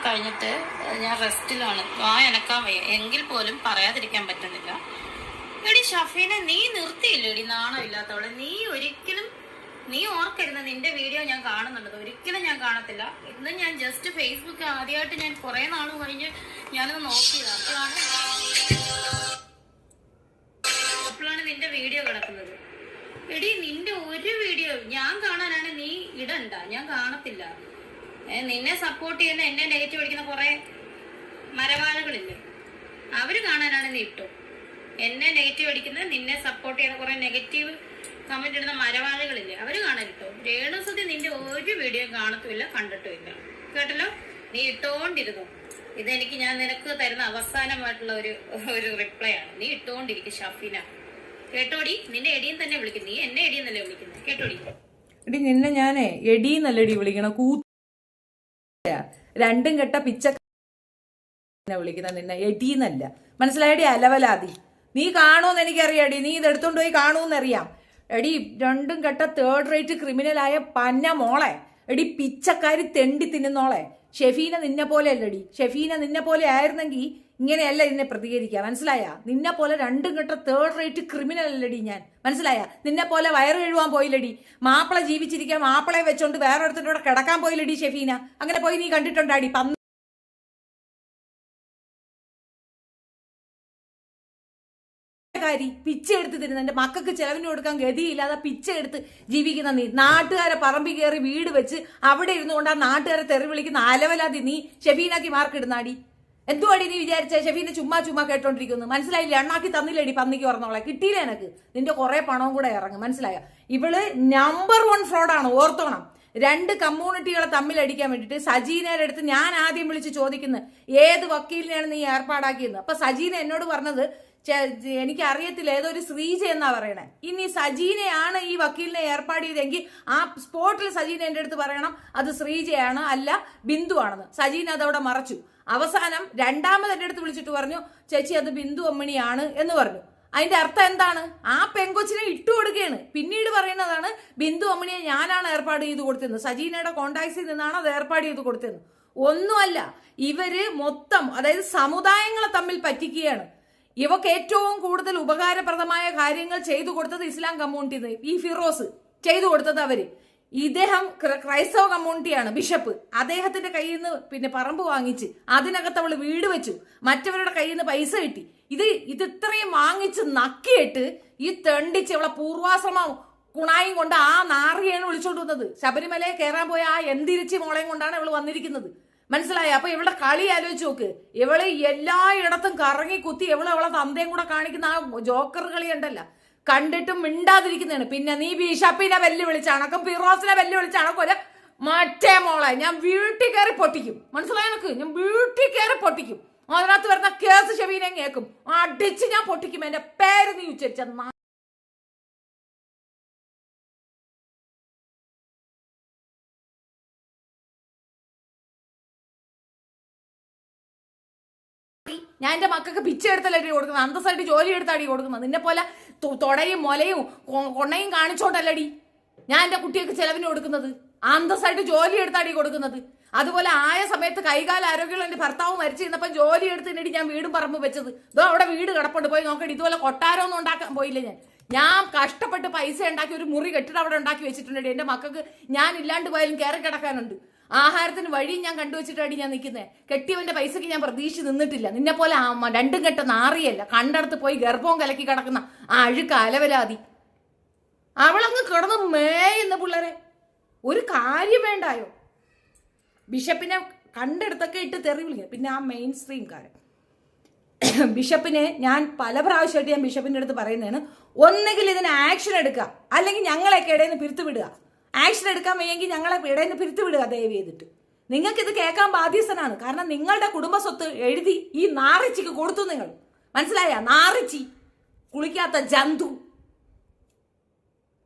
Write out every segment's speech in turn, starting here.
കഴിഞ്ഞിട്ട് ഞാൻ റെസ്റ്റിലാണ്. എനക്കാൻ വയ്യ, എങ്കിൽ പോലും പറയാതിരിക്കാൻ പറ്റുന്നില്ല. എടി ഷഫീനെ, നീ നിർത്തിയില്ല എടി, നാണം ഇല്ലാത്തവളെ. നീ ഓർക്കരുത്, നിന്റെ വീഡിയോ ഞാൻ കാണുന്നുണ്ട്, ഒരിക്കലും ഞാൻ കാണത്തില്ല. ഇന്ന് ഞാൻ ജസ്റ്റ് ഫേസ്ബുക്ക് ആദ്യമായിട്ട് ഞാൻ കുറെ നാൾ കഴിഞ്ഞ് ഞാനത് നോക്കിയതാണ്. അപ്പോഴാണ് നിന്റെ വീഡിയോ കിടക്കുന്നത്. എടി, നിന്റെ ഒരു വീഡിയോ ഞാൻ കാണാനാണ് നീ ഇടണ്ട, ഞാൻ കാണത്തില്ല. നിന്നെ സപ്പോർട്ട് ചെയ്യുന്ന, എന്നെ നെഗറ്റീവ് അടിക്കുന്ന കുറെ മരവാഴകളില്ലേ, അവര് കാണാനാണ് നീ ഇട്ടു. എന്നെ നെഗറ്റീവ് അടിക്കുന്ന, നിന്നെ സപ്പോർട്ട് ചെയ്യുന്ന കുറെ നെഗറ്റീവ് കമന്റ് ഇടുന്ന മരവാഴകളില്ലേ, അവര് കാണാനിട്ടോ. രേണുസുതി നിന്റെ ഒരു വീഡിയോ കാണത്തുമില്ല, കണ്ടിട്ടുമില്ല. കേട്ടല്ലോ, നീ ഇട്ടോണ്ടിരുന്നു. ഇതെനിക്ക് ഞാൻ നിനക്ക് തരുന്ന അവസാനമായിട്ടുള്ള ഒരു റിപ്ലൈ ആണ്. നീ ഇട്ടോണ്ടിരിക്കും ഷഫീന, കേട്ടോടി. നിന്നെ എടിയും തന്നെ വിളിക്കും, നീ എന്നെ എടിയെന്നല്ലേ വിളിക്കുന്നത്, കേട്ടോടി. എടി, നിന്നെ ഞാനേ എടീന്നല്ലടി വിളിക്കണം, രണ്ടും കെട്ട പിച്ച വിളിക്കുന്ന, നിന്നെ എടീന്നല്ല, മനസ്സിലായടി? അലവലാതി. നീ കാണുമെന്ന് എനിക്കറിയാടി, നീ ഇതെടുത്തോണ്ട് പോയി കാണുമെന്നറിയാം. എടി, രണ്ടും കെട്ട തേർഡ് റേറ്റ് ക്രിമിനലായ പന്ന മോളെ, എടി പിച്ചക്കാരി തെണ്ടി തിന്നുന്നോളെ. ഷെഫീന നിന്നെ പോലെ അല്ലടി. ഷെഫീന നിന്നെ പോലെ ആയിരുന്നെങ്കിൽ ഇങ്ങനെയല്ല ഇതിനെ പ്രതികരിക്കുക, മനസ്സിലായ? നിന്നെ പോലെ രണ്ടും കെട്ട തേർഡ് റേറ്റ് ക്രിമിനൽ അല്ലടി ഞാൻ, മനസ്സിലായ? നിന്നെ പോലെ വയറ് കഴുവാൻ പോയില്ലടി. മാപ്പിള ജീവിച്ചിരിക്കാൻ മാപ്പിളയെ വെച്ചോണ്ട് വേറെ ഒരുത്തിന്റെ കൂടെ കിടക്കാൻ പോയില്ലടി ഷെഫീന. അങ്ങനെ പോയി നീ കണ്ടിട്ടുണ്ടാടി? പിച്ച എടുത്ത് തരുന്ന, എന്റെ മക്കൾക്ക് ചെലവിന് കൊടുക്കാൻ ഗതിയില്ലാതെ പിച്ച എടുത്ത് ജീവിക്കുന്ന നീ, നാട്ടുകാരെ പറമ്പി കയറി വീട് വെച്ച് അവിടെ ഇരുന്നുകൊണ്ട് ആ നാട്ടുകാരെ തെറി വിളിക്കുന്ന അലവലാതി നീ ഷെഫീനാക്കി മാർക്കിടുന്നാടി. എന്തുവാടി നീ വിചാരിച്ച ഷെഫീനെ ചുമ്മാ കേട്ടോണ്ടിരിക്കുന്നു? മനസ്സിലായില്ല? എണ്ണാക്കി തന്നില്ലടി പന്നിക്ക് പറഞ്ഞോളെ. കിട്ടിയില്ല എനക്ക്. നിന്റെ കുറെ പണവും കൂടെ ഇറങ്ങും, മനസ്സിലായ? ഇവള് നമ്പർ 1 ഫ്രോഡാണ്, ഓർത്തോണം. രണ്ട് കമ്മ്യൂണിറ്റികളെ തമ്മിലടിക്കാൻ വേണ്ടിയിട്ട് സജീനയുടെ അടുത്ത് ഞാൻ ആദ്യം വിളിച്ച് ചോദിക്കുന്നത്, ഏത് വക്കീലിനെയാണ് നീ ഏർപ്പാടാക്കിയെന്ന്. അപ്പൊ സജീന എന്നോട് പറഞ്ഞത്, എനിക്ക് അറിയത്തില്ല, ഏതൊരു ശ്രീജ എന്നാ പറയണേ. ഇനി സജീനയാണ് ഈ വക്കീലിനെ ഏർപ്പാട് ചെയ്തെങ്കിൽ ആ സ്പോട്ടിൽ സജീന എന്റെ അടുത്ത് പറയണം അത് ശ്രീജയാണ്, അല്ല ബിന്ദു ആണെന്ന്. സജീന അതവിടെ മറച്ചു. അവസാനം രണ്ടാമത് എന്റെ അടുത്ത് വിളിച്ചിട്ട് പറഞ്ഞു, ചേച്ചി അത് ബിന്ദു അമ്മണിയാണ് എന്ന് പറഞ്ഞു. അതിന്റെ അർത്ഥം എന്താണ്? ആ പെങ്കൊച്ചിനെ ഇട്ടു കൊടുക്കുകയാണ്. പിന്നീട് പറയുന്നതാണ് ബിന്ദു അമ്മണിയെ ഞാനാണ് ഏർപ്പാട് ചെയ്ത് കൊടുത്തത്, സജീനയുടെ കോണ്ടാക്ട്സിൽ നിന്നാണ് അത് ഏർപ്പാട് ചെയ്ത് കൊടുത്തത്. ഒന്നുമല്ല, ഇവര് മൊത്തം, അതായത് സമുദായങ്ങളെ തമ്മിൽ പറ്റിക്കുകയാണ്. ഇവക്ക് ഏറ്റവും കൂടുതൽ ഉപകാരപ്രദമായ കാര്യങ്ങൾ ചെയ്തു കൊടുത്തത് ഇസ്ലാം കമ്മ്യൂണിറ്റി, ഈ ഫിറോസ് ചെയ്തു കൊടുത്തത് അവര്. ഇദ്ദേഹം ക്രൈസ്തവ കമ്മ്യൂണിറ്റിയാണ്, ബിഷപ്പ്. അദ്ദേഹത്തിന്റെ കയ്യിൽ നിന്ന് പിന്നെ പറമ്പ് വാങ്ങിച്ച് അതിനകത്ത് അവള് വീട് വെച്ചു, മറ്റവരുടെ കയ്യിൽ നിന്ന് പൈസ കിട്ടി. ഇത് ഇത്രയും വാങ്ങിച്ച് നക്കിയിട്ട് ഈ തെണ്ടിച്ച് അവളെ പൂർവാശ്രമം കുണായും കൊണ്ട് ആ നാറിയാണ് വിളിച്ചോണ്ട് വന്നത്. ശബരിമലയെ കയറാൻ പോയ ആ എന്തിരിച്ച് മോളെയും കൊണ്ടാണ് ഇവള് വന്നിരിക്കുന്നത്, മനസ്സിലായ? അപ്പൊ ഇവളുടെ കളി ആലോചിച്ച് നോക്ക്. ഇവള് എല്ലായിടത്തും കറങ്ങി കുത്തി അവളെ തന്തയും കൂടെ കാണിക്കുന്ന ആ ജോക്കർ കളി ഉണ്ടല്ല, കണ്ടിട്ടും മിണ്ടാതിരിക്കുന്നതാണ്. പിന്നെ നീ ബിഷപ്പിനെ വെല്ലുവിളിച്ച് അണക്കും, ഫിറോസിനെ വെല്ലുവിളിച്ച് അണക്കും. മറ്റേ മോളെ ഞാൻ വീട്ടിൽ കയറി പൊട്ടിക്കും, മനസ്സിലായ? എനിക്ക് ഞാൻ വീട്ടിൽ കയറി പൊട്ടിക്കും. അതിനകത്ത് വരുന്ന കേസ് ഷെഫീനെ കേൾക്കും, അടിച്ച് ഞാൻ പൊട്ടിക്കും. എന്റെ പേര് നീ ഉച്ചരിച്ച ഞാൻ എന്റെ മക്കൾക്ക് പിച്ച എടുത്തല്ലടി കൊടുക്കുന്നത്, അന്തസ്സായിട്ട് ജോലി എടുത്താടി കൊടുക്കുന്നത്. നിന്നെ പോലെ തൊടയും മുലയും കൊണ്ണയും കാണിച്ചോണ്ടല്ലടി ഞാൻ എന്റെ കുട്ടികൾക്ക് ചെലവിന് കൊടുക്കുന്നത്. അന്തസ്സായിട്ട് ജോലി എടുത്താടി കൊടുക്കുന്നത്. അതുപോലെ ആയ സമയത്ത് കൈകാല ആരോഗ്യമുള്ള എന്റെ ഭർത്താവ് മരിച്ചിരുന്നപ്പം ജോലി എടുത്തിട്ട് ഞാൻ വീടും പറമ്പ് വെച്ചത്. ഇതോ അവിടെ വീട് കിടപ്പുണ്ട്, പോയി നോക്കടി. ഇതുപോലെ കൊട്ടാരമൊന്നും ഉണ്ടാക്കാൻ പോയില്ല ഞാൻ കഷ്ടപ്പെട്ട് പൈസ ഉണ്ടാക്കി ഒരു മുറി കെട്ടിടം അവിടെ ഉണ്ടാക്കി വെച്ചിട്ടുണ്ട്. എന്റെ മക്കൾക്ക് ഞാൻ ഇല്ലാണ്ട് പോയാലും കയറി കിടക്കാനുണ്ട്. ആഹാരത്തിന് വഴി ഞാൻ കണ്ടുവച്ചിട്ടാണ് ഞാൻ നിൽക്കുന്നത്. കെട്ടിയവന്റെ പൈസക്ക് ഞാൻ പ്രതീക്ഷിച്ച് നിന്നിട്ടില്ല. നിന്നെ പോലെ രണ്ടും കെട്ട നാറിയല്ല, കണ്ടടത്ത് പോയി ഗർഭവും കലക്കി കിടക്കുന്ന ആ അഴുക്ക് അലവലാതി. അവളങ്ങ് കിടന്ന് മേയുന്ന പിള്ളേരെ ഒരു കാര്യം വേണ്ടായോ? ബിഷപ്പിനെ കണ്ടെടുത്തൊക്കെ ഇട്ട് തെറി വിളിക്കുക. പിന്നെ ആ മെയിൻ സ്ട്രീംകാരൻ ബിഷപ്പിനെ ഞാൻ പല പ്രാവശ്യമായിട്ട് ഞാൻ ബിഷപ്പിന്റെ അടുത്ത് പറയുന്നതാണ്, ഒന്നുകിൽ ഇതിന് ആക്ഷൻ എടുക്കുക, അല്ലെങ്കിൽ ഞങ്ങളെയൊക്കെ ഇടയിൽ നിന്ന് പിരിത്തു വിടുക. ആക്ഷൻ എടുക്കാൻ വയ്യെങ്കിൽ ഞങ്ങളെ ഇടയിൽ നിന്ന് പിരിത്തു വിടുക ദയവ് ചെയ്തിട്ട്. നിങ്ങൾക്ക് ഇത് കേൾക്കാൻ ബാധ്യസ്ഥനാണ്. കാരണം നിങ്ങളുടെ കുടുംബ സ്വത്ത് എഴുതി ഈ നാറിച്ചിക്ക് കൊടുത്തു നിങ്ങൾ, മനസ്സിലായ? നാറിച്ചി കുളിക്കാത്ത ജന്തു.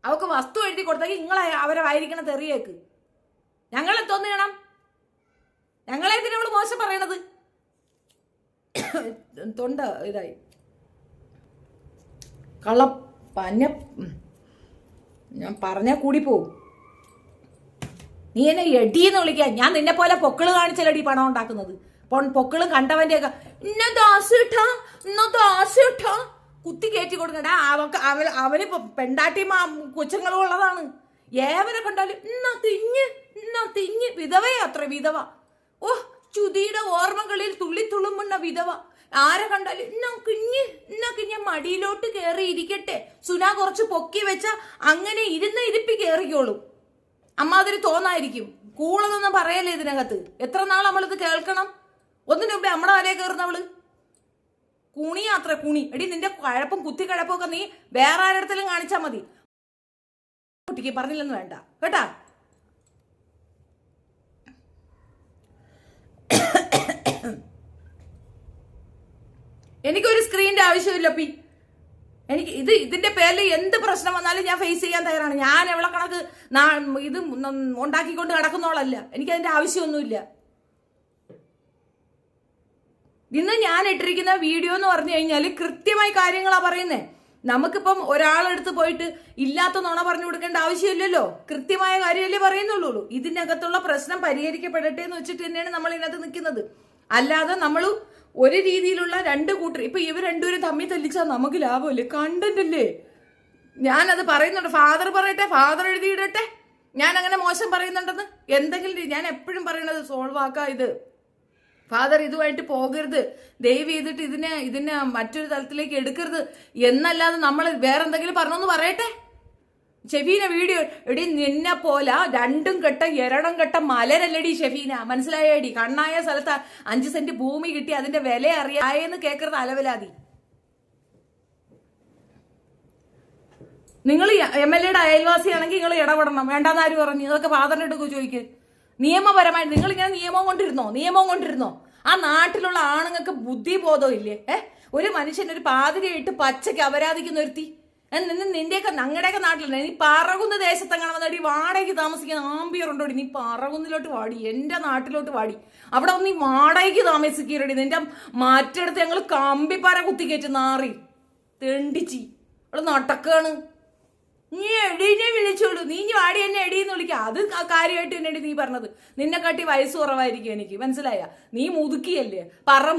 അവക്ക് വസ്തു എഴുതി കൊടുത്തെങ്കിൽ നിങ്ങളെ അവരെ വായിരിക്കണ തെറിയേക്ക്. ഞങ്ങളെ തോന്നണം, ഞങ്ങളെ എന്തിനവള് മോശം പറയണത്? തൊണ്ട ഇതായി കള്ള ഞാൻ പറഞ്ഞാൽ കൂടി പോവും. നീ എന്നെ എടീന്ന് വിളിക്കാൻ. ഞാൻ നിന്നെ പോലെ പൊക്കിള് കാണിച്ചല്ലടി പണം ഉണ്ടാക്കുന്നത്. പൊക്കിളും കണ്ടവന്റെ ഒക്കെ കുത്തി കയറ്റി കൊടുക്കണ്ട. അവനിപ്പോ പെണ്ടാട്ടിയും കൊച്ചുങ്ങളും ഉള്ളതാണ്. ഏവനെ കണ്ടാലും തിഞ്ഞ് വിധവയാ അത്ര വിധവ. ഓ ചുതിയുടെ ഓർമ്മകളിൽ തുള്ളിത്തുള്ളുമ്പുന്ന വിധവ. ആരെ കണ്ടാലും കിഞ്ഞ് മടിയിലോട്ട് കയറി ഇരിക്കട്ടെ. സുന കുറച്ച് പൊക്കി വെച്ച അങ്ങനെ ഇരിപ്പി കയറിക്കോളും. അമ്മാതിരി തോന്നായിരിക്കും. കൂളെന്നൊന്നും പറയല്ലേ ഇതിനകത്ത്. എത്ര നാൾ നമ്മളിത് കേൾക്കണം? ഒന്നിനു മുമ്പേ നമ്മളെ വരെ കയറുന്നവള് കുണിയാ അത്ര കുണി. എടി നിന്റെ കഴപ്പും കുത്തി കഴപ്പൊക്കെ നീ വേറെ ആരടുത്തെങ്കിലും കാണിച്ചാ മതി. കുട്ടിക്ക് പറഞ്ഞില്ലെന്ന് വേണ്ട കേട്ടാ. എനിക്കൊരു സ്ക്രീനിന്റെ ആവശ്യമില്ല പി. എനിക്ക് ഇതിന്റെ പേരിൽ എന്ത് പ്രശ്നം വന്നാലും ഞാൻ ഫേസ് ചെയ്യാൻ തയ്യാറാണ്. ഞാൻ എവിടെ കണക്ക് ഇത് ഉണ്ടാക്കിക്കൊണ്ട് കിടക്കുന്നോളല്ല. എനിക്കതിന്റെ ആവശ്യമൊന്നുമില്ല. ഇന്ന് ഞാൻ ഇട്ടിരിക്കുന്ന വീഡിയോ എന്ന് പറഞ്ഞു കഴിഞ്ഞാൽ കൃത്യമായി കാര്യങ്ങളാ പറയുന്നേ. നമുക്കിപ്പം ഒരാളെടുത്ത് പോയിട്ട് ഇല്ലാത്ത നുണ പറഞ്ഞു കൊടുക്കേണ്ട ആവശ്യമില്ലല്ലോ. കൃത്യമായ കാര്യമല്ലേ പറയുന്നുള്ളൂ. ഇതിനകത്തുള്ള പ്രശ്നം പരിഹരിക്കപ്പെടട്ടെ എന്ന് വെച്ചിട്ട് തന്നെയാണ് നമ്മൾ ഇതിനകത്ത് നിൽക്കുന്നത്. അല്ലാതെ നമ്മൾ ഒരു രീതിയിലുള്ള രണ്ട് കൂട്ടർ ഇപ്പൊ ഇവർ രണ്ടുപേരും തമ്മിൽ തല്ലിച്ചാൽ നമുക്ക് ലാഭമല്ലേ? കണ്ടന്റ് അല്ലേ? ഞാനത് പറയുന്നുണ്ട്. ഫാദർ പറയട്ടെ, ഫാദർ എഴുതിയിടട്ടെ. ഞാൻ അങ്ങനെ മോശം പറയുന്നുണ്ടെന്ന് എന്തെങ്കിലും ഞാൻ എപ്പോഴും പറയണത് സോൾവ് ആക്കാം. ഇത് ഫാദർ ഇതുമായിട്ട് പോകരുത്, ദയവ് ചെയ്തിട്ട് ഇതിനെ മറ്റൊരു തലത്തിലേക്ക് എടുക്കരുത് എന്നല്ലാതെ നമ്മൾ വേറെ എന്തെങ്കിലും പറഞ്ഞോന്ന് പറയട്ടെ. ഷെഫീന വീഡിയോ എടി നിന്നെ പോലെ രണ്ടും കെട്ടം എരടം കെട്ടം മലരല്ലടി ഷെഫീന. മനസ്സിലായടി? കണ്ണായ സ്ഥലത്ത് 5 സെന്റ് ഭൂമി കിട്ടി അതിന്റെ വില അറിയായെന്ന് കേൾക്കരുത് അലവലാതി. നിങ്ങൾ MLA-യുടെ അയൽവാസിയാണെങ്കിൽ നിങ്ങൾ ഇടപെടണം. വേണ്ടാന്ന് ആര് പറഞ്ഞു? ഇതൊക്കെ ഫാദറിന്റെ അടുത്ത് ചോദിക്ക്. നിയമപരമായിട്ട് നിങ്ങൾ ഇങ്ങനെ നിയമം കൊണ്ടിരുന്നോ? ആ നാട്ടിലുള്ള ആണുങ്ങൾക്ക് ബുദ്ധിബോധം ഇല്ലേ? ഒരു മനുഷ്യൻ ഒരു പാതിരിയായിട്ട് പച്ചയ്ക്ക് അപരാധിക്കുന്ന ഒരുത്തി നിന്റെയൊക്കെ ഞങ്ങളുടെയൊക്കെ നാട്ടിലുണ്ട്. നീ പറകുന്ന ദേശത്തെങ്ങനെ വന്നടി വാടകയ്ക്ക് താമസിക്കുന്ന ആംബിയർ ഉണ്ടോടി? നീ പറകുന്നിലോട്ട് വാടി, എന്റെ നാട്ടിലോട്ട് വാടി. അവിടെ ഒന്ന് നീ വാടകയ്ക്ക് താമസിക്കരടി. നിന്റെ മാറ്റെടുത്ത് ഞങ്ങൾ കമ്പിപ്പാര കുത്തിക്കയറ്റി നാറി തെണ്ടിച്ചി അവള് നടക്കാണ്. നീ എടീനെ വിളിച്ചോളൂ. നീ വാടി എന്നെ എടീന്ന് വിളിക്കുക. അത് കാര്യമായിട്ട് തന്നെയാണ് നീ പറഞ്ഞത്. നിന്നെ കാട്ടി വയസ്സ് കുറവായിരിക്കും എനിക്ക്. മനസ്സിലായ? നീ മുതുക്കിയല്ലേ,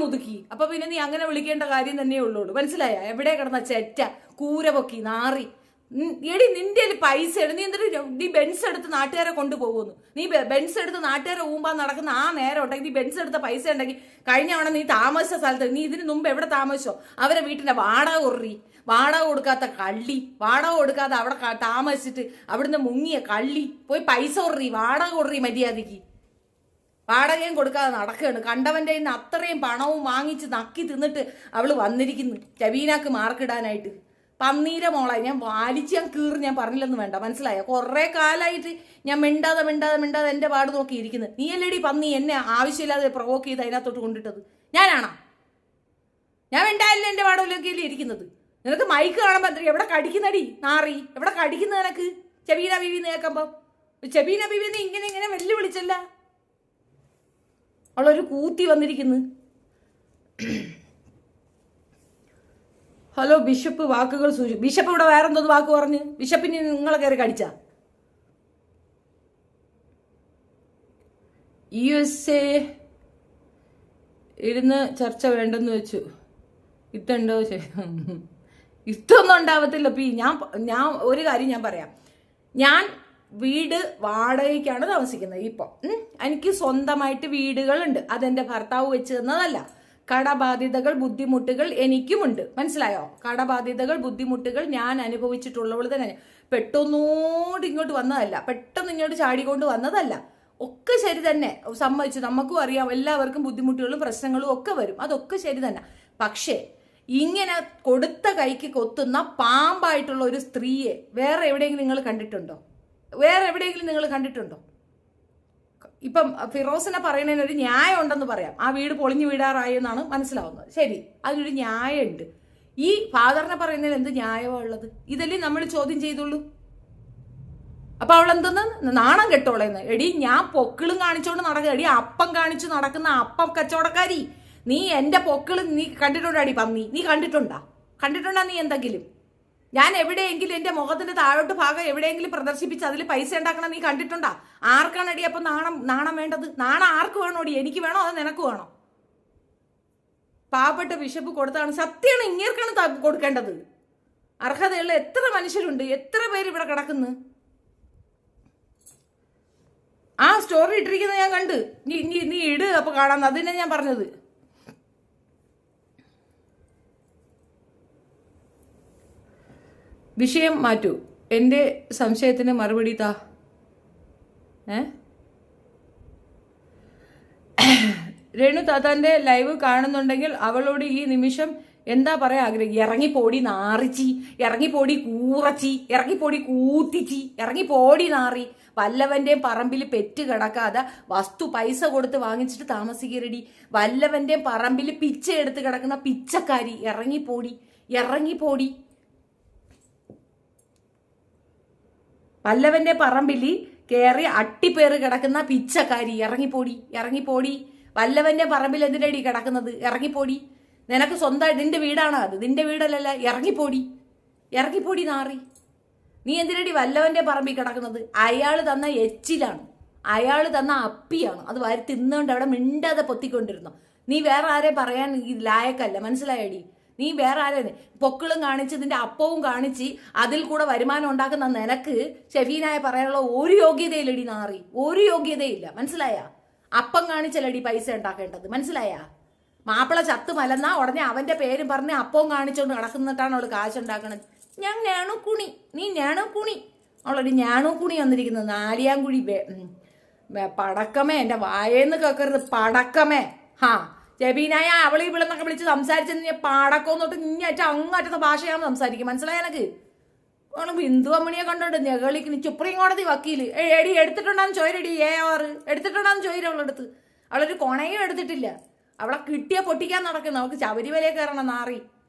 മുതുക്കി. അപ്പൊ പിന്നെ നീ അങ്ങനെ വിളിക്കേണ്ട കാര്യം തന്നെ ഉള്ളൂ. മനസ്സിലായ? എവിടെ കിടന്ന ചെറ്റ കൂര പൊക്കി നാറി. എടി നിന്റെ പൈസ നീ എന്തിട്ട് നീ ബെൻസ് എടുത്ത് നാട്ടുകാരെ കൊണ്ടുപോകുന്നു. നീ ബെൻസ് എടുത്ത് നാട്ടുകാരെ ഊമ്പാൻ നടക്കുന്ന ആ നേരം ഉണ്ടെങ്കിൽ നീ ബെൻസ് എടുത്ത പൈസ ഉണ്ടെങ്കിൽ കഴിഞ്ഞ തവണ നീ താമസിച്ച സ്ഥലത്ത് നീ ഇതിന് മുമ്പ് എവിടെ താമസിച്ചോ? അവരെ വീട്ടിന്റെ വാടക കൊടുക്കാത്ത കള്ളി, വാടക കൊടുക്കാതെ അവിടെ താമസിച്ചിട്ട് അവിടുന്ന് മുങ്ങിയ കള്ളി പോയി പൈസ വാടക കൊടുറി മര്യാദയ്ക്ക്. വാടകയും കൊടുക്കാതെ നടക്കുകയാണ്. കണ്ടവന്റെ കയ്യിൽ നിന്ന് അത്രയും പണവും വാങ്ങിച്ച് നക്കി തിന്നിട്ട് അവള് വന്നിരിക്കുന്നു ഷെഫീനാക്ക് മാർക്കിടാനായിട്ട്. പന്നീര മോളെ ഞാൻ ഞാൻ കീറി. ഞാൻ പറഞ്ഞില്ലെന്ന് വേണ്ട. മനസ്സിലായോ? കുറെ കാലമായിട്ട് ഞാൻ മിണ്ടാതെ എന്റെ പാട് നോക്കിയിരിക്കുന്നത്. നീ അല്ലേടി പന്നി എന്നെ ആവശ്യമില്ലാതെ പ്രൊവോക്ക് ചെയ്ത് അതിനകത്തോട്ട് കൊണ്ടിട്ടത്? ഞാനാണോ? ഞാൻ മിണ്ടായില്ല എന്റെ പാടൊക്കെ ഇരിക്കുന്നത്. നിനക്ക് മൈക്ക് കാണുമ്പോ എവിടെ കടിക്കുന്നടി നാറി? എവിടെ കടിക്കുന്ന നിനക്ക്? ഷെഫീന ബീവി കേൾക്കുമ്പോ ഷെഫീന ബീവി ഇങ്ങനെ വെല്ലുവിളിച്ചല്ല. അവളൊരു കൂത്തി വന്നിരിക്കുന്നു. ഹലോ ബിഷപ്പ് വാക്കുകൾ ബിഷപ്പ് ഇവിടെ വേറെന്തോന്ന് വാക്ക് പറഞ്ഞ് ബിഷപ്പിന് നിങ്ങളെ കയറി കടിച്ച? USA ഇരുന്ന് ചർച്ച വേണ്ടെന്ന് വെച്ചു. ഇതുണ്ടോ? ഇതൊന്നും ഉണ്ടാവത്തില്ല. ഞാൻ ഒരു കാര്യം ഞാൻ പറയാം. ഞാൻ വീട് വാടകയ്ക്കാണ് താമസിക്കുന്നത്. ഇപ്പൊ എനിക്ക് സ്വന്തമായിട്ട് വീടുകളുണ്ട്. അതെന്റെ ഭർത്താവ് വെച്ച് തന്നതല്ല. കടബാധ്യതകൾ ബുദ്ധിമുട്ടുകൾ എനിക്കുമുണ്ട്. മനസ്സിലായോ? കടബാധ്യതകൾ ബുദ്ധിമുട്ടുകൾ ഞാൻ അനുഭവിച്ചിട്ടുള്ളവൾ തന്നെ. പെട്ടെന്നോട് ഇങ്ങോട്ട് വന്നതല്ല, പെട്ടെന്ന് ഇങ്ങോട്ട് ചാടിക്കൊണ്ട് വന്നതല്ല. ഒക്കെ ശരി തന്നെ, സമ്മതിച്ചു. നമുക്കും അറിയാം എല്ലാവർക്കും ബുദ്ധിമുട്ടുകളും പ്രശ്നങ്ങളും ഒക്കെ വരും. അതൊക്കെ ശരി തന്നെ. പക്ഷേ ഇങ്ങനെ കൊടുത്ത കൈക്ക് കൊത്തുന്ന പാമ്പായിട്ടുള്ള ഒരു സ്ത്രീയെ വേറെ എവിടെയെങ്കിലും നിങ്ങൾ കണ്ടിട്ടുണ്ടോ? ഇപ്പം ഫിറോസിനെ പറയുന്നതിന് ഒരു ന്യായം ഉണ്ടെന്ന് പറയാം. ആ വീട് പൊളിഞ്ഞു വീടാറായി എന്നാണ് മനസ്സിലാവുന്നത്. ശരി, അതിനൊരു ന്യായമുണ്ട്. ഈ ഫാദറിനെ പറയുന്നതിൽ എന്ത് ന്യായമാണ് ഉള്ളത്? ഇതല്ലേ നമ്മൾ ചോദ്യം ചെയ്തുള്ളൂ. അപ്പൊ അവളെന്തെന്ന് നാണം കെട്ടോളെന്ന്. എടി ഞാൻ പൊക്കിളും കാണിച്ചോണ്ട് നടക്കുക. എടി അപ്പം കാണിച്ചു നടക്കുന്ന അപ്പം കച്ചവടക്കാരി. നീ എന്റെ പൊക്കിള് നീ കണ്ടിട്ടുണ്ടാടി പന്നി? നീ കണ്ടിട്ടുണ്ടാ നീ എന്തെങ്കിലും? ഞാൻ എവിടെയെങ്കിലും എന്റെ മുഖത്തിന്റെ താഴോട്ട് ഭാഗം എവിടെയെങ്കിലും പ്രദർശിപ്പിച്ച് അതിൽ പൈസ ഉണ്ടാക്കണം നീ കണ്ടിട്ടുണ്ടാ? ആർക്കാണടി അപ്പൊ നാണം വേണ്ടത്? നാണം ആർക്ക് വേണോടി? എനിക്ക് വേണോ അത് നിനക്ക് വേണോ? പാവപ്പെട്ട ബിഷപ്പ് കൊടുത്താണ്, സത്യമാണ് ഇങ്ങേർക്കാണ് കൊടുക്കേണ്ടത്. അർഹതയുള്ള എത്ര മനുഷ്യരുണ്ട്, എത്ര പേര് ഇവിടെ കിടക്കുന്നു. ആ സ്റ്റോറി ഇട്ടിരിക്കുന്നത് ഞാൻ കണ്ട്. നീ ഇട്, അപ്പൊ കാണാം. അതിനെ ഞാൻ പറഞ്ഞത്. വിഷയം മാറ്റൂ, എന്റെ സംശയത്തിന് മറുപടി താ. രേണു താത്താന്റെ ലൈവ് കാണുന്നുണ്ടെങ്കിൽ അവളോട് ഈ നിമിഷം എന്താ പറയാ ആഗ്രഹം? ഇറങ്ങിപ്പോടി നാറിച്ചി, ഇറങ്ങിപ്പോടി കൂറച്ചി, ഇറങ്ങിപ്പോടി കൂത്തിച്ചി, ഇറങ്ങിപ്പോടി നാറി. വല്ലവന്റെയും പറമ്പിൽ പെറ്റ് കിടക്കാതെ വസ്തു പൈസ കൊടുത്ത് വാങ്ങിച്ചിട്ട് താമസിക്കരടി. വല്ലവന്റെയും പറമ്പിൽ പിച്ച എടുത്ത് കിടക്കുന്ന പിച്ചക്കാരി, ഇറങ്ങിപ്പോടി, ഇറങ്ങിപ്പോടി. വല്ലവന്റെ പറമ്പിൽ കയറി അട്ടിപ്പേറ് കിടക്കുന്ന പിച്ചക്കാരി, ഇറങ്ങിപ്പോടി, ഇറങ്ങിപ്പോടി. വല്ലവന്റെ പറമ്പിൽ എന്തിനടി കിടക്കുന്നത്? ഇറങ്ങിപ്പോടി. നിനക്ക് സ്വന്തം നിന്റെ വീടാണ് അത്, നിന്റെ വീടല്ലല്ല. ഇറങ്ങിപ്പോടി, ഇറങ്ങിപ്പോടി നാറി. നീ എന്തിനടി വല്ലവന്റെ പറമ്പിൽ കിടക്കുന്നത്? അയാൾ തന്ന എച്ചിലാണ്, അയാൾ തന്ന അപ്പിയാണ്. അത് വാരി തിന്നുകൊണ്ട് അവിടെ മിണ്ടാതെ പൊത്തിക്കൊണ്ടിരുന്നു. നീ വേറെ ആരെ പറയാൻ ലായക്കല്ല, മനസ്സിലായടി? നീ വേറെ ആരെ പൊക്കിളും കാണിച്ച് നിന്റെ അപ്പവും കാണിച്ച് അതിൽ കൂടെ വരുമാനം ഉണ്ടാക്കുന്ന നിനക്ക് ഷെഫീനായ പറയാനുള്ള ഒരു യോഗ്യതയില്ലടി നാറി, ഒരു യോഗ്യതയില്ല. മനസ്സിലായ? അപ്പം കാണിച്ചല്ലടി പൈസ ഉണ്ടാക്കേണ്ടത്, മനസ്സിലായ? മാപ്പിള ചത്ത് മലന്നാ ഉടനെ അവന്റെ പേരും പറഞ്ഞ് അപ്പവും കാണിച്ചുകൊണ്ട് കിടക്കുന്നിട്ടാണ് അവള് കാശുണ്ടാക്കണത്. ഞാൻ ഞാണുക്കുണി, നീ ഞാണുക്കുണി. അവളൊരു ഞാണുക്കുണി വന്നിരിക്കുന്നത്. നാലിയാംകുഴി പടക്കമേ, എന്റെ വായേന്ന് കേൾക്കരുത് പടക്കമേ. ഹാ, ജബീനായ അവളീ വിളന്നൊക്കെ വിളിച്ച് സംസാരിച്ചെന്ന് പടക്കം തൊട്ട് ഇങ്ങേറ്റ അങ്ങറ്റത്തെ ഭാഷയാകുമ്പോൾ സംസാരിക്കും, മനസ്സിലായ എനക്ക്? ബിന്ദു അമ്മണിയെ കണ്ടോണ്ട് ഞകളിക്ക് സുപ്രീം കോടതി വക്കീല് എടി എടുത്തിട്ടുണ്ടാന്ന് ചോരടി. AR എടുത്തിട്ടുണ്ടാന്ന് ചോര അവളെടുത്ത്. അവളൊരു കൊണയും എടുത്തിട്ടില്ല. അവളെ കിട്ടിയ പൊട്ടിക്കാൻ നടക്കുന്നു. അവൾക്ക് ശബരിമലയെ കയറണം നാറി.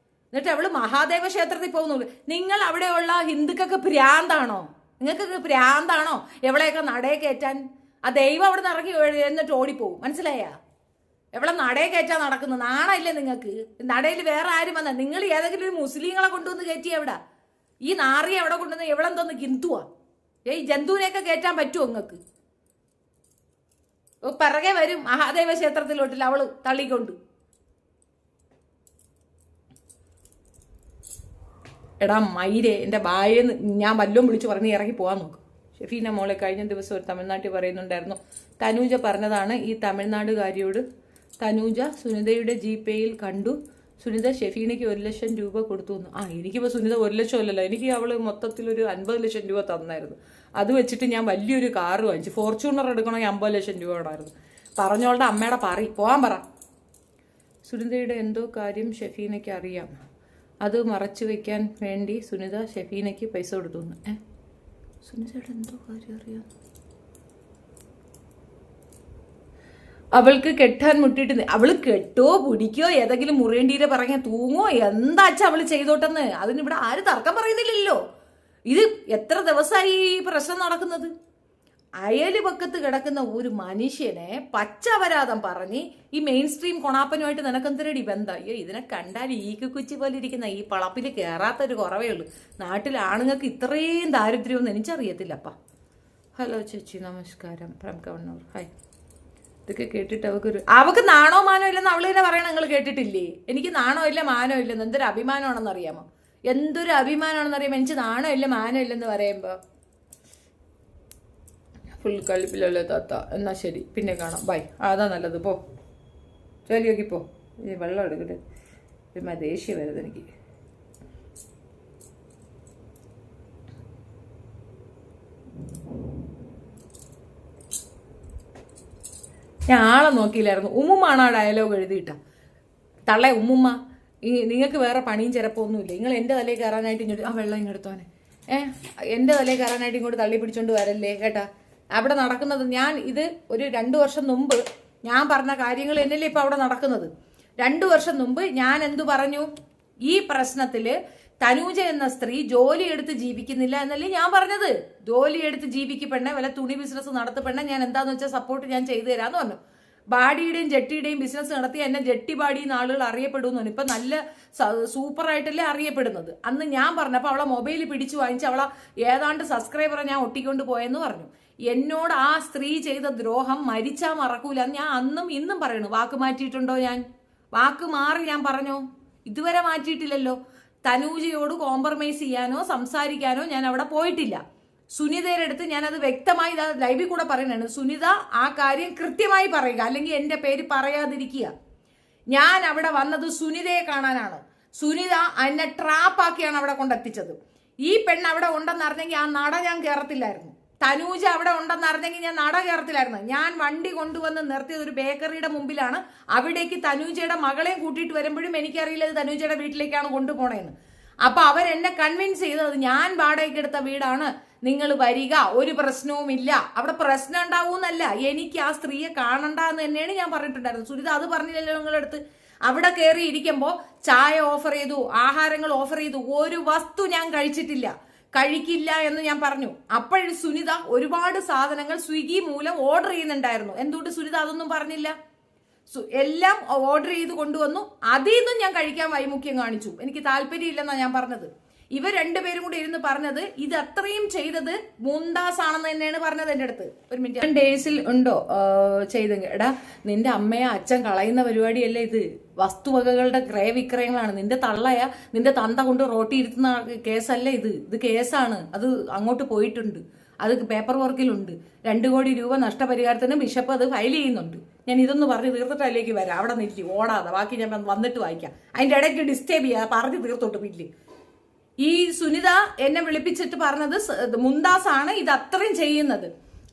എന്നിട്ട് അവള് മഹാദേവ ക്ഷേത്രത്തിൽ പോകുന്നുള്ളൂ. നിങ്ങൾ അവിടെയുള്ള ഹിന്ദുക്കൾക്ക് ഭ്രാന്താണോ? നിങ്ങൾക്കൊക്കെ ഭ്രാന്താണോ എവിടെയൊക്കെ നടയെ കയറ്റാൻ? ആ ദൈവം അവിടെ നിന്ന് ഇറങ്ങി എന്നിട്ട് ഓടിപ്പോവും, മനസ്സിലായ? എവിടെ നടയെ കയറ്റാൻ നടക്കുന്നു? നാണമില്ലേ നിങ്ങൾക്ക്? നടയിൽ വേറെ ആരും വന്നാൽ നിങ്ങൾ ഏതെങ്കിലും ഒരു മുസ്ലിങ്ങളെ കൊണ്ടുവന്ന് കയറ്റി എവിടെ? ഈ നാറിയെ എവിടെ കൊണ്ടുവന്ന് എവിടെ എന്തോന്ന് ഹിന്ദുവാ? ഈ ജന്തുവിനെയൊക്കെ കയറ്റാൻ പറ്റുമോ നിങ്ങൾക്ക്? പിറകെ വരും മഹാദേവ ക്ഷേത്രത്തിലോട്ടില്ല അവള് തള്ളിക്കൊണ്ട്. എടാ മയിരെ, എൻ്റെ ബായെന്ന് ഞാൻ വല്ലതും വിളിച്ച് പറഞ്ഞ് ഇറങ്ങി പോകാൻ നോക്കും. ഷെഫീന മോളെ കഴിഞ്ഞ ദിവസം ഒരു തമിഴ്നാട്ടിൽ പറയുന്നുണ്ടായിരുന്നു. തനൂജ പറഞ്ഞതാണ് ഈ തമിഴ്നാടുകാരിയോട്. തനൂജ സുനിതയുടെ GPayയിൽ കണ്ടു, സുനിത ഷെഫീനയ്ക്ക് 1 ലക്ഷം രൂപ കൊടുത്തു എന്ന്. എനിക്കിപ്പോൾ സുനിത 1 ലക്ഷം അല്ലല്ലോ, എനിക്ക് അവള് മൊത്തത്തിലൊരു 50 ലക്ഷം രൂപ തന്നായിരുന്നു. അത് വെച്ചിട്ട് ഞാൻ വലിയൊരു കാറ് വാങ്ങിച്ചു. ഫോർച്യൂണർ എടുക്കണമെങ്കിൽ 50 ലക്ഷം രൂപ ഉണ്ടായിരുന്നു. പറഞ്ഞോളുടെ അമ്മയുടെ പോവാൻ പറ. സുനിതയുടെ എന്തോ കാര്യം ഷെഫീനയ്ക്ക് അറിയാം, അത് മറച്ചു വെക്കാൻ വേണ്ടി സുനിത ഷെഫീനയ്ക്ക് പൈസ കൊടുത്തു. സുനിതയുടെ എന്തോ കാര്യം അറിയാം? അവൾക്ക് കെട്ടാൻ മുട്ടിയിട്ട് അവള് കെട്ടോ പിടിക്കോ ഏതെങ്കിലും മുറിയണ്ടീരെ പറഞ്ഞ തൂങ്ങോ എന്താച്ചാ അവള് ചെയ്തോട്ടെന്ന്. അതിനിവിടെ ആരും തർക്കം പറയുന്നില്ലല്ലോ. ഇത് എത്ര ദിവസമായി ഈ പ്രശ്നം നടക്കുന്നത്? അയൽപക്കത്ത് കിടക്കുന്ന ഒരു മനുഷ്യനെ പച്ചപരാധം പറഞ്ഞ് ഈ മെയിൻ സ്ട്രീം കൊണാപ്പനുമായിട്ട് നിനക്കെന്തരടി ബന്ധം? അയ്യോ, ഇതിനെ കണ്ടാൽ കുച്ചി പോലെ ഇരിക്കുന്ന ഈ പളപ്പിൽ കയറാത്തൊരു കുറവേ ഉള്ളൂ. നാട്ടിൽ ആണുങ്ങൾക്ക് ഇത്രയും ദാരിദ്ര്യമൊന്നും എനിക്കറിയത്തില്ലപ്പാ. ഹലോ ചേച്ചി, നമസ്കാരം ഫ്രം കണ്ണൂർ. ഹായ്. ഇതൊക്കെ കേട്ടിട്ട് അവക്ക് നാണോ മാനോ ഇല്ലെന്ന് അവള് തന്നെ പറയണം. നിങ്ങൾ കേട്ടിട്ടില്ലേ? എനിക്ക് നാണോ ഇല്ല മാനോ ഇല്ലെന്ന്. എന്തൊരു അഭിമാനമാണെന്ന് അറിയാമോ? എന്തൊരു അഭിമാനമാണെന്ന് അറിയാമോ? എനിക്ക് നാണോ ഇല്ല മാനോ ഇല്ലെന്ന് പറയുമ്പോ ഫുൾ കളിപ്പില്ലല്ലോ താത്ത. എന്നാ ശരി, പിന്നെ കാണാം, ബൈ. അതാ നല്ലത്, പോ ജോലി നോക്കി പോ. വെള്ളം എടുക്കട്ടെ, ദേഷ്യം വരുന്നത് എനിക്ക്. ഞാൻ ആളെ നോക്കിയില്ലായിരുന്നു. ഉമ്മുമ്മാണ് ആ ഡയലോഗ് എഴുതിയിട്ട. തള്ളേ ഉമ്മുമ്മ, നിങ്ങൾക്ക് വേറെ പണിയും ചിലപ്പൊന്നുമില്ല. നിങ്ങൾ എൻ്റെ തലയിൽ കയറാനായിട്ട് ഇങ്ങോട്ട് വെള്ളം ഇങ്ങെടുത്തോനെ എൻ്റെ തലയിൽ കയറാനായിട്ട് ഇങ്ങോട്ട് തള്ളി പിടിച്ചോണ്ട് വരല്ലേ കേട്ടാ. അവിടെ നടക്കുന്നത് ഇത് ഒരു 2 വർഷം മുമ്പ് ഞാൻ പറഞ്ഞ കാര്യങ്ങൾ എന്നല്ലേ ഇപ്പം അവിടെ നടക്കുന്നത്. 2 വർഷം മുമ്പ് ഞാൻ എന്തു പറഞ്ഞു? ഈ പ്രശ്നത്തില് തനൂജ എന്ന സ്ത്രീ ജോലി എടുത്ത് ജീവിക്കുന്നില്ല എന്നല്ലേ ഞാൻ പറഞ്ഞത്. ജോലി എടുത്ത് ജീവിക്കപ്പെണ്ണ വല്ല തുണി ബിസിനസ് നടത്തപ്പെണ്ണ ഞാൻ എന്താന്ന് വെച്ചാൽ സപ്പോർട്ട് ഞാൻ ചെയ്തു തരാന്ന് പറഞ്ഞു. ബാഡിയുടെയും ജെട്ടിയുടെയും ബിസിനസ് നടത്തി എന്നെ ജെട്ടി ബാഡി എന്ന് ആളുകൾ അറിയപ്പെടുന്നു. ഇപ്പൊ നല്ല സൂപ്പറായിട്ടല്ലേ അറിയപ്പെടുന്നത്. അന്ന് ഞാൻ പറഞ്ഞപ്പോൾ അവളെ മൊബൈൽ പിടിച്ചു വാങ്ങിച്ച് അവളെ ഏതാണ്ട് സബ്സ്ക്രൈബറെ ഞാൻ ഒട്ടിക്കൊണ്ട് പോയെന്ന് പറഞ്ഞു. എന്നോട് ആ സ്ത്രീ ചെയ്ത ദ്രോഹം മരിച്ചാ മറക്കൂല. ഞാൻ അന്നും ഇന്നും പറയണു. വാക്ക് മാറ്റിയിട്ടുണ്ടോ? ഞാൻ വാക്ക് മാറി ഞാൻ പറഞ്ഞോ? ഇതുവരെ മാറ്റിയിട്ടില്ലല്ലോ. തനൂജയോട് കോംപ്രമൈസ് ചെയ്യാനോ സംസാരിക്കാനോ ഞാൻ അവിടെ പോയിട്ടില്ല. സുനിതയുടെ അടുത്ത് ഞാൻ അത് വ്യക്തമായി ലൈവിൽ കൂടെ പറയുന്നുണ്ട്. സുനിത ആ കാര്യം കൃത്യമായി പറയുക, അല്ലെങ്കിൽ എന്റെ പേര് പറയാതിരിക്കുക. ഞാൻ അവിടെ വന്നത് സുനിതയെ കാണാനാണ്. സുനിത എന്നെ ട്രാപ്പാക്കിയാണ് അവിടെ കൊണ്ടെത്തിച്ചത്. ഈ പെണ്ണ് അവിടെ ഉണ്ടെന്ന് അറിഞ്ഞെങ്കിൽ ആ നട ഞാൻ കയറത്തില്ലായിരുന്നു. തനൂജ അവിടെ ഉണ്ടെന്ന് അറിഞ്ഞെങ്കിൽ ഞാൻ നട കയറത്തില്ലായിരുന്നു. ഞാൻ വണ്ടി കൊണ്ടുവന്ന് നിർത്തിയത് ഒരു ബേക്കറിയുടെ മുമ്പിലാണ്. അവിടേക്ക് തനൂജയുടെ മകളെയും കൂട്ടിയിട്ട് വരുമ്പോഴും എനിക്കറിയില്ല ഇത് തനൂജയുടെ വീട്ടിലേക്കാണ് കൊണ്ടുപോണേന്ന്. അപ്പൊ അവരെന്നെ കൺവിൻസ് ചെയ്തത് ഞാൻ വാടകയ്ക്ക് എടുത്ത വീടാണ്, നിങ്ങൾ വരിക, ഒരു പ്രശ്നവുമില്ല, അവിടെ പ്രശ്നം ഉണ്ടാവൂന്നല്ല, എനിക്ക് ആ സ്ത്രീയെ കാണണ്ട എന്ന് തന്നെയാണ് ഞാൻ പറഞ്ഞിട്ടുണ്ടായിരുന്നത്. സുനിത അത് പറഞ്ഞില്ലല്ലോ നിങ്ങളടുത്ത്. അവിടെ കയറി ഇരിക്കുമ്പോൾ ചായ ഓഫർ ചെയ്തു, ആഹാരങ്ങൾ ഓഫർ ചെയ്തു, ഒരു വസ്തു ഞാൻ കഴിക്കില്ല എന്ന് ഞാൻ പറഞ്ഞു. അപ്പോഴും സുനിത ഒരുപാട് സാധനങ്ങൾ സ്വിഗ്ഗി മൂലം ഓർഡർ ചെയ്യുന്നുണ്ടായിരുന്നു. എന്തുകൊണ്ട് സുനിത അതൊന്നും പറഞ്ഞില്ല? എല്ലാം ഓർഡർ ചെയ്ത് കൊണ്ടുവന്നു. അതിൽ നിന്നും ഞാൻ കഴിക്കാൻ വൈമുഖ്യം കാണിച്ചു. എനിക്ക് താല്പര്യമില്ലെന്നാണ് ഞാൻ പറഞ്ഞത്. ഇവർ രണ്ടുപേരും കൂടി ഇരുന്ന് പറഞ്ഞത് ഇത് അത്രയും ചെയ്തത് മുന്താസ് ആണെന്ന് തന്നെയാണ് പറഞ്ഞത് എൻ്റെ അടുത്ത്. ഒരു മിനിറ്റ്, ഡേയ്സിൽ ഉണ്ടോ ചെയ്തെങ്കിൽ? എടാ, നിന്റെ അമ്മയെ അച്ഛൻ കളയുന്ന പരിപാടിയല്ലേ ഇത്? വസ്തുവകകളുടെ ക്രയവിക്രയങ്ങളാണ്. നിന്റെ തള്ളയ നിന്റെ തന്ത കൊണ്ട് റോട്ടി ഇരുത്തുന്ന കേസല്ല ഇത്. ഇത് കേസാണ്. അത് അങ്ങോട്ട് പോയിട്ടുണ്ട്. അത് പേപ്പർ വർക്കിലുണ്ട്. 2 കോടി രൂപ നഷ്ടപരിഹാരത്തിന് ബിഷപ്പ് അത് ഫയൽ ചെയ്യുന്നുണ്ട്. ഞാൻ ഇതൊന്ന് പറഞ്ഞ് തീർത്തിട്ട് അതിലേക്ക് വരാം. അവിടെ നിൽക്കും, ഓടാതെ. ബാക്കി ഞാൻ വന്നിട്ട് വായിക്കാം. അതിന്റെ ഇടയ്ക്ക് ഡിസ്റ്റർബ് ചെയ്യാം. പറഞ്ഞ് തീർത്തോട്ട് പിന്നില്. ഈ സുനിത എന്നെ വിളിപ്പിച്ചിട്ട് പറഞ്ഞത് മുന്താസ് ആണ് ഇത് അത്രയും ചെയ്യുന്നത്.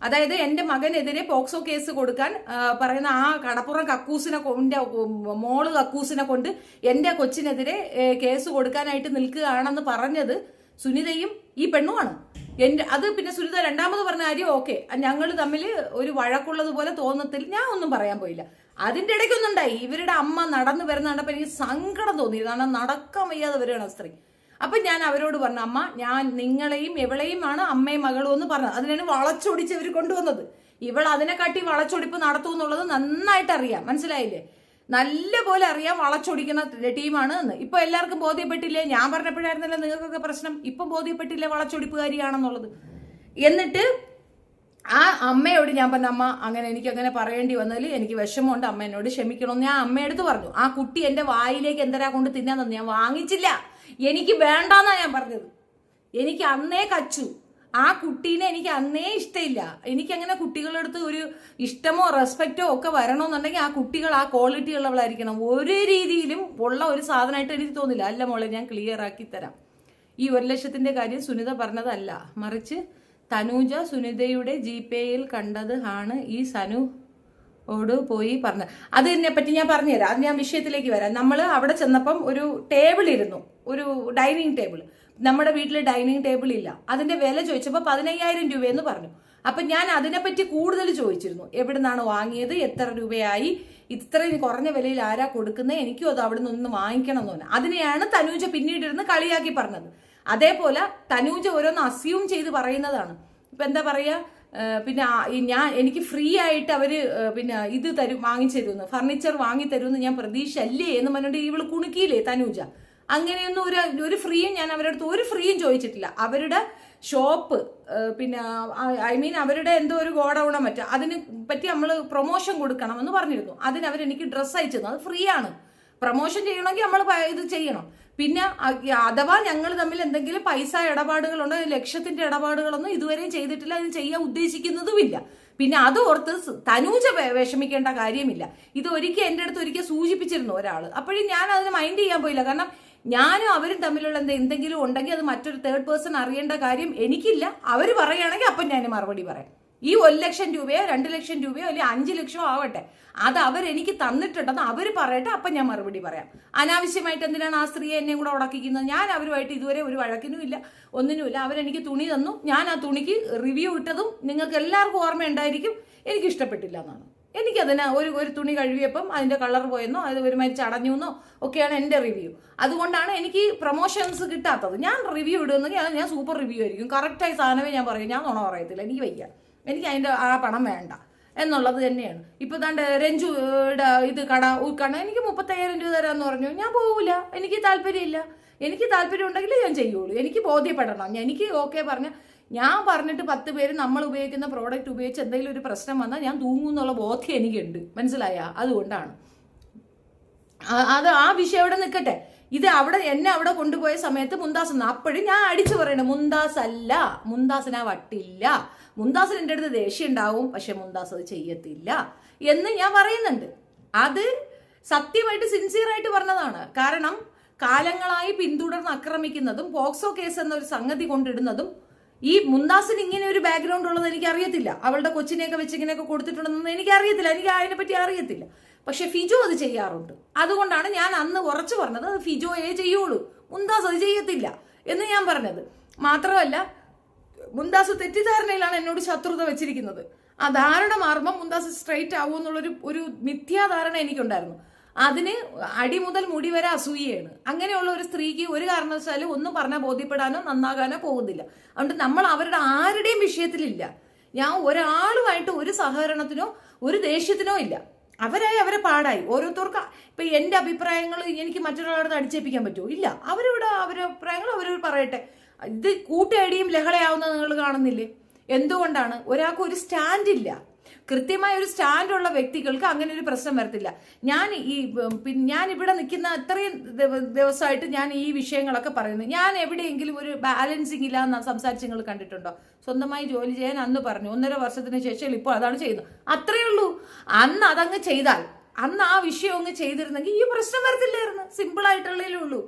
അതായത് എന്റെ മകനെതിരെ പോക്സോ കേസ് കൊടുക്കാൻ പറയുന്ന ആ കടപ്പുറം മോള് കക്കൂസിനെ കൊണ്ട് എന്റെ കൊച്ചിനെതിരെ കേസ് കൊടുക്കാനായിട്ട് നിൽക്കുകയാണെന്ന് പറഞ്ഞത് സുനിതയും ഈ പെണ്ണുമാണ്. അത് പിന്നെ സുനിത രണ്ടാമത് പറഞ്ഞ കാര്യം ഓക്കെ, ഞങ്ങൾ തമ്മിൽ ഒരു വഴക്കുള്ളതുപോലെ തോന്നത്തിൽ ഞാൻ ഒന്നും പറയാൻ പോയില്ല. അതിന്റെ ഇടയ്ക്കൊന്നുണ്ടായി. ഇവരുടെ അമ്മ നടന്നു വരുന്ന കണ്ടപ്പോൾ എനിക്ക് സങ്കടം തോന്നി. കാരണം നടക്കാൻ വയ്യാതെ വരികയാണ് സ്ത്രീ. അപ്പൊ ഞാൻ അവരോട് പറഞ്ഞു, അമ്മ ഞാൻ നിങ്ങളെയും എവളെയും ആണ് അമ്മയും മകളും എന്ന് പറഞ്ഞത്. അതിനാണ് വളച്ചൊടിച്ച് ഇവർ കൊണ്ടുവന്നത്. ഇവൾ അതിനെക്കാട്ടി വളച്ചൊടിപ്പ് നടത്തും എന്നുള്ളത് നന്നായിട്ട് അറിയാം. മനസ്സിലായില്ലേ? നല്ല പോലെ അറിയാം വളച്ചൊടിക്കുന്ന ടീമാണ് എന്ന്. ഇപ്പൊ എല്ലാവർക്കും ബോധ്യപ്പെട്ടില്ലേ? ഞാൻ പറഞ്ഞപ്പോഴായിരുന്നല്ലോ നിങ്ങൾക്കൊക്കെ പ്രശ്നം. ഇപ്പം ബോധ്യപ്പെട്ടില്ലേ വളച്ചൊടിപ്പുകാരിയാണെന്നുള്ളത്? എന്നിട്ട് ആ അമ്മയോട് ഞാൻ പറഞ്ഞു, അമ്മ അങ്ങനെ എനിക്ക് അങ്ങനെ പറയേണ്ടി വന്നതിൽ എനിക്ക് വിഷമമുണ്ട്, അമ്മ എന്നോട് ക്ഷമിക്കണമെന്ന് ഞാൻ അമ്മയെടുത്ത് പറഞ്ഞു. ആ കുട്ടി എന്റെ വായിലേക്ക് എന്തരാ കൊണ്ട് തിന്നാൻ തന്നെ ഞാൻ വാങ്ങിച്ചില്ല. എനിക്ക് വേണ്ടെന്നാ ഞാൻ പറഞ്ഞത്. എനിക്ക് അന്നേ കച്ചു. ആ കുട്ടീനെ എനിക്ക് അന്നേ ഇഷ്ടമില്ല. എനിക്കങ്ങനെ കുട്ടികളെടുത്ത് ഒരു ഇഷ്ടമോ റെസ്പെക്റ്റോ ഒക്കെ വരണമെന്നുണ്ടെങ്കിൽ ആ കുട്ടികൾ ആ ക്വാളിറ്റി ഉള്ളവളായിരിക്കണം. ഒരു രീതിയിലും ഉള്ള ഒരു സാധനമായിട്ട് എനിക്ക് തോന്നില്ല. അല്ല മോളെ, ഞാൻ ക്ലിയർ ആക്കി തരാം. ഈ 1 ലക്ഷത്തിന്റെ കാര്യം സുനിത പറഞ്ഞതല്ല, മറിച്ച് തനൂജ സുനിതയുടെ ജിപേയിൽ കണ്ടത് ആണ് ഈ സനുവോട് പോയി പറഞ്ഞത്. അതിനെ പറ്റി ഞാൻ പറഞ്ഞുതരാം. അത് ഞാൻ വിഷയത്തിലേക്ക് വരാം. നമ്മൾ അവിടെ ചെന്നപ്പം ഒരു ടേബിൾ ഇരുന്നു, ഒരു ഡൈനിങ് ടേബിൾ. നമ്മുടെ വീട്ടിൽ ഡൈനിങ് ടേബിൾ ഇല്ല. അതിന്റെ വില ചോദിച്ചപ്പോൾ 15,000 രൂപയെന്ന് പറഞ്ഞു. അപ്പൊ ഞാൻ അതിനെപ്പറ്റി കൂടുതൽ ചോദിച്ചിരുന്നു. എവിടുന്നാണ് വാങ്ങിയത്, എത്ര രൂപയായി, ഇത്രയും കുറഞ്ഞ വിലയിൽ ആരാ കൊടുക്കുന്നത്, എനിക്കും അത് അവിടെ നിന്ന് വാങ്ങിക്കണം എന്ന് പറഞ്ഞു. അതിനെയാണ് തനൂജ പിന്നീടിരുന്ന് കളിയാക്കി പറഞ്ഞത്. അതേപോലെ തനൂജ ഓരോന്ന് അസ്യൂം ചെയ്ത് പറയുന്നതാണ്. ഇപ്പൊ എന്താ പറയാ, പിന്നെ എനിക്ക് ഫ്രീ ആയിട്ട് അവര് പിന്നെ ഇത് വാങ്ങിച്ചു തരുമെന്ന്, ഫർണിച്ചർ വാങ്ങി തരുമെന്ന് ഞാൻ പ്രതീക്ഷ അല്ലേ എന്ന് പറഞ്ഞിട്ട് ഇവള് കുണുക്കിയില്ലേ തനൂജ. അങ്ങനെയൊന്നും ഒരു ഫ്രീയും ഞാൻ അവരുടെ അടുത്ത് ഒരു ഫ്രീയും ചോദിച്ചിട്ടില്ല. അവരുടെ ഷോപ്പ് പിന്നെ അവരുടെ എന്തോ ഒരു ഗോഡൌണോ മറ്റോ അതിനെ പറ്റി നമ്മൾ പ്രൊമോഷൻ കൊടുക്കണം എന്ന് പറഞ്ഞിരുന്നു. അതിന് അവരെനിക്ക് ഡ്രസ്സ് അയച്ചു തന്നു. അത് ഫ്രീ ആണ്. പ്രൊമോഷൻ ചെയ്യണമെങ്കിൽ നമ്മൾ ഇത് ചെയ്യണം. പിന്നെ അഥവാ ഞങ്ങൾ തമ്മിൽ എന്തെങ്കിലും പൈസ ഇടപാടുകളുണ്ടോ, ലക്ഷത്തിന്റെ ഇടപാടുകളൊന്നും ഇതുവരെയും ചെയ്തിട്ടില്ല, ഇത് ചെയ്യാൻ ഉദ്ദേശിക്കുന്നതുമില്ല. പിന്നെ അത് ഓർത്ത് തനൂജ വിഷമിക്കേണ്ട കാര്യമില്ല. ഇത് ഒരിക്കൽ എൻ്റെ അടുത്ത് ഒരിക്കൽ സൂചിപ്പിച്ചിരുന്നു ഒരാൾ. അപ്പോഴും ഞാൻ അതിന് മൈൻഡ് ചെയ്യാൻ പോയില്ല. കാരണം ഞാനും അവരും തമ്മിലുള്ള എന്തെങ്കിലും ഉണ്ടെങ്കിൽ അത് മറ്റൊരു തേർഡ് പേഴ്സൺ അറിയേണ്ട കാര്യം എനിക്കില്ല. അവർ പറയുകയാണെങ്കിൽ അപ്പം ഞാൻ മറുപടി പറയാം. ഈ 1 ലക്ഷം രൂപയോ 2 ലക്ഷം രൂപയോ അല്ലെങ്കിൽ 5 ലക്ഷമോ ആവട്ടെ, അത് അവരെനിക്ക് തന്നിട്ടുണ്ടെന്ന് അവർ പറയട്ടെ, അപ്പം ഞാൻ മറുപടി പറയാം. അനാവശ്യമായിട്ട് എന്തിനാണ് ആ സ്ത്രീയെ എന്നെയും കൂടെ ഉടക്കിക്കുന്നത്? ഞാൻ അവരുമായിട്ട് ഇതുവരെ ഒരു വഴക്കിനും ഇല്ല, ഒന്നിനുമില്ല. അവരെനിക്ക് തുണി തന്നു. ഞാൻ ആ തുണിക്ക് റിവ്യൂ ഇട്ടതും നിങ്ങൾക്ക് എല്ലാവർക്കും ഓർമ്മയുണ്ടായിരിക്കും. എനിക്ക് ഇഷ്ടപ്പെട്ടില്ല എന്നാണ്. എനിക്കതിന് ഒരു തുണി കഴുകിയപ്പം അതിന്റെ കളർ പോയെന്നോ അത് ഒരുമാതിരി ചടഞ്ഞു എന്നോ ഒക്കെയാണ് എൻ്റെ റിവ്യൂ. അതുകൊണ്ടാണ് എനിക്ക് പ്രൊമോഷൻസ് കിട്ടാത്തത്. ഞാൻ റിവ്യൂ ഇടുന്നെങ്കിൽ അത് ഞാൻ സൂപ്പർ റിവ്യൂ ആയിരിക്കും. കറക്റ്റായി സാധനമേ ഞാൻ പറയും. ഞാൻ നുണ പറയത്തില്ല. എനിക്ക് വയ്യ. എനിക്ക് അതിൻ്റെ ആ പണം വേണ്ട. എന്നുള്ളത് തന്നെയാണ്. ഇപ്പൊ താണ്ട് രഞ്ജുയുടെ ഇത് കട ഉൾക്കണ എനിക്ക് 35,000 രൂപ തരാന്ന് പറഞ്ഞു. ഞാൻ പോകൂല, എനിക്ക് താല്പര്യമില്ല. എനിക്ക് താല്പര്യം ഉണ്ടെങ്കിൽ ഞാൻ ചെയ്യുള്ളൂ. എനിക്ക് ബോധ്യപ്പെടണം. എനിക്ക് ഓക്കെ പറഞ്ഞ ഞാൻ പറഞ്ഞിട്ട് 10 പേര് നമ്മൾ ഉപയോഗിക്കുന്ന പ്രോഡക്റ്റ് ഉപയോഗിച്ച് എന്തെങ്കിലും ഒരു പ്രശ്നം വന്നാൽ ഞാൻ തൂങ്ങുന്നുള്ള ബോധ്യം എനിക്കുണ്ട്. മനസ്സിലായ? അതുകൊണ്ടാണ് അത് ആ വിഷയം അവിടെ നിൽക്കട്ടെ. ഇത് എന്നെ അവിടെ കൊണ്ടുപോയ സമയത്ത് മുന്താസ് അപ്പോഴും ഞാൻ അടിച്ചു പറയണേ, മുന്താസ് അല്ല, മുന്താസിനാ വട്ടില്ല, മുന്താസിന് എൻ്റെ അടുത്ത് ദേഷ്യം ഉണ്ടാവും, പക്ഷെ മുന്താസ് അത് ചെയ്യത്തില്ല എന്ന് ഞാൻ പറയുന്നുണ്ട്. അത് സത്യമായിട്ട് സിൻസിയറായിട്ട് പറഞ്ഞതാണ്. കാരണം കാലങ്ങളായി പിന്തുടർന്ന് ആക്രമിക്കുന്നതും പോക്സോ കേസ് എന്നൊരു സംഗതി കൊണ്ടിടുന്നതും ഈ മുന്താസിന് ഇങ്ങനെ ഒരു ബാക്ക്ഗ്രൗണ്ട് ഉള്ളത് എനിക്ക് അറിയത്തില്ല. അവളുടെ കൊച്ചിനെയൊക്കെ വെച്ച് ഇങ്ങനെയൊക്കെ കൊടുത്തിട്ടുണ്ടെന്ന് എനിക്ക് അറിയത്തില്ല, എനിക്ക് അതിനെപ്പറ്റി അറിയത്തില്ല. പക്ഷെ ഫിജോ അത് ചെയ്യാറുണ്ട്. അതുകൊണ്ടാണ് ഞാൻ അന്ന് ഉറച്ചു പറഞ്ഞത് അത് ഫിജോയെ ചെയ്യുള്ളൂ, മുന്താസ് അത് ചെയ്യത്തില്ല എന്ന് ഞാൻ പറഞ്ഞത്. മാത്രമല്ല മുന്താസ് തെറ്റിദ്ധാരണയിലാണ് എന്നോട് ശത്രുത വെച്ചിരിക്കുന്നത്. ആ ധാരണ മാറുമ്പോൾ മുന്താസ് സ്ട്രൈറ്റ് ആവും എന്നുള്ളൊരു മിഥ്യാധാരണ എനിക്കുണ്ടായിരുന്നു. അതിന് അടി മുതൽ മുടി വരെ അസൂയയാണ്. അങ്ങനെയുള്ള ഒരു സ്ത്രീക്ക് ഒരു കാരണവശാലും ഒന്നും പറഞ്ഞാൽ ബോധ്യപ്പെടാനോ നന്നാകാനോ പോകുന്നില്ല. അതുകൊണ്ട് നമ്മൾ അവരുടെ ആരുടെയും വിഷയത്തിലില്ല. ഞാൻ ഒരാളുമായിട്ട് ഒരു സഹകരണത്തിനോ ഒരു ദേഷ്യത്തിനോ ഇല്ല. അവരെ പാടായി. ഓരോരുത്തർക്ക് ഇപ്പൊ എന്റെ അഭിപ്രായങ്ങൾ എനിക്ക് മറ്റൊരാളോട് അടിച്ചേൽപ്പിക്കാൻ പറ്റുമോ? ഇല്ല. അവരുടെ അഭിപ്രായങ്ങൾ അവർ പറയട്ടെ. ഇത് കൂട്ടയടിയും ലഹളയാവുന്നത് നിങ്ങൾ കാണുന്നില്ലേ? എന്തുകൊണ്ടാണ്? ഒരാൾക്ക് ഒരു സ്റ്റാൻഡ് ഇല്ല. കൃത്യമായ ഒരു സ്റ്റാൻഡുള്ള വ്യക്തികൾക്ക് അങ്ങനെ ഒരു പ്രശ്നം വരത്തില്ല. ഞാൻ ഇവിടെ നിൽക്കുന്ന അത്രയും ദിവസമായിട്ട് ഞാൻ ഈ വിഷയങ്ങളൊക്കെ പറയുന്നു. ഞാൻ എവിടെയെങ്കിലും ഒരു ബാലൻസിങ് ഇല്ല എന്ന് സംസാരിച്ച് നിങ്ങൾ കണ്ടിട്ടുണ്ടോ? സ്വന്തമായി ജോലി ചെയ്യാൻ അന്ന് പറഞ്ഞു, 1.5 വർഷത്തിന് ശേഷം ഇപ്പോൾ അതാണ് ചെയ്യുന്നത്. അത്രയേ ഉള്ളൂ. അന്ന് അതങ്ങ് ചെയ്താൽ, അന്ന് ആ വിഷയം അങ്ങ് ചെയ്തിരുന്നെങ്കിൽ ഈ പ്രശ്നം വരത്തില്ലായിരുന്നു. സിമ്പിൾ ആയിട്ടുള്ളേ ഉള്ളൂ.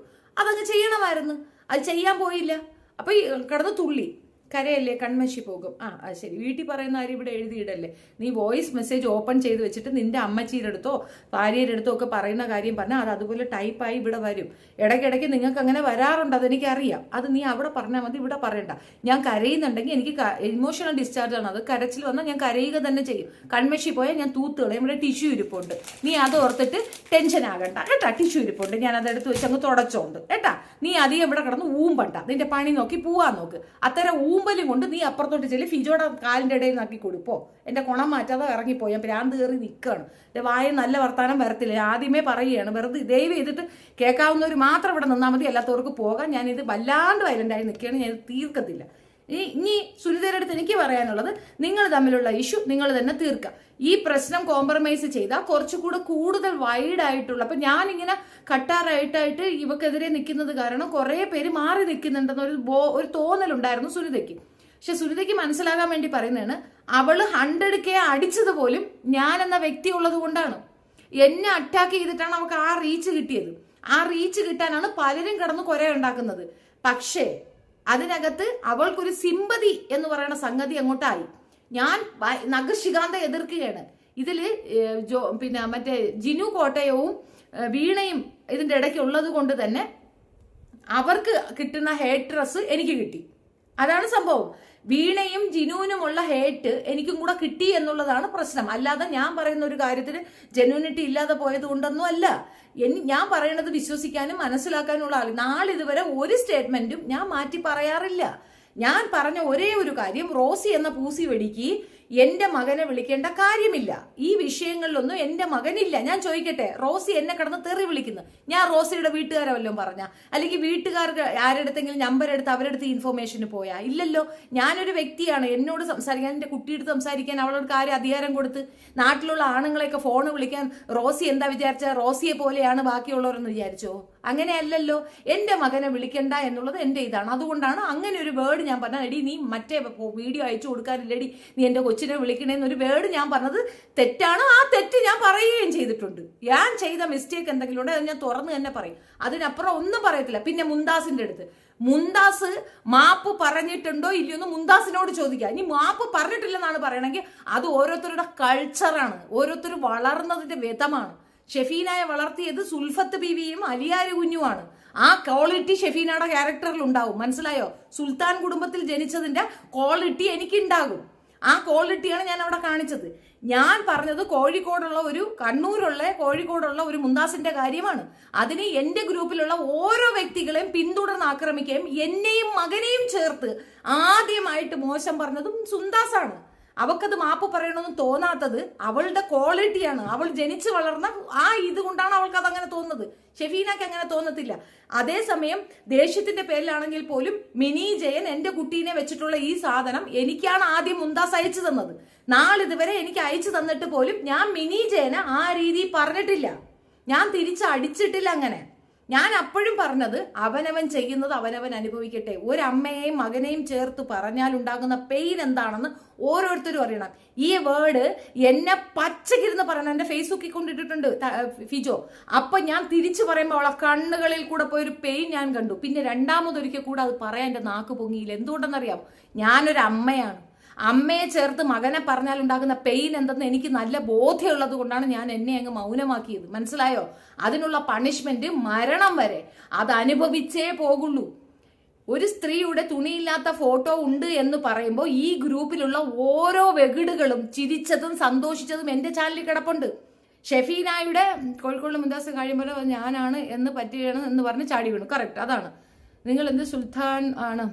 അതങ്ങ് ചെയ്യണമായിരുന്നു. അത് ചെയ്യാൻ പോയില്ല. അപ്പൊ ഈ കിടന്ന് തുള്ളി കരയല്ലേ, കൺമശി പോകും. അത് ശരി, വീട്ടിൽ പറയുന്ന കാര്യം ഇവിടെ എഴുതിയിടല്ലേ. നീ വോയിസ് മെസ്സേജ് ഓപ്പൺ ചെയ്ത് വെച്ചിട്ട് നിന്റെ അമ്മച്ചിയുടെ അടുത്തോ ഭാര്യയുടെ അടുത്തോ ഒക്കെ പറയുന്ന കാര്യം പറഞ്ഞാൽ അത് അതുപോലെ ടൈപ്പായി ഇവിടെ വരും. ഇടയ്ക്കിടയ്ക്ക് നിങ്ങൾക്ക് അങ്ങനെ വരാറുണ്ട്, അതെനിക്കറിയാം. അത് നീ അവിടെ പറഞ്ഞാൽ മതി, ഇവിടെ പറയണ്ട. ഞാൻ കരയുന്നുണ്ടെങ്കിൽ എനിക്ക് ഇമോഷണൽ ഡിസ്ചാർജ് ആണ്. അത് കരച്ചിൽ വന്നാൽ ഞാൻ കരയുക തന്നെ ചെയ്യും. കൺമശി പോയാൽ ഞാൻ തൂത്തുകളെ. ഇവിടെ ടിഷ്യൂ ഇരിപ്പുണ്ട്, നീ അത് ഓർത്തിട്ട് ടെൻഷൻ ആകണ്ട കേട്ടാ. ടിഷ്യൂ ഇരിപ്പുണ്ട്, ഞാൻ അതെടുത്ത് വെച്ച് അങ്ങ് തുടച്ചോണ്ട് കേട്ടാ. നീ അധികം ഇവിടെ കിടന്ന് ഊമ്പണ്ട, നിന്റെ പണി നോക്കി പോവാൻ നോക്ക്. അത്തരം ഊമ്പലും കൊണ്ട് നീ അപ്പുറത്തോട്ട് ചെല്ലി ഫിജോടെ കാലിൻ്റെ ഇടയിൽ നാക്കി കൊടുപ്പോ. എൻ്റെ കുണം മാറ്റാതെ ഇറങ്ങിപ്പോയി. ഞാൻ ഭ്രാന്ത് കയറി നിൽക്കുകയാണ്. എൻ്റെ വായ നല്ല വർത്താനം വരത്തില്ല. ആദ്യമേ പറയുകയാണ്, വെറുതെ ദയവ് ചെയ്തിട്ട് കേൾക്കാവുന്നവർ മാത്രം ഇവിടെ നിന്നാൽ മതി, അല്ലാത്തവർക്ക് പോകാൻ. ഞാനിത് വല്ലാണ്ട് വയലൻ്റായി നിൽക്കുകയാണ്, ഞാൻ തീർക്കത്തില്ല. ഇനി സുനിതയുടെ അടുത്ത് എനിക്ക് പറയാനുള്ളത്, നിങ്ങൾ തമ്മിലുള്ള ഇഷ്യൂ നിങ്ങൾ തന്നെ തീർക്കുക. ഈ പ്രശ്നം കോംപ്രമൈസ് ചെയ്താൽ കുറച്ചുകൂടെ കൂടുതൽ വൈഡ് ആയിട്ടുള്ള, അപ്പൊ ഞാനിങ്ങനെ കട്ടാറായിട്ടായിട്ട് ഇവക്കെതിരെ നിൽക്കുന്നത് കാരണം കുറെ പേര് മാറി നിൽക്കുന്നുണ്ടെന്ന് ഒരു തോന്നലുണ്ടായിരുന്നു സുനിതയ്ക്ക്. പക്ഷെ സുനിതയ്ക്ക് മനസ്സിലാകാൻ വേണ്ടി പറയുന്നതാണ്, അവള് 100K അടിച്ചത് പോലും ഞാൻ എന്ന വ്യക്തി ഉള്ളത് കൊണ്ടാണ്. എന്നെ അറ്റാക്ക് ചെയ്തിട്ടാണ് അവൾക്ക് ആ റീച്ച് കിട്ടിയത്. ആ റീച്ച് കിട്ടാനാണ് പലരും കിടന്ന് കുറെ ഉണ്ടാക്കുന്നത്. പക്ഷേ അതിനകത്ത് അവൾക്കൊരു സിമ്പതി എന്ന് പറയുന്ന സംഗതി അങ്ങോട്ടായി. ഞാൻ നഗശികാന്ത എതിർക്കുകയാണ്. ഇതില് മറ്റേ ജിനു കോട്ടയവും വീണയും ഇതിന്റെ ഇടയ്ക്ക് ഉള്ളത് കൊണ്ട് തന്നെ അവർക്ക് കിട്ടുന്ന ഹേറ്റ്രസ് എനിക്ക് കിട്ടി. അതാണ് സംഭവം. വീണയും ജിനുവിനുമുള്ള ഹേറ്റ് എനിക്കും കൂടെ കിട്ടി എന്നുള്ളതാണ് പ്രശ്നം. അല്ലാതെ ഞാൻ പറയുന്ന ഒരു കാര്യത്തിന് ജെന്യൂനിറ്റി ഇല്ലാതെ പോയത് കൊണ്ടൊന്നും അല്ല. ഞാൻ പറയണത് വിശ്വസിക്കാനും മനസ്സിലാക്കാനുള്ള ആൾ. നാളിതുവരെ ഒരു സ്റ്റേറ്റ്മെന്റും ഞാൻ മാറ്റി പറയാറില്ല. ഞാൻ പറഞ്ഞ ഒരേ ഒരു കാര്യം, റോസി എന്ന പൂസി വെടിക്ക് എന്റെ മകനെ വിളിക്കേണ്ട കാര്യമില്ല. ഈ വിഷയങ്ങളിലൊന്നും എന്റെ മകനില്ല. ഞാൻ ചോദിക്കട്ടെ, റോസി എന്നെ കിടന്ന് തെറി വിളിക്കുന്നു, ഞാൻ റോസിയുടെ വീട്ടുകാരെ വല്ലതും പറഞ്ഞ, അല്ലെങ്കിൽ വീട്ടുകാർക്ക് ആരെടുത്തെങ്കിലും നമ്പർ എടുത്ത് അവരെടുത്ത് ഇൻഫോർമേഷന് പോയാ? ഇല്ലല്ലോ. ഞാനൊരു വ്യക്തിയാണ്. എന്നോട് സംസാരിക്കാൻ, എന്റെ കുട്ടിയെടുത്ത് സംസാരിക്കാൻ അവളോട് ആരും അധികാരം കൊടുത്ത്? നാട്ടിലുള്ള ആണുങ്ങളെയൊക്കെ ഫോണ് വിളിക്കാൻ റോസി എന്താ വിചാരിച്ച? റോസിയെ പോലെയാണ് ബാക്കിയുള്ളവരെന്ന് വിചാരിച്ചോ? അങ്ങനെയല്ലല്ലോ. എന്റെ മകനെ വിളിക്കണ്ട എന്നുള്ളത് എന്റെ ഇതാണ്. അതുകൊണ്ടാണ് അങ്ങനെ ഒരു വേർഡ് ഞാൻ പറഞ്ഞത്. എടി നീ മറ്റേ വീഡിയോ അയച്ചു കൊടുക്കാനില്ലടി, നീ എന്റെ കൊച്ചിനെ വിളിക്കണേന്നൊരു വേർഡ് ഞാൻ പറഞ്ഞത് തെറ്റാണ്. ആ തെറ്റ് ഞാൻ പറയുകയും ചെയ്തിട്ടുണ്ട്. ഞാൻ ചെയ്ത മിസ്റ്റേക്ക് എന്തെങ്കിലും ഉണ്ടോ അത് ഞാൻ തുറന്ന് തന്നെ പറയും. അതിനപ്പുറം ഒന്നും പറയത്തില്ല. പിന്നെ മുന്താസിന്റെ അടുത്ത്, മുന്താസ് മാപ്പ് പറഞ്ഞിട്ടുണ്ടോ ഇല്ലയോന്ന് മുന്താസിനോട് ചോദിക്കുക. ഇനി മാപ്പ് പറഞ്ഞിട്ടില്ലെന്നാണ് പറയണമെങ്കിൽ അത് ഓരോരുത്തരുടെ കൾച്ചറാണ്, ഓരോരുത്തർ വളർന്നതിന്റെ വിധമാണ്. ഷെഫീനയെ വളർത്തിയത് സുൽഫത്ത് ബീവിയും അലിയാര് കുഞ്ഞുമാണ്. ആ ക്വാളിറ്റി ഷെഫീനയുടെ ക്യാരക്ടറിൽ ഉണ്ടാവും. മനസ്സിലായോ? സുൽത്താൻ കുടുംബത്തിൽ ജനിച്ചതിന്റെ ക്വാളിറ്റി എനിക്കുണ്ടാകും. ആ ക്വാളിറ്റിയാണ് ഞാൻ അവിടെ കാണിച്ചത്. ഞാൻ പറഞ്ഞത് കോഴിക്കോടുള്ള ഒരു മുന്താസിന്റെ കാര്യമാണ്. അതിന് എന്റെ ഗ്രൂപ്പിലുള്ള ഓരോ വ്യക്തികളെയും പിന്തുടർന്ന് ആക്രമിക്കുകയും എന്നെയും മകനെയും ചേർത്ത് ആദ്യമായിട്ട് മോശം പറഞ്ഞതും സുന്ദാസാണ്. അവക്കത് മാപ്പ് പറയണമെന്ന് തോന്നാത്തത് അവളുടെ ക്വാളിറ്റിയാണ്. അവൾ ജനിച്ചു വളർന്ന ആ ഇത് കൊണ്ടാണ് അവൾക്ക് അതങ്ങനെ തോന്നുന്നത്. ഷെഫീനക്ക് അങ്ങനെ തോന്നത്തില്ല. അതേസമയം ദേഷ്യത്തിന്റെ പേരിലാണെങ്കിൽ പോലും മിനി ജയൻ എന്റെ കുട്ടീനെ വെച്ചിട്ടുള്ള ഈ സാധനം എനിക്കാണ് ആദ്യം മുന്താസ് അയച്ചു തന്നത്. നാളിതുവരെ എനിക്ക് അയച്ചു തന്നിട്ട് പോലും ഞാൻ മിനി ജയനെ ആ രീതി പറഞ്ഞിട്ടില്ല, ഞാൻ തിരിച്ചടിച്ചിട്ടില്ല. അങ്ങനെ ഞാൻ അപ്പോഴും പറഞ്ഞത് അവനവൻ ചെയ്യുന്നത് അവനവൻ അനുഭവിക്കട്ടെ. ഒരമ്മയെയും മകനെയും ചേർത്ത് പറഞ്ഞാൽ ഉണ്ടാകുന്ന പെയിൻ എന്താണെന്ന് ഓരോരുത്തരും അറിയണം. ഈ വേർഡ് എന്നെ പച്ചക്കിരുന്ന് പറയണം. എന്റെ ഫേസ്ബുക്കിൽ കൊണ്ടിട്ടിട്ടുണ്ട് ഫിജോ. അപ്പൊ ഞാൻ തിരിച്ചു പറയുമ്പോൾ അവളെ കണ്ണുകളിൽ കൂടെ പോയൊരു പെയിൻ ഞാൻ കണ്ടു. പിന്നെ രണ്ടാമതൊരിക്കൽ കൂടെ അത് പറയാൻ എന്റെ നാക്ക് പൊങ്ങിയില്ല. എന്തുകൊണ്ടെന്നറിയാം? ഞാനൊരു അമ്മയാണ്. അമ്മയെ ചേർത്ത് മകനെ പറഞ്ഞാൽ ഉണ്ടാകുന്ന പെയിൻ എന്തെന്ന് എനിക്ക് നല്ല ബോധ്യമുള്ളത് കൊണ്ടാണ് ഞാൻ എന്നെ അങ്ങ് മൗനമാക്കിയത്. മനസ്സിലായോ? അതിനുള്ള പണിഷ്മെന്റ് മരണം വരെ അത് അനുഭവിച്ചേ പോകുള്ളൂ. ഒരു സ്ത്രീയുടെ തുണിയില്ലാത്ത ഫോട്ടോ ഉണ്ട് എന്ന് പറയുമ്പോൾ ഈ ഗ്രൂപ്പിലുള്ള ഓരോ വെകിടുകളും ചിരിച്ചതും സന്തോഷിച്ചതും എന്റെ ചാനലിൽ കിടപ്പുണ്ട്. ഷെഫീനായുടെ കോഴിക്കോട് മുന്താസ് കഴിയുമ്പോൾ ഞാനാണ് എന്ന് പറ്റിയാണ് എന്ന് പറഞ്ഞ് ചാടി വീണു. കറക്റ്റ്, അതാണ്. നിങ്ങൾ എന്ത് സുൽത്താൻ ആണ്,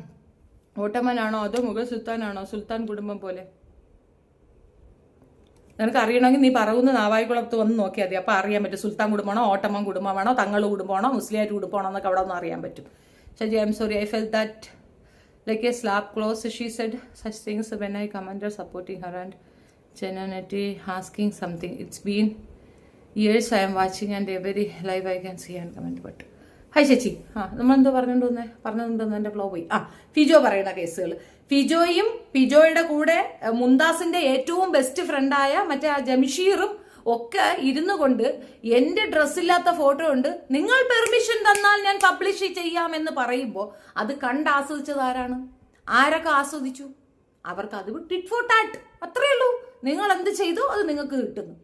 ഓട്ടമാനാണോ അതോ മുഗൾ സുൽത്താനാണോ? സുൽത്താൻ കുടുംബം പോലെ. നിനക്ക് അറിയണമെങ്കിൽ നീ പറയുന്ന നാവായിക്കുളത്ത് വന്ന് നോക്കിയാൽ മതി. അപ്പൊ അറിയാൻ പറ്റും സുൽത്താൻ കുടുംബമാണോ ഓട്ടമാൻ കുടുംബമാണോ തങ്ങൾ കുടുംബമാണോ മുസ്ലിയായിട്ട് കുടുംബമാണോ എന്നൊക്കെ അവിടെ ഒന്ന് അറിയാൻ പറ്റും. Shaji, I am sorry, I felt that like A slap close. She said such things when I commented supporting her and genuinely asking something. It's been years I am watching and every live I can see and comment. But hi ചേച്ചി, നമ്മളെന്തോ പറഞ്ഞുകൊണ്ടുവന്നേ എന്റെ flow പോയി. ഫിജോ പറയുന്ന കേസുകൾ. ഫിജോയും ഫിജോയുടെ കൂടെ മുന്താസിന്റെ ഏറ്റവും best ഫ്രണ്ടായ മറ്റേ ജംഷീറും ഒക്കെ ഇരുന്നു കൊണ്ട് എന്റെ ഡ്രസ്സില്ലാത്ത ഫോട്ടോ ഉണ്ട്, നിങ്ങൾ പെർമിഷൻ തന്നാൽ ഞാൻ പബ്ലിഷ് ചെയ്യാമെന്ന് പറയുമ്പോൾ അത് കണ്ടാസ്വദിച്ചത് ആരാണ്? ആരൊക്കെ ആസ്വദിച്ചു? അവർക്ക് അത് ടിറ്റ് ഫോർ ടാറ്റ്, അത്രയേ ഉള്ളൂ. നിങ്ങൾ എന്ത് ചെയ്തു അത് നിങ്ങൾക്ക് കിട്ടുന്നു.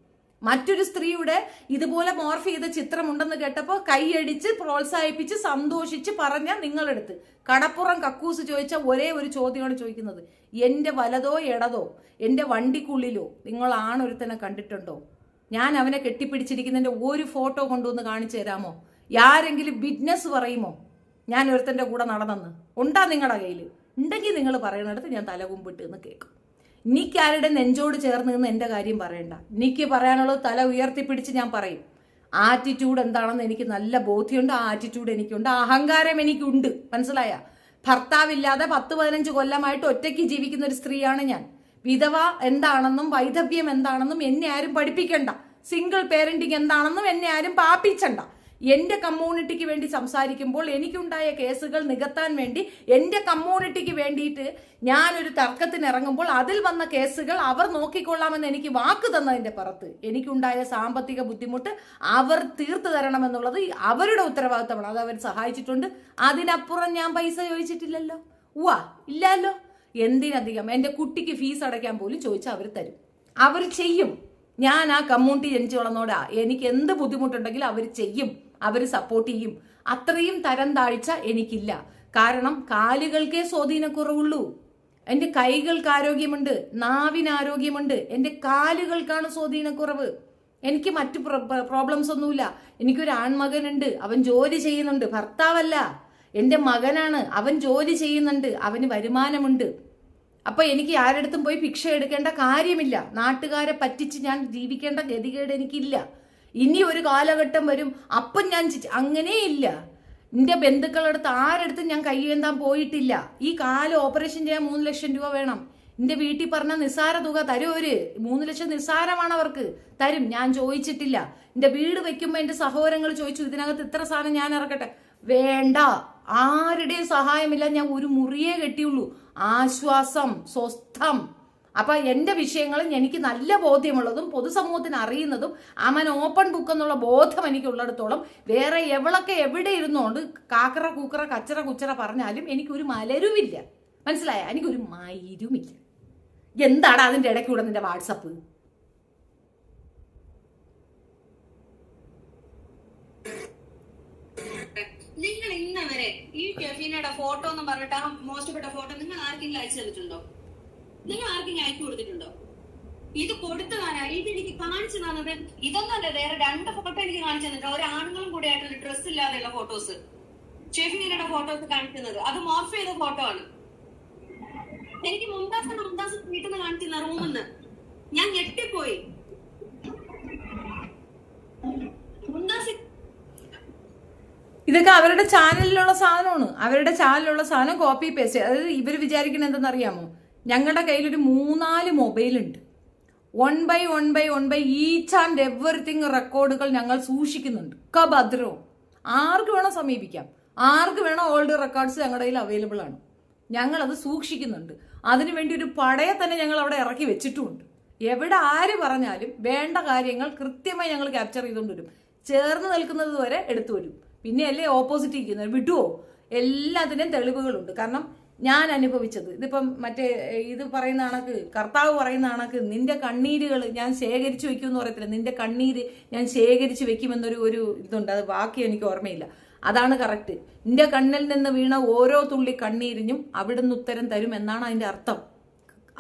മറ്റൊരു സ്ത്രീയുടെ ഇതുപോലെ മോർഫ് ചെയ്ത ചിത്രമുണ്ടെന്ന് കേട്ടപ്പോൾ കൈയടിച്ച് പ്രോത്സാഹിപ്പിച്ച് സന്തോഷിച്ച് പറഞ്ഞ നിങ്ങളെടുത്ത് കടപ്പുറം കക്കൂസ് ചോദിച്ച ഒരേ ഒരു ചോദ്യമാണ് ചോദിക്കുന്നത്. എന്റെ വലതോ ഇടതോ എന്റെ വണ്ടിക്കുള്ളിലോ നിങ്ങൾ ആണൊരുത്തനെ കണ്ടിട്ടുണ്ടോ? ഞാൻ അവനെ കെട്ടിപ്പിടിച്ചിരിക്കുന്നതിന്റെ ഒരു ഫോട്ടോ കൊണ്ടുവന്ന് കാണിച്ചു തരാമോ? ആരെങ്കിലും വിറ്റ്നസ് പറയുമോ ഞാൻ ഒരുത്തന്റെ കൂടെ നടന്നെന്ന്? ഉണ്ടാ നിങ്ങളുടെ കയ്യിൽ? ഉണ്ടെങ്കിൽ നിങ്ങൾ പറയുന്നിടത്ത് ഞാൻ തലകുമ്പിട്ട് എന്ന് കേൾക്കും. എനിക്ക് ആരുടെ നെഞ്ചോട് ചേർന്ന് നിന്ന് എൻ്റെ കാര്യം പറയണ്ട. എനിക്ക് പറയാനുള്ളത് തല ഉയർത്തിപ്പിടിച്ച് ഞാൻ പറയും. ആറ്റിറ്റ്യൂഡ് എന്താണെന്ന് എനിക്ക് നല്ല ബോധ്യമുണ്ട്. ആ ആറ്റിറ്റ്യൂഡ് എനിക്കുണ്ട്, അഹങ്കാരം എനിക്കുണ്ട്. മനസ്സിലായ? ഭർത്താവില്ലാതെ 10-15 കൊല്ലമായിട്ട് ഒറ്റയ്ക്ക് ജീവിക്കുന്ന ഒരു സ്ത്രീയാണ് ഞാൻ. വിധവ എന്താണെന്നും വൈധവ്യം എന്താണെന്നും എന്നെ ആരും പഠിപ്പിക്കണ്ട. സിംഗിൾ പേരന്റിങ് എന്താണെന്നും എന്നെ ആരും പാപ്പിച്ചണ്ട. എന്റെ കമ്മ്യൂണിറ്റിക്ക് വേണ്ടി സംസാരിക്കുമ്പോൾ എനിക്കുണ്ടായ കേസുകൾ നികത്താൻ വേണ്ടി എന്റെ കമ്മ്യൂണിറ്റിക്ക് വേണ്ടിയിട്ട് ഞാനൊരു തർക്കത്തിന് ഇറങ്ങുമ്പോൾ അതിൽ വന്ന കേസുകൾ അവർ നോക്കിക്കൊള്ളാമെന്ന് എനിക്ക് വാക്ക് തന്നതിന്റെ പുറത്ത് എനിക്കുണ്ടായ സാമ്പത്തിക ബുദ്ധിമുട്ട് അവർ തീർത്തു തരണമെന്നുള്ളത് അവരുടെ ഉത്തരവാദിത്തമാണ്. അത് അവർ സഹായിച്ചിട്ടുണ്ട്. അതിനപ്പുറം ഞാൻ പൈസ ചോദിച്ചിട്ടില്ലല്ലോ. ഇല്ലല്ലോ. എന്തിനധികം എന്റെ കുട്ടിക്ക് ഫീസ് അടയ്ക്കാൻ പോലും ചോദിച്ചാൽ അവർ തരും, അവർ ചെയ്യും. ഞാൻ ആ കമ്മ്യൂണിറ്റി ജനിച്ചു വളർന്നോടാ. എനിക്ക് എന്ത് ബുദ്ധിമുട്ടുണ്ടെങ്കിലും അവർ ചെയ്യും, അവർ സപ്പോർട്ട് ചെയ്യും. അത്രയും തരം താഴ്ച എനിക്കില്ല. കാരണം കാലുകൾക്കേ സ്വാധീനക്കുറവുള്ളൂ. എൻ്റെ കൈകൾക്ക് ആരോഗ്യമുണ്ട്, നാവിന് ആരോഗ്യമുണ്ട്. എൻ്റെ കാലുകൾക്കാണ് സ്വാധീനക്കുറവ്. എനിക്ക് മറ്റു പ്രോബ്ലംസ് ഒന്നുമില്ല. എനിക്കൊരു ആൺമകനുണ്ട്, അവൻ ജോലി ചെയ്യുന്നുണ്ട്. ഭർത്താവല്ല, എൻ്റെ മകനാണ്, അവൻ ജോലി ചെയ്യുന്നുണ്ട്, അവന് വരുമാനമുണ്ട്. അപ്പൊ എനിക്ക് ആരടുത്തും പോയി ഭിക്ഷ എടുക്കേണ്ട കാര്യമില്ല. നാട്ടുകാരെ പറ്റിച്ച് ഞാൻ ജീവിക്കേണ്ട ഗതികേട് എനിക്കില്ല. ഇനി ഒരു കാലഘട്ടം വരും, അപ്പം ഞാൻ അങ്ങനെയില്ല. എന്റെ ബന്ധുക്കളടുത്ത് ആരടുത്തും ഞാൻ കൈയേന്താൻ പോയിട്ടില്ല. ഈ കാല് ഓപ്പറേഷൻ ചെയ്യാൻ 3 ലക്ഷം രൂപ വേണം. എന്റെ വീട്ടിൽ പറഞ്ഞ നിസ്സാര തുക തരും. 3 ലക്ഷം നിസ്സാരമാണ് അവർക്ക്, തരും. ഞാൻ ചോദിച്ചിട്ടില്ല. എന്റെ വീട് വെക്കുമ്പോ എന്റെ സഹോദരങ്ങൾ ചോദിച്ചു, ഇതിനകത്ത് ഇത്ര സാധനം ഞാൻ ഇറക്കട്ടെ. വേണ്ട, ആരുടെയും സഹായമില്ല. ഞാൻ ഒരു മുറിയേ കെട്ടിയുള്ളൂ. ആശ്വാസം, സ്വസ്ഥം. അപ്പൊ എന്റെ വിഷയങ്ങളും എനിക്ക് നല്ല ബോധ്യമുള്ളതും പൊതുസമൂഹത്തിന് അറിയുന്നതും അമൻ ഓപ്പൺ ബുക്ക് എന്നുള്ള ബോധം എനിക്കുള്ളിടത്തോളം വേറെ എവളൊക്കെ എവിടെ ഇരുന്നോണ്ട് കാക്കറ കൂക്കറ കച്ചറ കുച്ചറ പറഞ്ഞാലും എനിക്കൊരു മലരുമില്ല. മനസ്സിലായ? എനിക്കൊരു മയിരുമില്ല. എന്താണ് അതിന്റെ ഇടയ്ക്കൂടെ നിന്റെ വാട്സപ്പ്? നിങ്ങൾ ഇന്ന വരെ ഈ ഷെഫീനയുടെ ഫോട്ടോ എന്ന് പറഞ്ഞിട്ട് ആ മോശപ്പെട്ട ഫോട്ടോ നിങ്ങൾ ആർക്കെങ്കിലും അയച്ചു തന്നിട്ടുണ്ടോ? നിങ്ങൾ ആർക്കെങ്കിലും അയച്ചു കൊടുത്തിട്ടുണ്ടോ? ഇത് കൊടുത്തതാരാ? ഇത് എനിക്ക് കാണിച്ചു തന്നത് ഇതൊന്നല്ല, വേറെ 2 ഫോട്ടോ എനിക്ക് കാണിച്ചു തന്നിട്ട് ഒരു ആണുങ്ങളും കൂടെ ആയിട്ടുള്ള ഡ്രസ് ഇല്ലാതെയുള്ള ഫോട്ടോസ്, ഷെഫീനയുടെ ഫോട്ടോസ് കാണിക്കുന്നത്. അത് മോർഫ് ചെയ്ത ഫോട്ടോ ആണ്. എനിക്ക് മുംതാസ് വീട്ടിൽ നിന്ന് കാണിച്ചില്ല റൂമിന്ന്. ഞാൻ ഞെട്ടിപ്പോയി. മുംതാസ് ഇതൊക്കെ അവരുടെ ചാനലിലുള്ള സാധനമാണ്. അവരുടെ ചാനലിലുള്ള സാധനം കോപ്പി പേസ്റ്റ്. അതായത് ഇവർ വിചാരിക്കുന്നത് എന്തെന്നറിയാമോ, ഞങ്ങളുടെ കയ്യിലൊരു 3-4 മൊബൈലുണ്ട്. 1/1/1 ഈച്ച് ആൻഡ് എവറിത്തിങ് റെക്കോർഡുകൾ ഞങ്ങൾ സൂക്ഷിക്കുന്നുണ്ട്. ഭദ്രവും ആർക്ക് വേണം സമീപിക്കാം, ആർക്ക് വേണം ഓൾഡ് റെക്കോർഡ്സ് ഞങ്ങളുടെ കയ്യിൽ അവൈലബിൾ ആണ്. ഞങ്ങളത് സൂക്ഷിക്കുന്നുണ്ട്. അതിനുവേണ്ടി ഒരു പടയെ തന്നെ ഞങ്ങൾ അവിടെ ഇറക്കി വെച്ചിട്ടുമുണ്ട്. എവിടെ ആര് പറഞ്ഞാലും വേണ്ട കാര്യങ്ങൾ കൃത്യമായി ഞങ്ങൾ ക്യാപ്ചർ ചെയ്തുകൊണ്ട് വരും. ചേർന്ന് നിൽക്കുന്നത് വരെ എടുത്തു വരും. പിന്നെ അല്ലേ ഓപ്പോസിറ്റ് ഇരിക്കുന്നത് വിട്ടുവോ? എല്ലാത്തിനും തെളിവുകളുണ്ട്. കാരണം ഞാൻ അനുഭവിച്ചത് ഇതിപ്പം മറ്റേ ഇത് പറയുന്ന കണക്ക്, കർത്താവ് പറയുന്ന കണക്ക്, നിന്റെ കണ്ണീരുകൾ ഞാൻ ശേഖരിച്ചു വെക്കും എന്ന് പറയത്തില്ല, നിന്റെ കണ്ണീര് ഞാൻ ശേഖരിച്ചു വെക്കുമെന്നൊരു ഇതുണ്ട്. അത് ബാക്കി എനിക്ക് ഓർമ്മയില്ല. അതാണ് കറക്റ്റ്. നിന്റെ കണ്ണിൽ നിന്ന് വീണ ഓരോ തുള്ളി കണ്ണീരിനും അവിടുന്ന് ഉത്തരം തരും എന്നാണ് അതിന്റെ അർത്ഥം.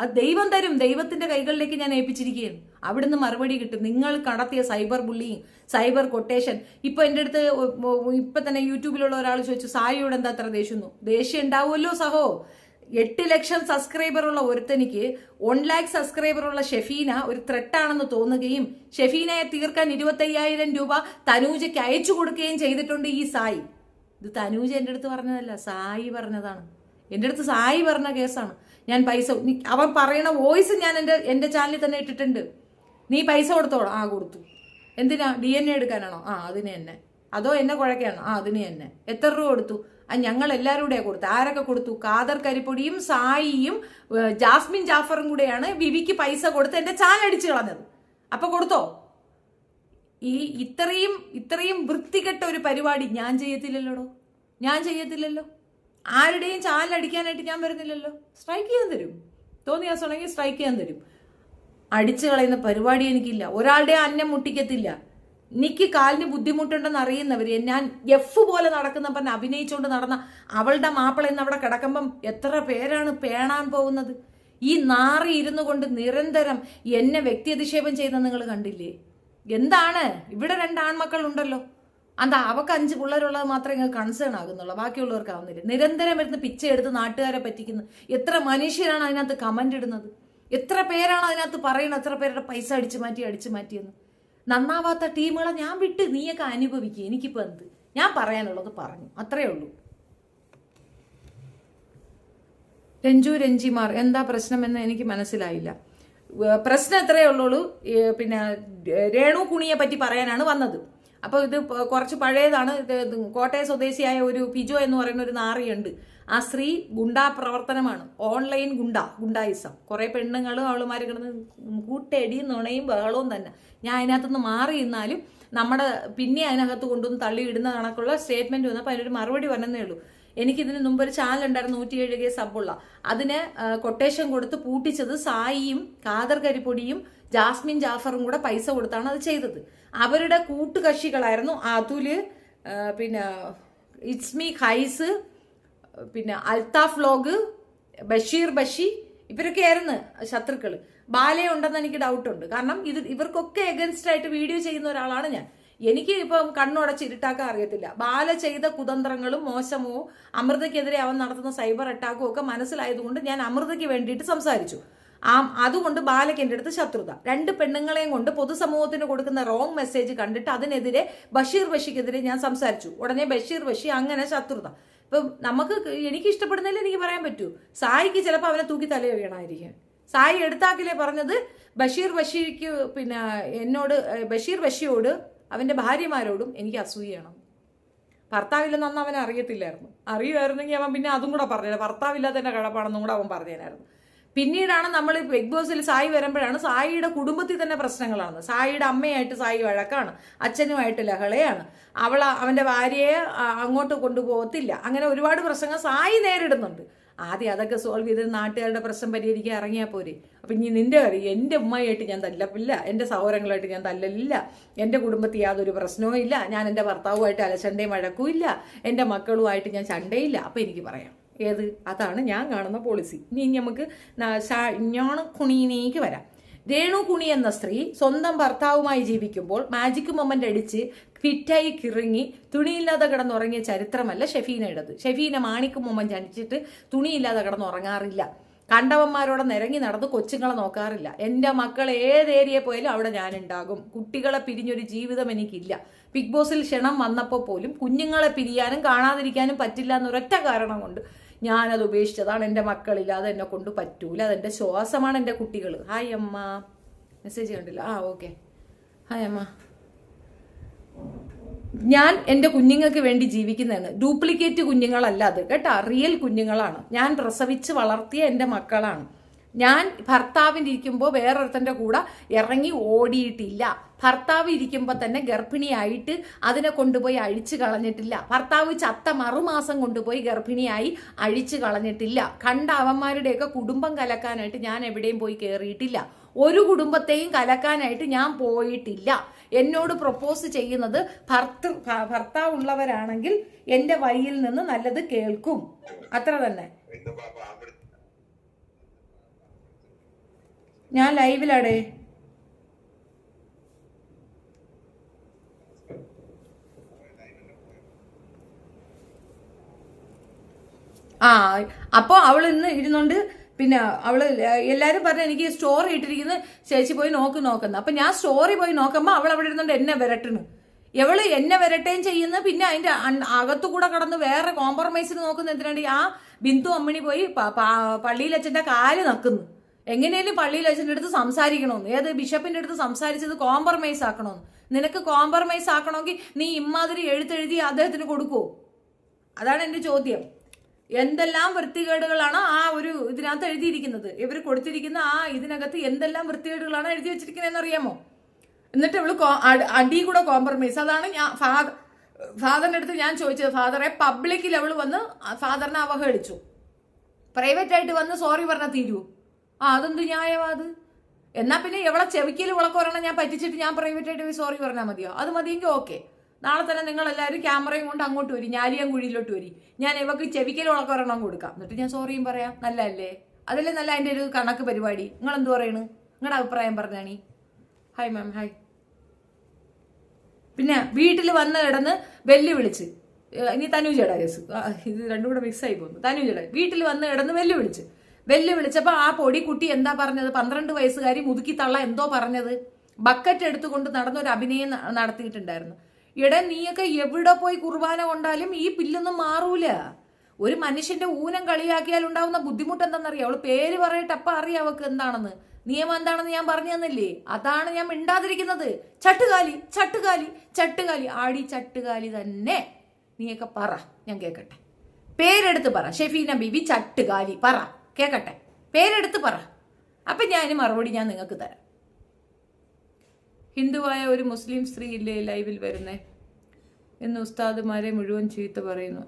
അത് ദൈവം തരും. ദൈവത്തിന്റെ കൈകളിലേക്ക് ഞാൻ ഏൽപ്പിച്ചിരിക്കുകയാണ്. അവിടുന്ന് മറുപടി കിട്ടും. നിങ്ങൾ നടത്തിയ സൈബർ ബുള്ളിങ്, സൈബർ കൊട്ടേഷൻ. ഇപ്പൊ എൻ്റെ അടുത്ത് ഇപ്പൊ തന്നെ യൂട്യൂബിലുള്ള ഒരാൾ ചോദിച്ചു, സായിയോട് എന്താ അത്ര ദേഷ്യം ഉണ്ടാവുമല്ലോ സഹോ. 8 ലക്ഷം സബ്സ്ക്രൈബറുള്ള ഒരുത്തനിക്ക് 1 lakh സബ്സ്ക്രൈബറുള്ള ഷെഫീന ഒരു ത്രെട്ടാണെന്ന് തോന്നുകയും ഷെഫീനയെ തീർക്കാൻ 25,000 രൂപ തനൂജയ്ക്ക് അയച്ചു കൊടുക്കുകയും ചെയ്തിട്ടുണ്ട് ഈ സായി. ഇത് തനൂജ എൻ്റെ അടുത്ത് പറഞ്ഞതല്ല, സായി പറഞ്ഞതാണ്. എൻ്റെ അടുത്ത് സായി പറഞ്ഞ കേസാണ്. ഞാൻ പൈസ, അവൻ പറയണ വോയിസ് ഞാൻ എൻ്റെ ചാനലിൽ തന്നെ ഇട്ടിട്ടുണ്ട്. നീ പൈസ കൊടുത്തോളാം. ആ കൊടുത്തു. എന്തിനാ? DNA എടുക്കാനാണോ? ആ അതിന് തന്നെ. അതോ എന്നെ കുഴക്കാണോ? ആ അതിന് തന്നെ. എത്ര രൂപ കൊടുത്തു? ഞങ്ങൾ എല്ലാവരും കൂടെ കൊടുത്തു. ആരൊക്കെ കൊടുത്തു? ഖാദർ കരിപ്പൊടിയും സായിയും ജാസ്മിൻ ജാഫറും കൂടെയാണ് വിവിക്ക് പൈസ കൊടുത്ത് എന്റെ ചാനൽ അടിച്ചു കളഞ്ഞത്. അപ്പൊ കൊടുത്തോ? ഈ ഇത്രയും വൃത്തികെട്ട ഒരു പരിപാടി ഞാൻ ചെയ്യത്തില്ലല്ലോടോ. ഞാൻ ചെയ്യത്തില്ലല്ലോ. ആരുടെയും ചാനൽ അടിക്കാനായിട്ട് ഞാൻ വരുന്നില്ലല്ലോ. സ്ട്രൈക്ക് ചെയ്യാൻ തരും. തോന്നിയാണെങ്കിൽ സ്ട്രൈക്ക് ചെയ്യാൻ തരും. അടിച്ചു കളയുന്ന പരിപാടി എനിക്കില്ല. ഒരാളുടെ അന്നം മുട്ടിക്കത്തില്ല. എനിക്ക് കാലിന് ബുദ്ധിമുട്ടുണ്ടെന്ന് അറിയുന്നവര്, ഞാൻ എഫ് പോലെ നടക്കുന്ന പറഞ്ഞ് അഭിനയിച്ചുകൊണ്ട് നടന്ന അവളുടെ മാപ്പിളയെന്ന് അവിടെ കിടക്കുമ്പം എത്ര പേരാണ് പേണാൻ പോകുന്നത്. ഈ നാറി ഇരുന്നു കൊണ്ട് നിരന്തരം എന്നെ വ്യക്തിയധിക്ഷേപം ചെയ്യുന്ന നിങ്ങൾ കണ്ടില്ലേ? എന്താണ്? ഇവിടെ 2 ആൺമക്കളുണ്ടല്ലോ. എന്താ അവക്ക് 5 പിള്ളേരുള്ളത് മാത്രമേ നിങ്ങൾ കൺസേൺ ആകുന്നുള്ളൂ, ബാക്കിയുള്ളവർക്ക് ആവുന്നില്ല. നിരന്തരം വരുന്ന പിച്ചയെടുത്ത് നാട്ടുകാരെ പറ്റിക്കുന്നു. എത്ര മനുഷ്യരാണ് അതിനകത്ത് കമന്റ് ഇടുന്നത്? എത്ര പേരാണ് അതിനകത്ത് പറയുന്നത്? എത്ര പേരുടെ പൈസ അടിച്ചു മാറ്റിയെന്ന്. നന്നാവാത്ത ടീമുകളെ ഞാൻ വിട്ട് നീയൊക്കെ അനുഭവിക്കുക. എനിക്കിപ്പോൾ എന്ത്? ഞാൻ പറയാനുള്ളത് പറഞ്ഞു, അത്രേ ഉള്ളൂ. രഞ്ജിമാർ എന്താ പ്രശ്നമെന്ന് എനിക്ക് മനസ്സിലായില്ല. പ്രശ്നം എത്രയേ ഉള്ളൂ. പിന്നെ രേണു കുണിയെ പറ്റി പറയാനാണ് വന്നത്. അപ്പോൾ ഇത് കുറച്ച് പഴയതാണ്. കോട്ടയം സ്വദേശിയായ ഒരു പിജോ എന്ന് പറയുന്ന ഒരു നാറിയുണ്ട്. ആ സ്ത്രീ ഗുണ്ടാ പ്രവർത്തനമാണ്. ഓൺലൈൻ ഗുണ്ടായിസം. കുറെ പെണ്ണുങ്ങളും അവളുമാർ കിടന്ന് കൂട്ടടിയും നുണയും ബഹളവും തന്നെ. ഞാൻ അതിനകത്തുനിന്ന് മാറി നിന്നാലും നമ്മുടെ പിന്നെ അതിനകത്ത് കൊണ്ടുവന്ന് തള്ളിയിടുന്ന കണക്കുള്ള സ്റ്റേറ്റ്മെന്റ് വന്നപ്പോൾ അതിനൊരു മറുപടി പറഞ്ഞതേ ഉള്ളൂ. എനിക്കിതിന് മുമ്പ് ഒരു ചാനൽ ഉണ്ടായിരുന്നു 107K സബുള്ള. അതിന് കൊട്ടേഷൻ കൊടുത്ത് പൂട്ടിച്ചത് സായിയും ഖാദർ കരിപ്പൊടിയും ജാസ്മിൻ ജാഫറും കൂടെ പൈസ കൊടുത്താണ് അത് ചെയ്തത്. അവരുടെ കൂട്ടുകക്ഷികളായിരുന്നു അതുല്, പിന്നെ ഇറ്റ്സ്മി ഹൈസ്, പിന്നെ അൽത്താഫ് വ്ലോഗ്, ബഷി, ഇവരൊക്കെ ആയിരുന്നു ശത്രുക്കള്. ബാലയുണ്ടെന്ന് എനിക്ക് ഡൗട്ടുണ്ട്. കാരണം ഇവർക്കൊക്കെ എഗൻസ്റ്റ് ആയിട്ട് വീഡിയോ ചെയ്യുന്ന ഒരാളാണ് ഞാൻ. എനിക്ക് ഇപ്പം കണ്ണുടച്ച് ഇരുട്ടാക്കാൻ അറിയത്തില്ല. ബാല ചെയ്ത കുതന്ത്രങ്ങളും മോശമോ അമൃതയ്ക്കെതിരെ അവൻ നടത്തുന്ന സൈബർ അറ്റാക്കും ഒക്കെ മനസ്സിലായതുകൊണ്ട് ഞാൻ അമൃതയ്ക്ക് വേണ്ടിയിട്ട് സംസാരിച്ചു. അതുകൊണ്ട് ബാലയ്ക്ക് എൻ്റെ അടുത്ത് ശത്രുത. 2 പെണ്ണുങ്ങളെയും കൊണ്ട് പൊതുസമൂഹത്തിന് കൊടുക്കുന്ന റോങ് മെസ്സേജ് കണ്ടിട്ട് അതിനെതിരെ ബഷീർക്കെതിരെ ഞാൻ സംസാരിച്ചു. ഉടനെ ബഷി അങ്ങനെ ശത്രുത. ഇപ്പം എനിക്ക് ഇഷ്ടപ്പെടുന്നില്ല എനിക്ക് പറയാൻ പറ്റൂ. സായിക്ക് ചിലപ്പോൾ അവനെ തൂക്കി തലയെ വീണായിരിക്കും. സായി എടുത്താക്കിലേ പറഞ്ഞത് ബഷിക്ക് പിന്നെ എന്നോട് ബഷിയോട് അവന്റെ ഭാര്യമാരോടും എനിക്ക് അസൂയാണ്. ഭർത്താവില്ലെന്ന് അന്ന് അവനെ അറിയത്തില്ലായിരുന്നു. അറിയുമായിരുന്നെങ്കിൽ അവൻ പിന്നെ അതും കൂടെ പറഞ്ഞത് ഭർത്താവില്ലാത്തതിന്റെ കടപ്പാണെന്നും കൂടെ അവൻ പറഞ്ഞുതരായിരുന്നു. പിന്നീടാണ് നമ്മൾ ബിഗ് ബോസിൽ സായി വരുമ്പോഴാണ് സായിയുടെ കുടുംബത്തിൽ തന്നെ പ്രശ്നങ്ങളാണ്. സായിയുടെ അമ്മയായിട്ട് സായി വഴക്കാണ്, അച്ഛനുമായിട്ട് ലഹളയാണ്, അവന്റെ ഭാര്യയെ അങ്ങോട്ട് കൊണ്ടുപോകത്തില്ല. അങ്ങനെ ഒരുപാട് പ്രശ്നങ്ങൾ സായി നേരിടുന്നുണ്ട്. ആദ്യം അതൊക്കെ സോൾവ് ചെയ്ത് നാട്ടുകാരുടെ പ്രശ്നം പരിഹരിക്കാൻ ഇറങ്ങിയാൽ പോരെ. അപ്പം ഇനി നിന്റെ കാര്യം, എൻ്റെ ഉമ്മയായിട്ട് ഞാൻ തല്ലപ്പില്ല, എൻ്റെ സഹോദരങ്ങളായിട്ട് ഞാൻ തല്ലലില്ല, എൻ്റെ കുടുംബത്തിൽ യാതൊരു പ്രശ്നവും ഇല്ല, ഞാൻ എൻ്റെ ഭർത്താവുമായിട്ട് അലച്ചണ്ടയും വഴക്കും ഇല്ല, എൻ്റെ മക്കളുമായിട്ട് ഞാൻ ചണ്ടയില്ല. അപ്പം എനിക്ക് പറയാം ഏത്? അതാണ് ഞാൻ കാണുന്ന പോളിസി. ഇനി നമുക്ക് കുണിയിലേക്ക് വരാം. രേണു കുണി എന്ന സ്ത്രീ സ്വന്തം ഭർത്താവുമായി ജീവിക്കുമ്പോൾ മാജിക് മൊമെന്റ് അടിച്ച് ഫിറ്റായി കിറങ്ങി തുണിയില്ലാതെ കിടന്നുറങ്ങിയ ചരിത്രമല്ല ഷെഫീനയുടേത്. ഷെഫീന മാണിക് മൊമെന്റ് അടിച്ചിട്ട് തുണിയില്ലാതെ കിടന്നുറങ്ങാറില്ല. കണ്ടവന്മാരോടെ നിരങ്ങി നടന്ന് കൊച്ചുങ്ങളെ നോക്കാറില്ല. എൻ്റെ മക്കൾ ഏത് ഏരിയയിൽ പോയാലും അവിടെ ഞാനുണ്ടാകും. കുട്ടികളെ പിരിഞ്ഞൊരു ജീവിതം എനിക്കില്ല. ബിഗ് ബോസിൽ ക്ഷണം വന്നപ്പോൾ പോലും കുഞ്ഞുങ്ങളെ പിരിയാനും കാണാതിരിക്കാനും പറ്റില്ല എന്നൊരൊറ്റ കാരണം കൊണ്ട് ഞാനത് ഉപേക്ഷിച്ചതാണ്. എൻ്റെ മക്കളില്ലാതെ എന്നെ കൊണ്ട് പറ്റൂല. അതെൻ്റെ ശ്വാസമാണ് എൻ്റെ കുട്ടികൾ. ഹായ് അമ്മ, മെസ്സേജ് കണ്ടില്ല. ഓക്കെ. ഹായ് അമ്മ. ഞാൻ എൻ്റെ കുഞ്ഞുങ്ങൾക്ക് വേണ്ടി ജീവിക്കുന്നതാണ്. ഡ്യൂപ്ലിക്കേറ്റ് കുഞ്ഞുങ്ങളല്ല അത് കേട്ടോ, റിയൽ കുഞ്ഞുങ്ങളാണ്. ഞാൻ പ്രസവിച്ച് വളർത്തിയ എൻ്റെ മക്കളാണ്. ഞാൻ ഭർത്താവിൻ്റെ ഇരിക്കുമ്പോൾ വേറൊരുത്തൻ്റെ കൂടെ ഇറങ്ങി ഓടിയിട്ടില്ല. ഭർത്താവ് ഇരിക്കുമ്പോൾ തന്നെ ഗർഭിണിയായിട്ട് അതിനെ കൊണ്ടുപോയി അഴിച്ചു കളഞ്ഞിട്ടില്ല. ഭർത്താവ് ചത്ത മറുമാസം കൊണ്ടുപോയി ഗർഭിണിയായി അഴിച്ചു കളഞ്ഞിട്ടില്ല. കണ്ട അവന്മാരുടെയൊക്കെ കുടുംബം കലക്കാനായിട്ട് ഞാൻ എവിടെയും പോയി കയറിയിട്ടില്ല. ഒരു കുടുംബത്തെയും കലക്കാനായിട്ട് ഞാൻ പോയിട്ടില്ല. എന്നോട് പ്രപ്പോസ് ചെയ്യുന്നത് ഭർത്താവ് ഉള്ളവരാണെങ്കിൽ എൻ്റെ വഴിയിൽ നിന്ന് നല്ലത് കേൾക്കും, അത്ര തന്നെ. ഞാൻ ലൈവിലാടേ. അപ്പോൾ അവൾ ഇന്ന് ഇരുന്നുകൊണ്ട് പിന്നെ അവള് എല്ലാരും പറഞ്ഞു എനിക്ക് സ്റ്റോറി ഇട്ടിരിക്കുന്നത് ചേച്ചി പോയി നോക്കുന്നു. അപ്പൊ ഞാൻ സ്റ്റോറി പോയി നോക്കുമ്പോ അവൾ അവിടെ ഇരുന്നുകൊണ്ട് എന്നെ വിരട്ടണ്. എവള് എന്നെ വിരട്ടുകയും ചെയ്യുന്നു. പിന്നെ അതിന്റെ അകത്തുകൂടെ കടന്ന് വേറെ കോംപ്രമൈസിന് നോക്കുന്ന എന്തിനാണ്? ആ ബിന്ദു അമ്മിണി പോയി പള്ളിയിൽ അച്ഛൻ്റെ കാല് നക്കുന്നു. എങ്ങനെയും പള്ളിയിൽ അച്ഛൻ്റെ അടുത്ത് സംസാരിക്കണമെന്ന്. ഏത് ബിഷപ്പിന്റെ അടുത്ത് സംസാരിച്ചത് കോംപ്രമൈസ് ആക്കണമെന്ന്. നിനക്ക് കോംപ്രമൈസ് ആക്കണമെങ്കിൽ നീ ഇമ്മാതിരി എഴുത്തെഴുതി അദ്ദേഹത്തിന് കൊടുക്കുവോ? അതാണ് എൻ്റെ ചോദ്യം. എന്തെല്ലാം വൃത്തികേടുകളാണ് ആ ഒരു ഇതിനകത്ത് എഴുതിയിരിക്കുന്നത്? ഇവർ കൊടുത്തിരിക്കുന്ന ആ ഇതിനകത്ത് എന്തെല്ലാം വൃത്തികേടുകളാണ് എഴുതി വെച്ചിരിക്കുന്നതെന്ന് അറിയാമോ? എന്നിട്ട് ഇവള് അടി കൂടെ കോംപ്രമൈസ്. അതാണ് ഞാൻ ഫാദറിന്റെ അടുത്ത് ഞാൻ ചോദിച്ചത്. ഫാദറെ പബ്ലിക്കിൽ അവള് വന്ന് ഫാദറിനെ അവഹേളിച്ചു. പ്രൈവറ്റ് ആയിട്ട് വന്ന് സോറി പറഞ്ഞാൽ തീരൂ? അതെന്ത് ന്യായമാ അത്? എന്നാ പിന്നെ എവളെ ചെവിക്കൽ വിളക്കൊരെണ്ണം ഞാൻ പറ്റിച്ചിട്ട് ഞാൻ പ്രൈവറ്റ് ആയിട്ട് സോറി പറഞ്ഞാൽ മതിയോ? അത് മതിയെങ്കിൽ ഓക്കെ. നാളെ തന്നെ നിങ്ങൾ എല്ലാവരും ക്യാമറയും കൊണ്ട് അങ്ങോട്ട് വരി, ഞാലിയാൻകുഴിയിലോട്ട് വരി. ഞാൻ ഇവക്ക് ചെവിക്കൽ വിളക്കൊരെണ്ണം കൊടുക്കാം, എന്നിട്ട് ഞാൻ സോറിയും പറയാം. നല്ലല്ലേ? അതല്ലേ നല്ല അതിൻ്റെ ഒരു കണക്ക് പരിപാടി. നിങ്ങൾ എന്ത് പറയണ്? നിങ്ങളുടെ അഭിപ്രായം പറഞ്ഞാണി. Hi ma'am, hi. പിന്നെ വീട്ടിൽ വന്ന് കിടന്ന് വെല്ലുവിളിച്ച്, ഇനി തനുജയുടെ കേസ്, ഇത് രണ്ടും കൂടെ മിക്സായി പോകുന്നു. തനുജയുടെ വീട്ടിൽ വന്ന് കിടന്ന് വെല്ലുവിളിച്ചപ്പോൾ ആ പൊടിക്കുട്ടി എന്താ പറഞ്ഞത്? 12 വയസ്സുകാരി മുതുക്കി തള്ള എന്തോ പറഞ്ഞത്? ബക്കറ്റ് എടുത്തുകൊണ്ട് നടന്നൊരു അഭിനയം നടത്തിയിട്ടുണ്ടായിരുന്നു. നീയൊക്കെ എവിടെ പോയി കുർബാന കൊണ്ടാലും ഈ പില്ലൊന്നും മാറൂല. ഒരു മനുഷ്യന്റെ ഊനം കളിയാക്കിയാൽ ഉണ്ടാവുന്ന ബുദ്ധിമുട്ട് എന്താണെന്നറിയാം? അവള് പേര് പറയട്ടെ, അപ്പൊ അറിയാം അവക്ക് എന്താണെന്ന്, നിയമം എന്താണെന്ന് ഞാൻ പറഞ്ഞു തന്നില്ലേ? അതാണ് ഞാൻ മിണ്ടാതിരിക്കുന്നത്. ചട്ടുകാലി ആടി ചട്ടുകാലി തന്നെ. നീയൊക്കെ പറ, ഞാൻ കേക്കട്ടെ. പേരെടുത്ത് പറ. ഷെഫീന ബീബി ചട്ടുകാലി പറ, കേക്കട്ടെ. പേരെടുത്ത് പറ. അപ്പൊ ഞാൻ മറുപടി ഞാൻ നിങ്ങൾക്ക് തരാം. ഹിന്ദുവായ ഒരു മുസ്ലിം സ്ത്രീ ഇല്ലേ ലൈവിൽ വരുന്നേ എന്ന് ഉസ്താദുമാരെ മുഴുവൻ ചീത്ത പറയുന്നു.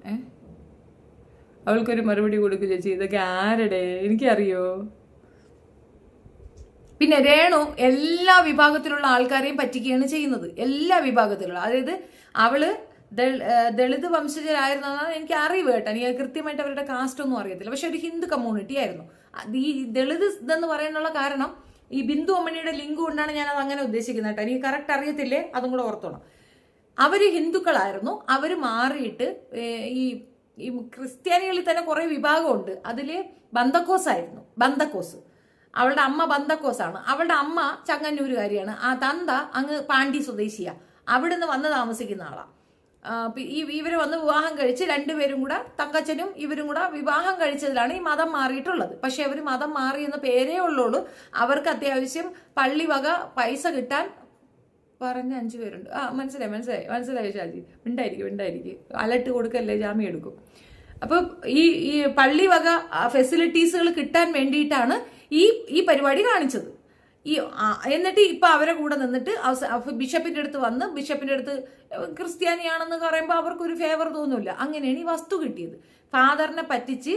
അവൾക്കൊരു മറുപടി കൊടുക്കുക ചേച്ചി. ഇതൊക്കെ ആരുടെ? എനിക്കറിയോ? പിന്നെ രേണു എല്ലാ വിഭാഗത്തിലുള്ള ആൾക്കാരെയും പറ്റിക്കുകയാണ് ചെയ്യുന്നത്. എല്ലാ വിഭാഗത്തിലുള്ള, അതായത് അവള് ദളിത് വംശജരായിരുന്നാണ് എനിക്ക് അറിവ് കേട്ടോ. എനിക്ക് കൃത്യമായിട്ട് അവരുടെ കാസ്റ്റ് ഒന്നും അറിയത്തില്ല. പക്ഷെ ഒരു ഹിന്ദു കമ്മ്യൂണിറ്റി ആയിരുന്നു. ഈ ദളിത് ഇതെന്ന് പറയാനുള്ള കാരണം ഈ ബിന്ദു അമ്മണിയുടെ ലിങ്ക് കൊണ്ടാണ് ഞാൻ അത് അങ്ങനെ ഉദ്ദേശിക്കുന്നത് കേട്ടോ. എനിക്ക് കറക്റ്റ് അറിയത്തില്ലേ, അതും കൂടെ ഓർത്തോണം. അവര് ഹിന്ദുക്കളായിരുന്നു. അവര് മാറിയിട്ട് ഈ ക്രിസ്ത്യാനികളിൽ തന്നെ കുറെ വിഭാഗമുണ്ട്. അതില് ബന്തക്കോസ്. അവളുടെ അമ്മ ബന്തക്കോസാണ്. അവളുടെ അമ്മ ചങ്ങന്നൂരുകാരിയാണ്. ആ തന്ത അങ്ങ് പാണ്ടി സ്വദേശിയാ. അവിടുന്ന് വന്ന് താമസിക്കുന്ന ആളാ. ഇവര് വന്ന് വിവാഹം കഴിച്ച് രണ്ടുപേരും കൂടെ, തങ്കച്ചനും ഇവരും കൂടെ വിവാഹം കഴിച്ചതിലാണ് ഈ മതം മാറിയിട്ടുള്ളത്. പക്ഷെ അവർ മതം മാറി എന്ന പേരേ ഉള്ളൂ. അവർക്ക് അത്യാവശ്യം പള്ളി വക പൈസ കിട്ടാൻ പറഞ്ഞ 5 പേരുണ്ട്. മനസ്സിലായി ഷാജി. ഉണ്ടായിരിക്കും. അലട്ട് കൊടുക്കല്ലേ, ജാമ്യം എടുക്കും. അപ്പൊ ഈ പള്ളി വക ഫെസിലിറ്റീസുകൾ കിട്ടാൻ വേണ്ടിയിട്ടാണ് ഈ പരിപാടി കാണിച്ചത്. എന്നിട്ട് ഇപ്പൊ അവരെ കൂടെ നിന്നിട്ട് ബിഷപ്പിന്റെ അടുത്ത് വന്ന് ബിഷപ്പിന്റെ അടുത്ത് ക്രിസ്ത്യാനിയാണെന്ന് പറയുമ്പോൾ അവർക്കൊരു ഫേവർ തോന്നില്ല. അങ്ങനെയാണ് ഈ വസ്തു കിട്ടിയത്. ഫാദറിനെ പറ്റിച്ച്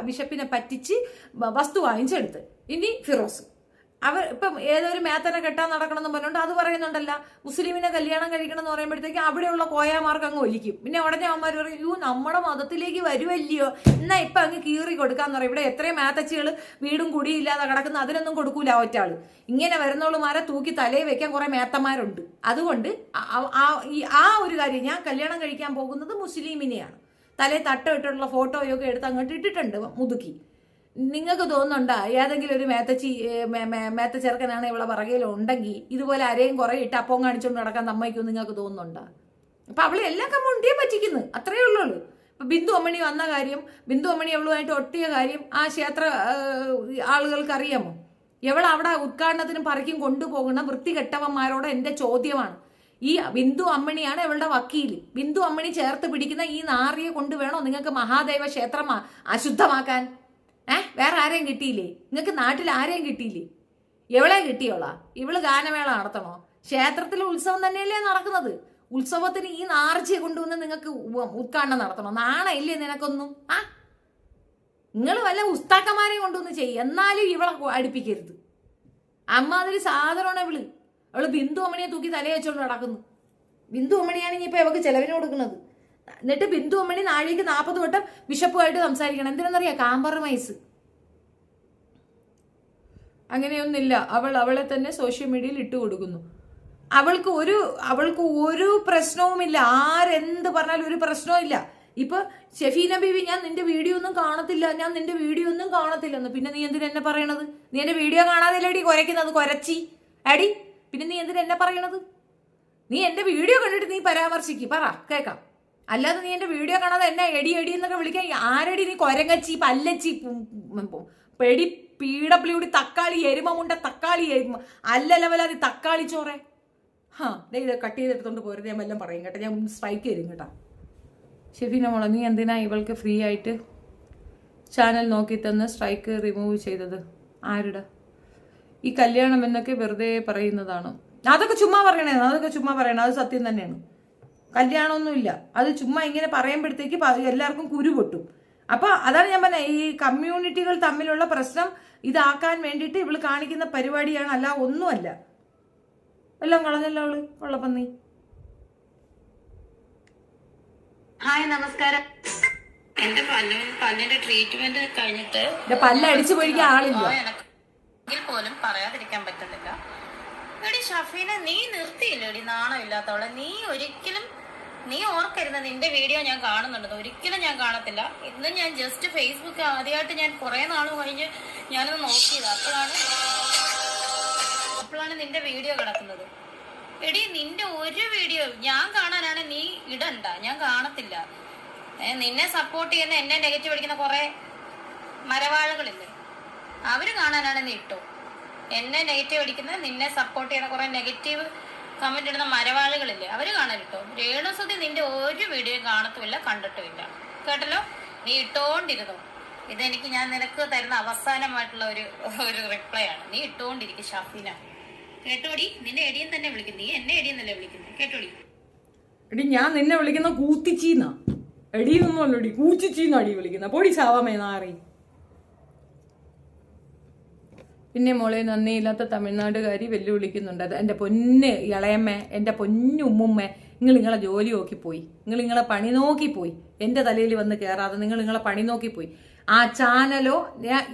ബിഷപ്പിനെ പറ്റിച്ച് വസ്തു വാങ്ങിച്ചെടുത്ത്. ഇനി ഫിറോസ് ഇപ്പം ഏതൊരു മേത്തനെ കെട്ടാൻ നടക്കണമെന്ന് പറഞ്ഞുകൊണ്ട് അത് പറയുന്നുണ്ടല്ല. മുസ്ലിമിനെ കല്യാണം കഴിക്കണം എന്ന് പറയുമ്പോഴത്തേക്ക് അവിടെയുള്ള കോയാമാർക്ക് അങ്ങ് ഒലിക്കും. പിന്നെ ഉടനെ അവന്മാർ പറയും, നമ്മുടെ മതത്തിലേക്ക് വരുമല്ലയോ, എന്നാ ഇപ്പൊ അങ്ങ് കീറി കൊടുക്കാന്ന് പറയും. ഇവിടെ എത്രയും മേത്തച്ചികൾ വീടും കുടിയില്ലാതെ കിടക്കുന്ന, അതിനൊന്നും കൊടുക്കൂല ഒറ്റാള്. ഇങ്ങനെ വരുന്നവളുമാരെ തൂക്കി തലയിൽ വെക്കാൻ കുറെ മേത്തന്മാരുണ്ട്. അതുകൊണ്ട് ആ ഒരു കാര്യം, ഞാൻ കല്യാണം കഴിക്കാൻ പോകുന്നത് മുസ്ലിമിനെയാണ്. തലയിൽ തട്ടമിട്ടുള്ള ഫോട്ടോയൊക്കെ എടുത്ത് അങ്ങോട്ട് ഇട്ടിട്ടുണ്ട് മുതുക്കി. നിങ്ങൾക്ക് തോന്നുന്നുണ്ടോ ഏതെങ്കിലും ഒരു മേത്ത ചെറുക്കനാണ് ഇവളെ പറകയിൽ ഉണ്ടെങ്കിൽ ഇതുപോലെ ആരെയും കുറെ ഇട്ട് അപ്പം കാണിച്ചുകൊണ്ട് നടക്കാൻ സമ്മതിക്കും നിങ്ങൾക്ക് തോന്നുന്നുണ്ടോ? അപ്പൊ അവള് എല്ലാ കമ്മുണ്ടിയെ പറ്റിക്കുന്നു, അത്രയേ ഉള്ളൂ. ഇപ്പൊ ബിന്ദു അമ്മണി വന്ന കാര്യം, ബിന്ദു അമ്മണി അവളുമായിട്ട് ഒട്ടിയ കാര്യം ആ ക്ഷേത്ര ആളുകൾക്ക് അറിയാമോ? എവൾ അവിടെ ഉദ്ഘാടനത്തിന് പറിക്കും കൊണ്ടുപോകുന്ന വൃത്തികെട്ടവന്മാരോട് എന്റെ ചോദ്യമാണ്. ഈ ബിന്ദു അമ്മണിയാണ് ഇവളുടെ വക്കീല്. ബിന്ദു അമ്മണി ചേർത്ത് പിടിക്കുന്ന ഈ നാറിയെ കൊണ്ട് വേണോ നിങ്ങൾക്ക് മഹാദേവ ക്ഷേത്രം അശുദ്ധമാക്കാൻ? വേറെ ആരെയും കിട്ടിയില്ലേ നിങ്ങൾക്ക്? നാട്ടിൽ ആരെയും കിട്ടിയില്ലേ? എവളെ കിട്ടിയോളാ? ഇവള് ഗാനമേള നടത്തണോ? ക്ഷേത്രത്തിലെ ഉത്സവം തന്നെയല്ലേ നടക്കുന്നത്? ഉത്സവത്തിന് ഈ നാർച്ചയെ കൊണ്ടുവന്ന് നിങ്ങൾക്ക് ഉദ്ഘാടനം നടത്തണോ? നാണയില്ലേ നിനക്കൊന്നും? നിങ്ങൾ വല്ല ഉസ്താക്കന്മാരെയും കൊണ്ടുവന്ന് ചെയ്യും, എന്നാലും ഇവളെ അടുപ്പിക്കരുത്. അമ്മാതിരി സാധനമാണ് അവള് ബിന്ദു അമ്മണിയെ തൂക്കി തലയെ വെച്ചോണ്ട് നടക്കുന്നു. ബിന്ദു അമ്മണിയാണ് ഇപ്പൊ ഇവക്ക് ചെലവിന് കൊടുക്കുന്നത്. എന്നിട്ട് ബിന്ദു അമ്മണി നാഴിക്ക് 40 വട്ടം ബിഷപ്പുമായിട്ട് സംസാരിക്കണം. എന്തിനെന്നറിയാം? കാംപ്രമൈസ്. അങ്ങനെയൊന്നുമില്ല. അവളെ തന്നെ സോഷ്യൽ മീഡിയയിൽ ഇട്ട് കൊടുക്കുന്നു. അവൾക്ക് ഒരു പ്രശ്നവുമില്ല. ആരെന്ത് പറഞ്ഞാലും ഒരു പ്രശ്നവും ഇല്ല. ഇപ്പൊ ഷെഫീന ബീവി ഞാൻ നിന്റെ വീഡിയോ ഒന്നും കാണത്തില്ലെന്ന്. പിന്നെ നീ എന്തിനാ എന്നെ പറയണത്? നീ എന്റെ വീഡിയോ കാണാതെയല്ലേടി കുരയ്ക്കുന്നത്? കുരച്ചി അടി. പിന്നെ നീ എന്തിനാ എന്നെ പറയണത്? നീ എന്റെ വീഡിയോ കണ്ടിട്ട് നീ പരാമർശിക്ക്, പറ കേക്കാം. അല്ലാതെ നീ എന്റെ വീഡിയോ കാണാതെ എന്നെ എടി എന്നൊക്കെ വിളിക്കാൻ ആരടി? നീ കൊരങ്ങച്ചി, പല്ലച്ചി, പെടി, PWD തക്കാളി, എരുമുണ്ട തക്കാളി, അല്ലവലാതി തക്കാളി ചോറേ. ഇത് കട്ട് ചെയ്തെടുത്തോണ്ട് പോരുത്. ഞാൻ വല്ലതും പറയും കേട്ടോ, ഞാൻ സ്ട്രൈക്ക് തരും കേട്ടോ. ഷെഫീന മോളെ, നീ എന്തിനാ ഇവൾക്ക് ഫ്രീ ആയിട്ട് ചാനൽ നോക്കി തന്ന് സ്ട്രൈക്ക് റിമൂവ് ചെയ്തത്? ആരുടെ? ഈ കല്യാണം എന്നൊക്കെ വെറുതെ പറയുന്നതാണ്. അതൊക്കെ ചുമ്മാ പറയണേ, അത് സത്യം തന്നെയാണ്. കല്യാണമൊന്നുമില്ല, അത് ചുമ്മാ ഇങ്ങനെ പറയുമ്പോഴത്തേക്ക് എല്ലാവർക്കും കുരു പൊട്ടും. അപ്പൊ അതാണ് ഞാൻ പറഞ്ഞ, ഈ കമ്മ്യൂണിറ്റികൾ തമ്മിലുള്ള പ്രശ്നം ഇതാക്കാൻ വേണ്ടിയിട്ട് ഇവള് കാണിക്കുന്ന പരിപാടിയാണ്, അല്ല ഒന്നുമല്ല. എല്ലാം കളഞ്ഞല്ലോ അവള്, കൊള്ളപ്പന്നി. ഹായ്, നമസ്കാരം. എന്റെ പല്ലിന്റെ ട്രീറ്റ്മെന്റ് കഴിഞ്ഞിട്ട് പല്ല് അടിച്ചു പോയിരിക്കാൻ ആളില്ല. എങ്കിൽ പോലും പറയാതിരിക്കാൻ പറ്റുന്നില്ല. എടി ഷഫീന, നീ നിർത്തിയില്ലേടി നാണം ഇല്ലാത്തവളെ? നീ ഓർക്കരുത്, നിന്റെ വീഡിയോ ഞാൻ കാണുന്നുണ്ടെന്ന്. ഒരിക്കലും ഞാൻ കാണത്തില്ല. ഇന്ന് ഞാൻ ജസ്റ്റ് ഫേസ്ബുക്ക് ആദ്യമായിട്ട് ഞാൻ കുറെ നാൾ കഴിഞ്ഞ് ഞാനത് നോക്കിയത്. അപ്പോഴാണ് നിന്റെ വീഡിയോ കിടക്കുന്നത്. എടി നിന്റെ ഒരു വീഡിയോ ഞാൻ കാണാനാണ് നീ ഇടണ്ട, ഞാൻ കാണത്തില്ല. നിന്നെ സപ്പോർട്ട് ചെയ്യുന്ന, എന്നെ നെഗറ്റീവ് അടിക്കുന്ന കുറെ മരവാഴകളില്ലേ, അവര് കാണാനാണ് നീ ഇട്ടോ. എന്നെ നെഗറ്റീവ് അടിക്കുന്ന, നിന്നെ സപ്പോർട്ട് ചെയ്യുന്ന കുറെ നെഗറ്റീവ് കമന്റ് ഇടുന്ന മരവാളികളില്ലേ, അവര് കാണാനിട്ടോ. രേണുസുതി നിന്റെ ഒരു വീഡിയോ കാണത്തുമില്ല, കണ്ടിട്ടുമില്ല. കേട്ടല്ലോ? നീ ഇട്ടോണ്ടിരുന്നു. ഇതെനിക്ക് ഞാൻ നിനക്ക് തരുന്ന അവസാനമായിട്ടുള്ള ഒരു റിപ്ലൈ ആണ്. നീ ഇട്ടോണ്ടിരിക്കും ഷഫീന. കേട്ടോടി? നിന്നെ എടിയൻ തന്നെ വിളിക്കുന്നു. നീ എന്നെ എടിയെന്നല്ലേ വിളിക്കുന്നത്? കേട്ടോടി? എടി ഞാൻ നിന്നെ വിളിക്കുന്ന കൂത്തിച്ചീന്നാ. എടിയൊന്നുമല്ലടി, കൂച്ചിച്ചീന്നാ അടി വിളിക്കുന്ന. പൊടി ചാവാമേ നാറി. പിന്നെ മോളെ, നന്ദിയില്ലാത്ത തമിഴ്നാടുകാരി വെല്ലുവിളിക്കുന്നുണ്ട്. അത് എൻ്റെ പൊന്ന് ഇളയമ്മ, എൻ്റെ പൊന്നു ഉമ്മുമ്മ, നിങ്ങളെ ജോലി നോക്കിപ്പോയി, നിങ്ങളെ പണി നോക്കിപ്പോയി. എൻ്റെ തലയിൽ വന്ന് കയറാതെ നിങ്ങളെ പണി നോക്കിപ്പോയി. ആ ചാനലോ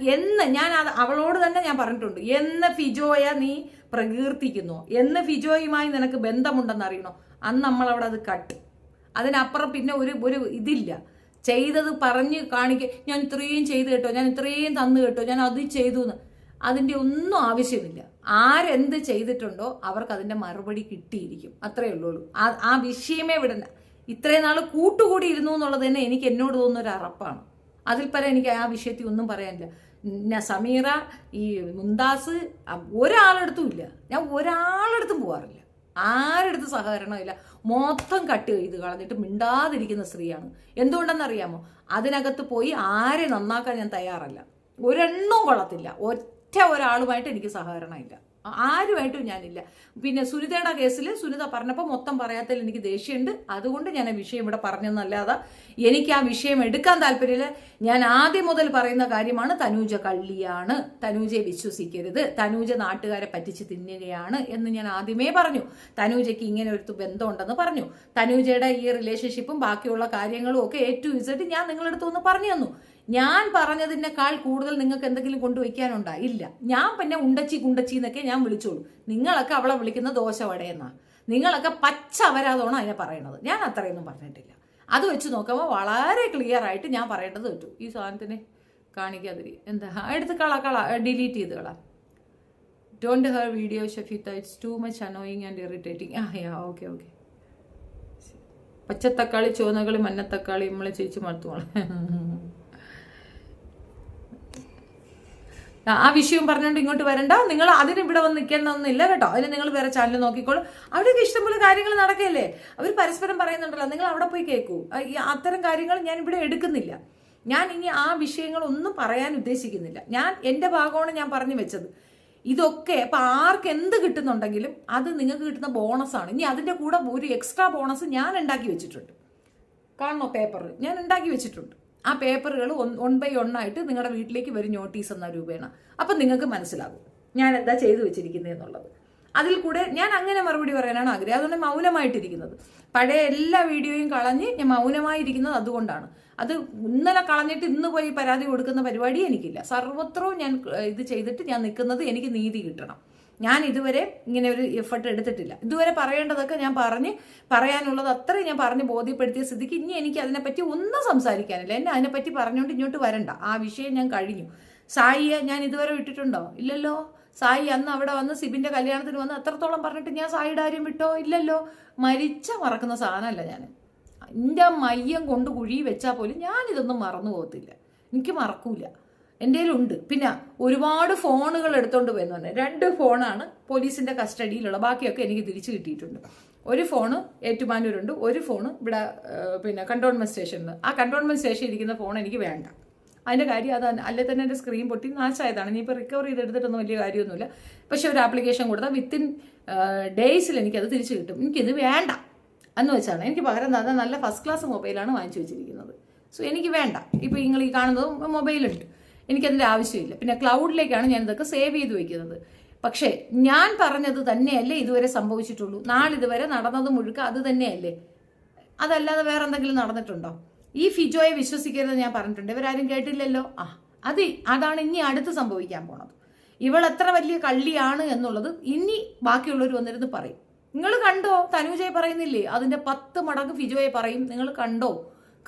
ഞാൻ അവളോട് തന്നെ ഞാൻ പറഞ്ഞിട്ടുണ്ട്, എന്ന് ഫിജോയ നീ പ്രകീർത്തിക്കുന്നു, എന്ന് ഫിജോയുമായി നിനക്ക് ബന്ധമുണ്ടെന്ന് അറിയണോ, അന്ന് നമ്മളവിടെ അത് കട്ട്. അതിനപ്പുറം പിന്നെ ഒരു ഇതില്ല. ചെയ്തത് പറഞ്ഞ് കാണിക്കുക, ഞാൻ ഇത്രയും ചെയ്ത് കേട്ടോ, ഞാൻ ഇത്രയും തന്നു കേട്ടോ, ഞാൻ അത് ചെയ്തു എന്ന്. അതിൻ്റെ ഒന്നും ആവശ്യമില്ല. ആരെന്ത് ചെയ്തിട്ടുണ്ടോ അവർക്ക് അതിൻ്റെ മറുപടി കിട്ടിയിരിക്കും, അത്രയേ ഉള്ളൂ. ആ വിഷയമേ വിടണ്ട. ഇത്രയും നാൾ കൂട്ടുകൂടി ഇരുന്നു എന്നുള്ളത് തന്നെ എനിക്ക് എന്നോട് തോന്നുന്നൊരു അറപ്പാണ്. അതിൽ പരം എനിക്ക് ആ വിഷയത്തിൽ ഒന്നും പറയാനില്ല. സമീറ, ഈ മുന്താസ്, ഒരാളെടുത്തും ഇല്ല. ഞാൻ ഒരാളെടുത്തും പോകാറില്ല, ആരെടുത്ത് സഹകരണമില്ല. മൊത്തം കട്ട് ചെയ്ത് കളഞ്ഞിട്ട് മിണ്ടാതിരിക്കുന്ന സ്ത്രീയാണ്. എന്തുകൊണ്ടെന്നറിയാമോ? അതിനകത്ത് പോയി ആരെ നന്നാക്കാൻ ഞാൻ തയ്യാറല്ല. ഒരെണ്ണവും കൊള്ളത്തില്ല. ഒറ്റ ഒരാളുമായിട്ട് എനിക്ക് സഹകരണമില്ല, ആരുമായിട്ടും ഞാനില്ല. പിന്നെ സുനിതയുടെ കേസിൽ സുനിത പറഞ്ഞപ്പോൾ മൊത്തം പറയാത്തതിൽ എനിക്ക് ദേഷ്യമുണ്ട്. അതുകൊണ്ട് ഞാൻ ആ വിഷയം ഇവിടെ പറഞ്ഞെന്നല്ലാതെ എനിക്ക് ആ വിഷയം എടുക്കാൻ താല്പര്യമില്ല. ഞാൻ ആദ്യം മുതൽ പറയുന്ന കാര്യമാണ്, തനൂജ കള്ളിയാണ്, തനൂജയെ വിശ്വസിക്കരുത്, തനൂജ നാട്ടുകാരെ പറ്റിച്ച് തിന്നുകയാണ് എന്ന് ഞാൻ ആദ്യമേ പറഞ്ഞു. തനൂജയ്ക്ക് ഇങ്ങനെ ഒരു ബന്ധമുണ്ടെന്ന് പറഞ്ഞു. തനൂജയുടെ ഈ റിലേഷൻഷിപ്പും ബാക്കിയുള്ള കാര്യങ്ങളും ഒക്കെ A to Z ഞാൻ നിങ്ങളുടെ അടുത്ത് ഒന്ന് പറഞ്ഞു തന്നു. ഞാൻ പറഞ്ഞതിനേക്കാൾ കൂടുതൽ നിങ്ങൾക്ക് എന്തെങ്കിലും കൊണ്ടുവയ്ക്കാനുണ്ടോ? ഇല്ല. ഞാൻ പിന്നെ ഉണ്ടച്ചി കുണ്ടച്ചി എന്നൊക്കെ ഞാൻ വിളിച്ചോളൂ. നിങ്ങളൊക്കെ അവളെ വിളിക്കുന്ന ദോശവടയെന്നാ. നിങ്ങളൊക്കെ പച്ച അവരാതോണം അതിനെ പറയണത്. ഞാൻ അത്രയൊന്നും പറഞ്ഞിട്ടില്ല. അത് വെച്ച് നോക്കുമ്പോൾ വളരെ ക്ലിയർ ആയിട്ട് ഞാൻ പറയേണ്ടത് കേട്ടു. ഈ സാധനത്തിന് കാണിക്കാതിരി എന്താ എടുത്ത് കള ഡിലീറ്റ് ചെയ്ത് കളാം. ഡോണ്ട് ഹെർ വീഡിയോ ഷഫീത്ത, it's too much annoying and irritating. Okay. പച്ചത്തക്കാളി, ചുവന്നകളി, മഞ്ഞത്തക്കാളി നമ്മളെ ചേച്ചി മറത്തുമോളെ. ആ വിഷയം പറഞ്ഞുകൊണ്ട് ഇങ്ങോട്ട് വരണ്ട. നിങ്ങൾ അതിന് ഇവിടെ വന്ന് നിൽക്കണമെന്നില്ല കേട്ടോ. അതിന് നിങ്ങൾ വേറെ ചാനൽ നോക്കിക്കോളും. അവിടെയൊക്കെ ഇഷ്ടംപോലെ കാര്യങ്ങൾ നടക്കുകയല്ലേ. അവർ പരസ്പരം പറയുന്നുണ്ടല്ലോ, നിങ്ങൾ അവിടെ പോയി കേൾക്കൂ. അത്തരം കാര്യങ്ങൾ ഞാൻ ഇവിടെ എടുക്കുന്നില്ല. ഞാൻ ഇനി ആ വിഷയങ്ങളൊന്നും പറയാൻ ഉദ്ദേശിക്കുന്നില്ല. ഞാൻ എൻ്റെ ഭാഗമാണ് ഞാൻ പറഞ്ഞു വെച്ചത്. ഇതൊക്കെ ഇപ്പം ആർക്ക് എന്ത് കിട്ടുന്നുണ്ടെങ്കിലും അത് നിങ്ങൾക്ക് കിട്ടുന്ന ബോണസാണ്. ഇനി അതിൻ്റെ കൂടെ ഒരു എക്സ്ട്രാ ബോണസ് ഞാൻ ഉണ്ടാക്കി വെച്ചിട്ടുണ്ട്. കാണണോ പേപ്പറിൽ ഞാൻ ഉണ്ടാക്കി വെച്ചിട്ടുണ്ട്. ആ പേപ്പറുകൾ 1 by 1 ആയിട്ട് നിങ്ങളുടെ വീട്ടിലേക്ക് വരും നോട്ടീസ് എന്ന രൂപേണ. അപ്പം നിങ്ങൾക്ക് മനസ്സിലാകും ഞാൻ എന്താ ചെയ്തു വെച്ചിരിക്കുന്നത് എന്നുള്ളത്. അതിൽ കൂടെ ഞാൻ അങ്ങനെ മറുപടി പറയാനാണ് ആഗ്രഹം. അതുകൊണ്ട് മൗനമായിട്ടിരിക്കുന്നത്. പഴയ എല്ലാ വീഡിയോയും കളഞ്ഞ് ഞാൻ മൗനമായിരിക്കുന്നത് അതുകൊണ്ടാണ്. അത് ഇന്നലെ കളഞ്ഞിട്ട് ഇന്ന് പോയി പരാതി കൊടുക്കുന്ന പരിപാടി എനിക്കില്ല. സർവത്രവും ഞാൻ ഇത് ചെയ്തിട്ട് ഞാൻ നിൽക്കുന്നത് എനിക്ക് നീതി കിട്ടണം. ഞാൻ ഇതുവരെ ഇങ്ങനെ ഒരു എഫർട്ട് എടുത്തിട്ടില്ല. ഇതുവരെ പറയേണ്ടതൊക്കെ ഞാൻ പറയാനുള്ളത് അത്രയും ഞാൻ പറഞ്ഞ് ബോധ്യപ്പെടുത്തിയ സ്ഥിതിക്ക് ഇനി എനിക്ക് അതിനെപ്പറ്റി ഒന്നും സംസാരിക്കാനില്ല. എന്നെ അതിനെപ്പറ്റി പറഞ്ഞുകൊണ്ട് ഇങ്ങോട്ട് വരണ്ട. ആ വിഷയം ഞാൻ കഴിഞ്ഞു. സായിയെ ഞാൻ ഇതുവരെ വിട്ടിട്ടുണ്ടോ? ഇല്ലല്ലോ. സായി അന്ന് അവിടെ വന്ന് സിബിന്റെ കല്യാണത്തിന് വന്ന് അത്രത്തോളം പറഞ്ഞിട്ട് ഞാൻ സായിയുടെ കാര്യം വിട്ടോ? ഇല്ലല്ലോ. മരിച്ച മറക്കുന്ന സാധനമല്ല ഞാൻ. എൻ്റെ മയ്യം കൊണ്ട് കുഴി വെച്ചാൽ പോലും ഞാനിതൊന്നും മറന്നു പോകത്തില്ല. എനിക്ക് മറക്കൂല. എൻ്റെ കയ്യിലുണ്ട്. പിന്നെ ഒരുപാട് ഫോണുകൾ എടുത്തോണ്ട് പോയെന്ന് 2 ഫോണാണ് പോലീസിന്റെ കസ്റ്റഡിയിലുള്ള. ബാക്കിയൊക്കെ എനിക്ക് തിരിച്ചു കിട്ടിയിട്ടുണ്ട്. ഒരു ഫോണ് ഏറ്റുമാനൂരുണ്ട്, ഒരു ഫോണ് ഇവിടെ പിന്നെ കണ്ടോൺമെന്റ് സ്റ്റേഷനിൽ. ആ കണ്ടോൺമെന്റ് സ്റ്റേഷനിൽ ഇരിക്കുന്ന ഫോൺ എനിക്ക് വേണ്ട. അതിൻ്റെ കാര്യം അതാണ്. അല്ലെ തന്നെ എൻ്റെ സ്ക്രീൻ പൊട്ടി നാശമായതാണ്. ഇനിയിപ്പോൾ റിക്കവർ ചെയ്തെടുത്തിട്ടൊന്നും വലിയ കാര്യമൊന്നുമില്ല. പക്ഷെ ഒരു ആപ്ലിക്കേഷൻ കൊടുത്താൽ വിത്തിൻ ഡേയ്സിൽ എനിക്കത് തിരിച്ചു കിട്ടും. എനിക്കിത് വേണ്ട എന്ന് വെച്ചാണ്. എനിക്ക് പകരം നല്ല ഫസ്റ്റ് ക്ലാസ് മൊബൈലാണ് വാങ്ങിച്ചു വെച്ചിരിക്കുന്നത്. സോ എനിക്ക് വേണ്ട. ഇപ്പോൾ നിങ്ങൾ ഈ കാണുന്നത് മൊബൈലുണ്ട്, എനിക്കതിൻ്റെ ആവശ്യമില്ല. പിന്നെ ക്ലൗഡിലേക്കാണ് ഞാൻ ഇതൊക്കെ സേവ് ചെയ്ത് വെക്കുന്നത്. പക്ഷേ ഞാൻ പറഞ്ഞത് തന്നെയല്ലേ ഇതുവരെ സംഭവിച്ചിട്ടുള്ളൂ. നാളിതുവരെ നടന്നത് മുഴുക്ക അത് തന്നെയല്ലേ. അതല്ലാതെ വേറെ എന്തെങ്കിലും നടന്നിട്ടുണ്ടോ? ഈ ഫിജോയെ വിശ്വസിക്കരുത് ഞാൻ പറഞ്ഞിട്ടുണ്ട്. ഇവരാരും കേട്ടില്ലല്ലോ. അതാണ് ഇനി അടുത്ത് സംഭവിക്കാൻ പോണത്. ഇവൾ എത്ര വലിയ കള്ളിയാണ് എന്നുള്ളത് ഇനി ബാക്കിയുള്ളവർ വന്നിരുന്ന് പറയും. നിങ്ങൾ കണ്ടോ? തനുജയെ പറയുന്നില്ലേ? അതിന്റെ 10 മടങ്ങ് ഫിജോയെ പറയും. നിങ്ങൾ കണ്ടോ?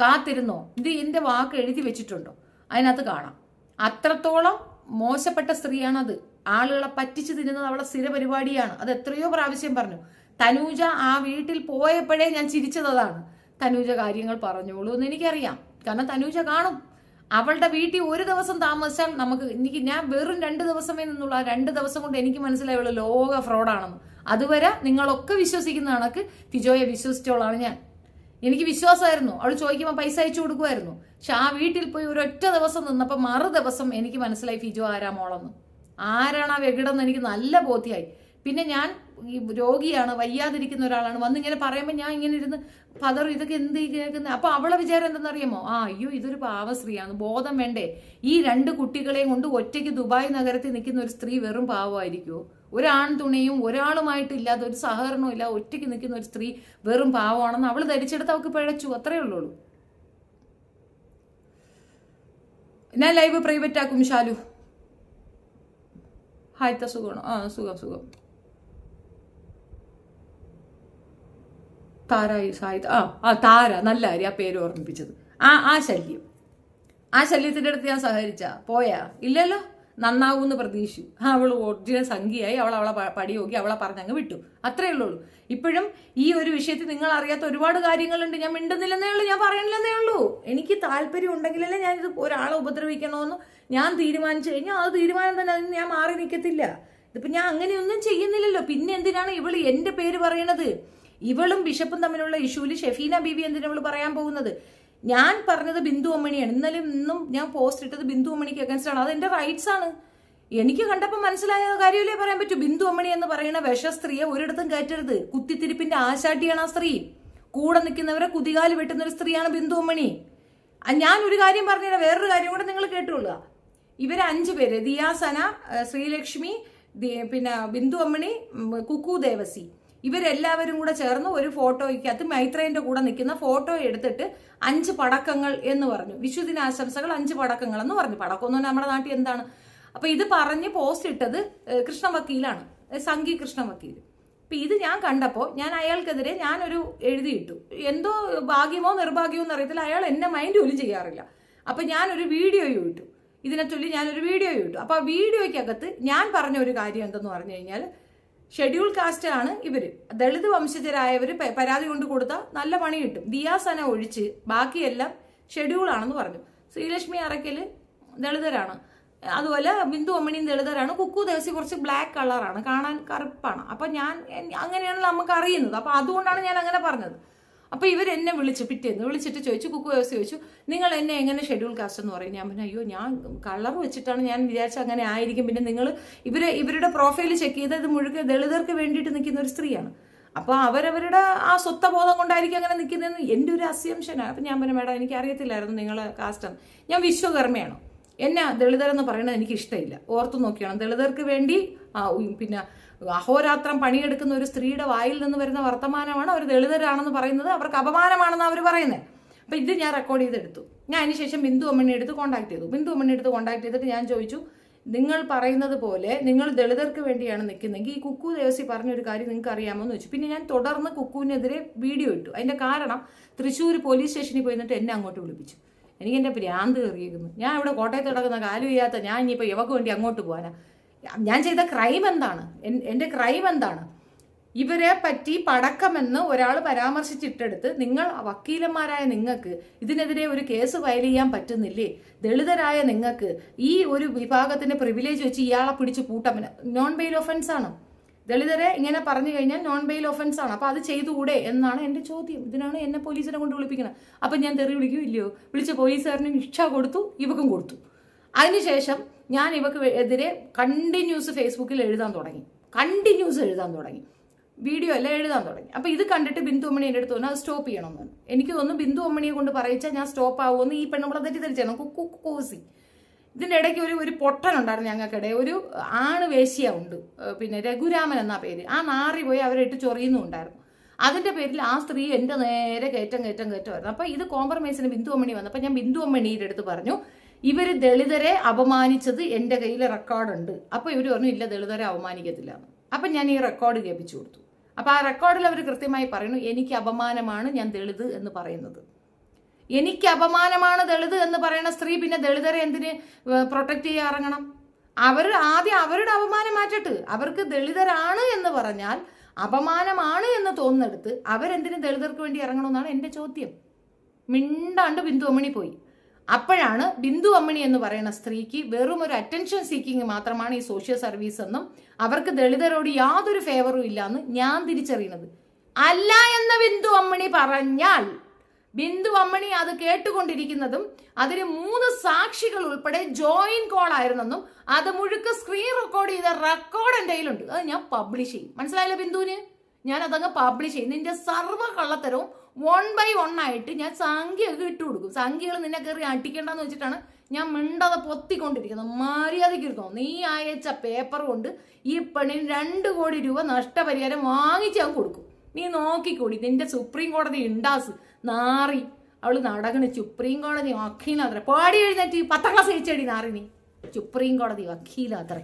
കാത്തിരുന്നോ? ഇത് എന്റെ വാക്ക് എഴുതി വെച്ചിട്ടുണ്ടോ? അതിനകത്ത് കാണാം. അത്രത്തോളം മോശപ്പെട്ട സ്ത്രീയാണത്. ആളുകളെ പറ്റിച്ചു തിന്നുന്നത് അവളെ സ്ഥിര പരിപാടിയാണ്. അത് എത്രയോ പ്രാവശ്യം പറഞ്ഞു. തനൂജ ആ വീട്ടിൽ പോയപ്പോഴേ ഞാൻ ചിരിച്ചതാണ്. തനൂജ കാര്യങ്ങൾ പറഞ്ഞോളൂ എന്ന് എനിക്കറിയാം. കാരണം തനൂജ കാണും. അവളുടെ വീട്ടിൽ ഒരു ദിവസം താമസിച്ചാൽ ഞാൻ വെറും 2 ദിവസമേ നിന്നുള്ള. 2 ദിവസം കൊണ്ട് എനിക്ക് മനസ്സിലായി അവള് ലോക ഫ്രോഡാണെന്ന്. അതുവരെ നിങ്ങളൊക്കെ വിശ്വസിക്കുന്ന കണക്ക് ഫിജോയെ വിശ്വസിച്ചോളാണ് ഞാൻ. എനിക്ക് വിശ്വാസമായിരുന്നു. അവൾ ചോദിക്കുമ്പോൾ പൈസ അയച്ചു കൊടുക്കുമായിരുന്നു. പക്ഷെ ആ വീട്ടിൽ പോയി ഒരൊറ്റ ദിവസം നിന്നപ്പോൾ മറു ദിവസം എനിക്ക് മനസ്സിലായി ഫിജോ ആരാ മോളെന്ന്. ആരാണ് ആ വെകിടെന്ന് എനിക്ക് നല്ല ബോധ്യമായി. പിന്നെ ഞാൻ ഈ രോഗിയാണ്, വയ്യാതിരിക്കുന്ന ഒരാളാണ്. വന്നിങ്ങനെ പറയുമ്പോൾ ഞാൻ ഇങ്ങനെ ഇരുന്ന് പതറും. ഇതൊക്കെ എന്ത് കേൾക്കുന്നത്? അപ്പൊ അവളെ വിചാരം എന്തെന്നറിയാമോ? അയ്യോ ഇതൊരു പാവസ്ത്രീയാണ്. ബോധം വേണ്ടേ? ഈ 2 കുട്ടികളെയും കൊണ്ട് ഒറ്റയ്ക്ക് ദുബായ് നഗരത്തിൽ നിൽക്കുന്ന ഒരു സ്ത്രീ വെറും പാവമായിരിക്കുമോ? ഒരാൺ തുണയും ഒരാളുമായിട്ടില്ലാതെ ഒരു സഹകരണവും ഇല്ല ഒറ്റയ്ക്ക് നിൽക്കുന്ന ഒരു സ്ത്രീ വെറും പാവമാണെന്ന് അവൾ ധരിച്ചെടുത്ത് അവൾക്ക് പിഴച്ചു. അത്രേ ഉള്ളൂ. ഞാൻ ലൈവ് പ്രൈവറ്റ് ആക്കും. ഷാലു ഹായ്ത്ത സുഖമാണോ? സുഖം. താരായി സാഹിത്യ താര, നല്ല കാര്യം ആ പേര് ഓർമ്മിപ്പിച്ചത്. ആ ശല്യത്തിന്റെ അടുത്ത് ഞാൻ സഹകരിച്ച പോയാ? ഇല്ലല്ലോ. നന്നാവൂന്ന് പ്രതീക്ഷിച്ചു. അവൾ ഒറിജിനൽ സംഖ്യയായി. അവളെ പടി നോക്കി അവളെ പറഞ്ഞങ്ങ് വിട്ടു. അത്രേ ഉള്ളൂ. ഇപ്പോഴും ഈ ഒരു വിഷയത്തിൽ നിങ്ങൾ അറിയാത്ത ഒരുപാട് കാര്യങ്ങളുണ്ട്. ഞാൻ മിണ്ടുന്നില്ലെന്നേ ഉള്ളൂ, ഞാൻ പറയണില്ലെന്നേ ഉള്ളൂ. എനിക്ക് താല്പര്യം ഉണ്ടെങ്കിലല്ലേ ഞാനിത് ഒരാളെ ഉപദ്രവിക്കണമെന്ന് ഞാൻ തീരുമാനിച്ചു കഴിഞ്ഞാൽ അത് തീരുമാനം തന്നെ. അതിന് ഞാൻ മാറി നിൽക്കത്തില്ല. ഇതിപ്പോ ഞാൻ അങ്ങനെയൊന്നും ചെയ്യുന്നില്ലല്ലോ. പിന്നെ എന്തിനാണ് ഇവള് എന്റെ പേര് പറയണത്? ഇവളും ബിഷപ്പും തമ്മിലുള്ള ഇഷ്യൂല് ഷെഫീന ബീബി എന്തിനാ ഇവള് പറയാൻ പോകുന്നത്? ഞാൻ പറഞ്ഞത് ബിന്ദു അമ്മണിയാണ്. ഇന്നും ഞാൻ പോസ്റ്റ് ഇട്ടത് ബിന്ദു അമ്മണിക്ക് അഗൻസ്റ്റ് ആണ്. അത് എന്റെ റൈറ്റ്സ് ആണ്. എനിക്ക് കണ്ടപ്പോൾ മനസ്സിലായ കാര്യമല്ലേ പറയാൻ പറ്റൂ. ബിന്ദു അമ്മണി എന്ന് പറയുന്ന വിഷസ്ത്രീയെ ഒരിടത്തും കയറ്റരുത്. കുത്തിത്തിരിപ്പിന്റെ ആശാട്ടിയാണ് ആ സ്ത്രീ. കൂടെ നിൽക്കുന്നവരെ കുതികാല് വെട്ടുന്ന ഒരു സ്ത്രീയാണ് ബിന്ദു അമ്മണി. ഞാൻ ഒരു കാര്യം പറഞ്ഞുതരാം. വേറൊരു കാര്യം കൂടെ നിങ്ങൾ കേട്ടുകൊള്ളുക. ഇവര് 5 പേര്, ദിയാസന, ശ്രീലക്ഷ്മി, പിന്നെ ബിന്ദു അമ്മണി, കുക്കു ദേവസി, ഇവരെല്ലാവരും കൂടെ ചേർന്ന് ഒരു ഫോട്ടോയ്ക്കകത്ത് മൈത്രേന്റെ കൂടെ നിൽക്കുന്ന ഫോട്ടോ എടുത്തിട്ട് 5 പടക്കങ്ങൾ എന്ന് പറഞ്ഞു. വിഷുദിനാശംസകൾ 5 പടക്കങ്ങൾ എന്ന് പറഞ്ഞു. പടക്കമൊന്നും നമ്മുടെ നാട്ടിൽ എന്താണ്? അപ്പൊ ഇത് പറഞ്ഞ് പോസ്റ്റ് ഇട്ടത് കൃഷ്ണ വക്കീലാണ്, സംഗി കൃഷ്ണ വക്കീൽ. അപ്പൊ ഇത് ഞാൻ കണ്ടപ്പോൾ ഞാൻ അയാൾക്കെതിരെ ഞാനൊരു എഴുതിയിട്ടു. എന്തോ ഭാഗ്യമോ നിർഭാഗ്യമോ എന്നറിയത്തില്ല, അയാൾ എന്നെ മൈൻഡ് പോലും ചെയ്യാറില്ല. അപ്പൊ ഞാനൊരു വീഡിയോയും ഇട്ടു. ഇതിനെ ചൊല്ലി ഞാനൊരു വീഡിയോ ഇട്ടു. അപ്പോൾ ആ വീഡിയോയ്ക്കകത്ത് ഞാൻ പറഞ്ഞ ഒരു കാര്യം എന്തെന്ന് പറഞ്ഞു കഴിഞ്ഞാൽ, ഷെഡ്യൂൾ കാസ്റ്റ് ആണ് ഇവർ, ദളിത് വംശജരായവർ പരാതി കൊണ്ട് കൊടുത്താൽ നല്ല പണി കിട്ടും, ദിയാസന ഒഴിച്ച് ബാക്കിയെല്ലാം ഷെഡ്യൂൾ ആണെന്ന് പറഞ്ഞു. ശ്രീലക്ഷ്മി അറക്കൽ ദളിതരാണ്, അതുപോലെ ബിന്ദു അമ്മണിയും ദളിതരാണ്, കുക്കു ദേവസി കുറച്ച് ബ്ലാക്ക് കളറാണ്, കാണാൻ കറുപ്പാണ്. അപ്പം ഞാൻ അങ്ങനെയാണല്ലോ നമുക്ക് അറിയുന്നത്. അപ്പം അതുകൊണ്ടാണ് ഞാൻ അങ്ങനെ പറഞ്ഞത്. അപ്പോൾ ഇവരെന്നെ പിറ്റേന്ന് വിളിച്ചിട്ട് ചോദിച്ചു, കുക്കു ദേവസി ചോദിച്ചു, നിങ്ങൾ എന്നെ എങ്ങനെ ഷെഡ്യൂൾ കാസ്റ്റ് എന്ന് പറയും? ഞാൻ പറഞ്ഞു, അയ്യോ ഞാൻ കളർ വെച്ചിട്ടാണ് ഞാൻ വിചാരിച്ചത് അങ്ങനെ ആയിരിക്കും. പിന്നെ നിങ്ങൾ ഇവരുടെ പ്രൊഫൈൽ ചെക്ക് ചെയ്ത് ഇത് മുഴുവൻ ദളിതർക്ക് വേണ്ടിയിട്ട് നിൽക്കുന്ന ഒരു സ്ത്രീയാണ്. അപ്പോൾ അവരവരുടെ ആ സ്വത്വബോധം കൊണ്ടായിരിക്കും അങ്ങനെ നിൽക്കുന്നതെന്ന് എൻ്റെ ഒരു അസ്യംഷനാണ്. അപ്പം ഞാൻ പറഞ്ഞു, മേഡം എനിക്ക് അറിയത്തില്ലായിരുന്നു നിങ്ങളെ കാസ്റ്റ്. ഞാൻ വിശ്വകർമ്മയാണ്, എന്നെ ദളിതരെന്ന് പറയുന്നത് എനിക്ക് ഇഷ്ടമില്ല. ഓർത്തു നോക്കിയാണ്, ദളിതർക്ക് വേണ്ടി പിന്നെ അഹോരാത്രം പണിയെടുക്കുന്ന ഒരു സ്ത്രീയുടെ വായിൽ നിന്ന് വരുന്ന വർത്തമാനമാണ് അവർ ദളിതരാണെന്ന് പറയുന്നത്, അവർക്ക് അപമാനമാണെന്ന് അവർ പറയുന്നത്. അപ്പം ഇത് ഞാൻ റെക്കോർഡ് ചെയ്തെടുത്തു. ഞാൻ അതിനുശേഷം ബിന്ദു അമ്മണി എടുത്ത് കോൺടാക്ട് ചെയ്തു. ബിന്ദു അമ്മണി എടുത്ത് കോൺടാക്ട് ചെയ്തിട്ട് ഞാൻ ചോദിച്ചു, നിങ്ങൾ പറയുന്നത് പോലെ നിങ്ങൾ ദളിതർക്ക് വേണ്ടിയാണ് നിൽക്കുന്നതെങ്കിൽ ഈ കുക്കു ദേവസി പറഞ്ഞൊരു കാര്യം നിങ്ങൾക്ക് അറിയാമോ എന്ന് ചോദിച്ചു. പിന്നെ ഞാൻ തുടർന്ന് കുക്കുവിനെതിരെ വീഡിയോ ഇട്ടു. അതിൻ്റെ കാരണം തൃശ്ശൂർ പോലീസ് സ്റ്റേഷനിൽ പോയി എന്നിട്ട് എന്നെ അങ്ങോട്ട് വിളിപ്പിച്ചു. എനിക്ക് എൻ്റെ ഭ്രാന്ത് കയറിയിരിക്കുന്നു. ഞാൻ ഇവിടെ കോട്ടയത്ത് കിടക്കുന്ന കാലം ചെയ്യാത്ത ഞാൻ ഇനിയിപ്പോൾ ഇവക്ക് വേണ്ടി അങ്ങോട്ട് പോകാനാ? ഞാൻ ചെയ്ത ക്രൈം എന്താണ്? എൻ്റെ ക്രൈം എന്താണ്? ഇവരെ പറ്റി പടക്കമെന്ന് ഒരാൾ പരാമർശിച്ചിട്ടെടുത്ത് നിങ്ങൾ വക്കീലന്മാരായ നിങ്ങൾക്ക് ഇതിനെതിരെ ഒരു കേസ് ഫയൽ ചെയ്യാൻ പറ്റുന്നില്ലേ? ദളിതരായ നിങ്ങൾക്ക് ഈ ഒരു വിഭാഗത്തിന്റെ പ്രിവിലേജ് വെച്ച് ഇയാളെ പിടിച്ച് പൂട്ടം നോൺ ബെയിൽ ഒഫൻസ് ആണ്. ദളിതരെ ഇങ്ങനെ പറഞ്ഞു കഴിഞ്ഞാൽ നോൺ ബെയിൽ ഒഫൻസ് ആണ്. അപ്പൊ അത് ചെയ്തുകൂടെ എന്നാണ് എൻ്റെ ചോദ്യം. ഇതിനാണ് എന്നെ പോലീസിനെ കൊണ്ട് വിളിപ്പിക്കുന്നത്. അപ്പൊ ഞാൻ തെറി വിളിക്കും ഇല്ലയോ? വിളിച്ച പോലീസുകാരന് ശിക്ഷ കൊടുത്തു, ഇവക്കും കൊടുത്തു. അതിനുശേഷം ഞാൻ ഇവക്ക് എതിരെ കണ്ടിന്യൂസ് ഫേസ്ബുക്കിൽ എഴുതാൻ തുടങ്ങി, വീഡിയോ എല്ലാം എഴുതാൻ തുടങ്ങി. അപ്പൊ ഇത് കണ്ടിട്ട് ബിന്ദു അമ്മണി എൻ്റെ അടുത്ത് അത് സ്റ്റോപ്പ് ചെയ്യണമെന്ന്. എനിക്ക് തോന്നുന്നു ബിന്ദു അമ്മണിയെ കൊണ്ട് പറയിച്ചാൽ ഞാൻ സ്റ്റോപ്പ് ആവുമെന്ന് ഈ പെണ്ണുമ്പളെ തെറ്റിദ്ധരിച്ചാണ്. കുക്കൂസി ഇതിൻ്റെ ഇടയ്ക്ക് ഒരു പൊട്ടനുണ്ടായിരുന്നു ഞങ്ങൾക്കിടെ, ഒരു ആണ് വേശ്യ ഉണ്ട്, പിന്നെ രഘുരാമൻ എന്നാ പേര്. ആ നാറി പോയി അവരെ ഇട്ട് ചൊറിയുന്നുണ്ടായിരുന്നു. അതിന്റെ പേരിൽ ആ സ്ത്രീ എൻ്റെ നേരെ കയറ്റമായിരുന്നു. അപ്പൊ ഇത് കോംപ്രമൈസിന് ബിന്ദു അമ്മണി വന്നപ്പോൾ ഞാൻ ബിന്ദു അമ്മണിയുടെ അടുത്ത് പറഞ്ഞു, ഇവര് ദളിതരെ അപമാനിച്ചത് എൻ്റെ കയ്യിൽ റെക്കോർഡുണ്ട്. അപ്പൊ ഇവര് പറഞ്ഞു ഇല്ല ദളിതരെ അപമാനിക്കത്തില്ല. അപ്പൊ ഞാൻ ഈ റെക്കോർഡ് കേൾപ്പിച്ചു കൊടുത്തു. അപ്പൊ ആ റെക്കോർഡിൽ അവർ കൃത്യമായി പറയുന്നു, എനിക്ക് അപമാനമാണ് ഞാൻ ദളിത് എന്ന് പറയുന്നത്. എനിക്ക് അപമാനമാണ് ദളിത് എന്ന് പറയുന്ന സ്ത്രീ പിന്നെ ദളിതരെ എന്തിന് പ്രൊട്ടക്ട് ചെയ്യാൻ ഇറങ്ങണം? ആദ്യം അവരുടെ അപമാനം മാറ്റട്ട്. അവർക്ക് ദളിതരാണ് എന്ന് പറഞ്ഞാൽ അപമാനമാണ് എന്ന് തോന്നുന്നെടുത്ത് അവരെന്തിന് ദളിതർക്ക് വേണ്ടി ഇറങ്ങണമെന്നാണ് എൻ്റെ ചോദ്യം. മിണ്ടാണ്ട് ബിന്ദു അമ്മണി പോയി. അപ്പോഴാണ് ബിന്ദു അമ്മണി എന്ന് പറയുന്ന സ്ത്രീക്ക് വെറും ഒരു അറ്റൻഷൻ സീക്കിങ് മാത്രമാണ് ഈ സോഷ്യൽ സർവീസ് എന്നും അവർക്ക് ദളിതരോട് യാതൊരു ഫേവറും ഇല്ലാന്ന് ഞാൻ തിരിച്ചറിയുന്നത്. അല്ല എന്ന് ബിന്ദു അമ്മണി പറഞ്ഞാൽ ബിന്ദു അമ്മണി അത് കേട്ടുകൊണ്ടിരിക്കുന്നതും അതിന് 3 സാക്ഷികൾ ഉൾപ്പെടെ ജോയിൻ കോൾ ആയിരുന്നെന്നും അത് മുഴുക്ക സ്ക്രീൻ റെക്കോർഡ് ചെയ്ത റെക്കോർഡ് എൻ്റെ കയ്യിലുണ്ട്. അത് ഞാൻ പബ്ലിഷ് ചെയ്യും. മനസ്സിലായില്ല ബിന്ദുവിന്? ഞാൻ അതങ്ങ് പബ്ലിഷ് ചെയ്യും. നിന്റെ സർവ്വ കള്ളത്തരവും 1 by 1 ആയിട്ട് ഞാൻ സംഖ്യയൊക്കെ ഇട്ട് കൊടുക്കും. സംഖ്യകൾ നിന്നെ കയറി അടിക്കേണ്ടെന്ന് വെച്ചിട്ടാണ് ഞാൻ മിണ്ടാതെ പൊത്തിക്കൊണ്ടിരിക്കുന്നത്. മര്യാദയ്ക്ക് ഇരുന്നോ. നീ അയച്ച പേപ്പർ കൊണ്ട് ഈ പെണ്ണിന് 2 കോടി രൂപ നഷ്ടപരിഹാരം വാങ്ങിച്ച് ഞാൻ കൊടുക്കും. നീ നോക്കിക്കൂടി. നിന്റെ സുപ്രീം കോടതി ഉണ്ടാസ് നാറി. അവള് നടക്കണ സുപ്രീം കോടതി വക്കീലാത്ര പാടി എഴുന്നേറ്റ് 10ാം ക്ലാസ് ജയിച്ചടി നാറി. നീ സുപ്രീം കോടതി വക്കീലാത്ര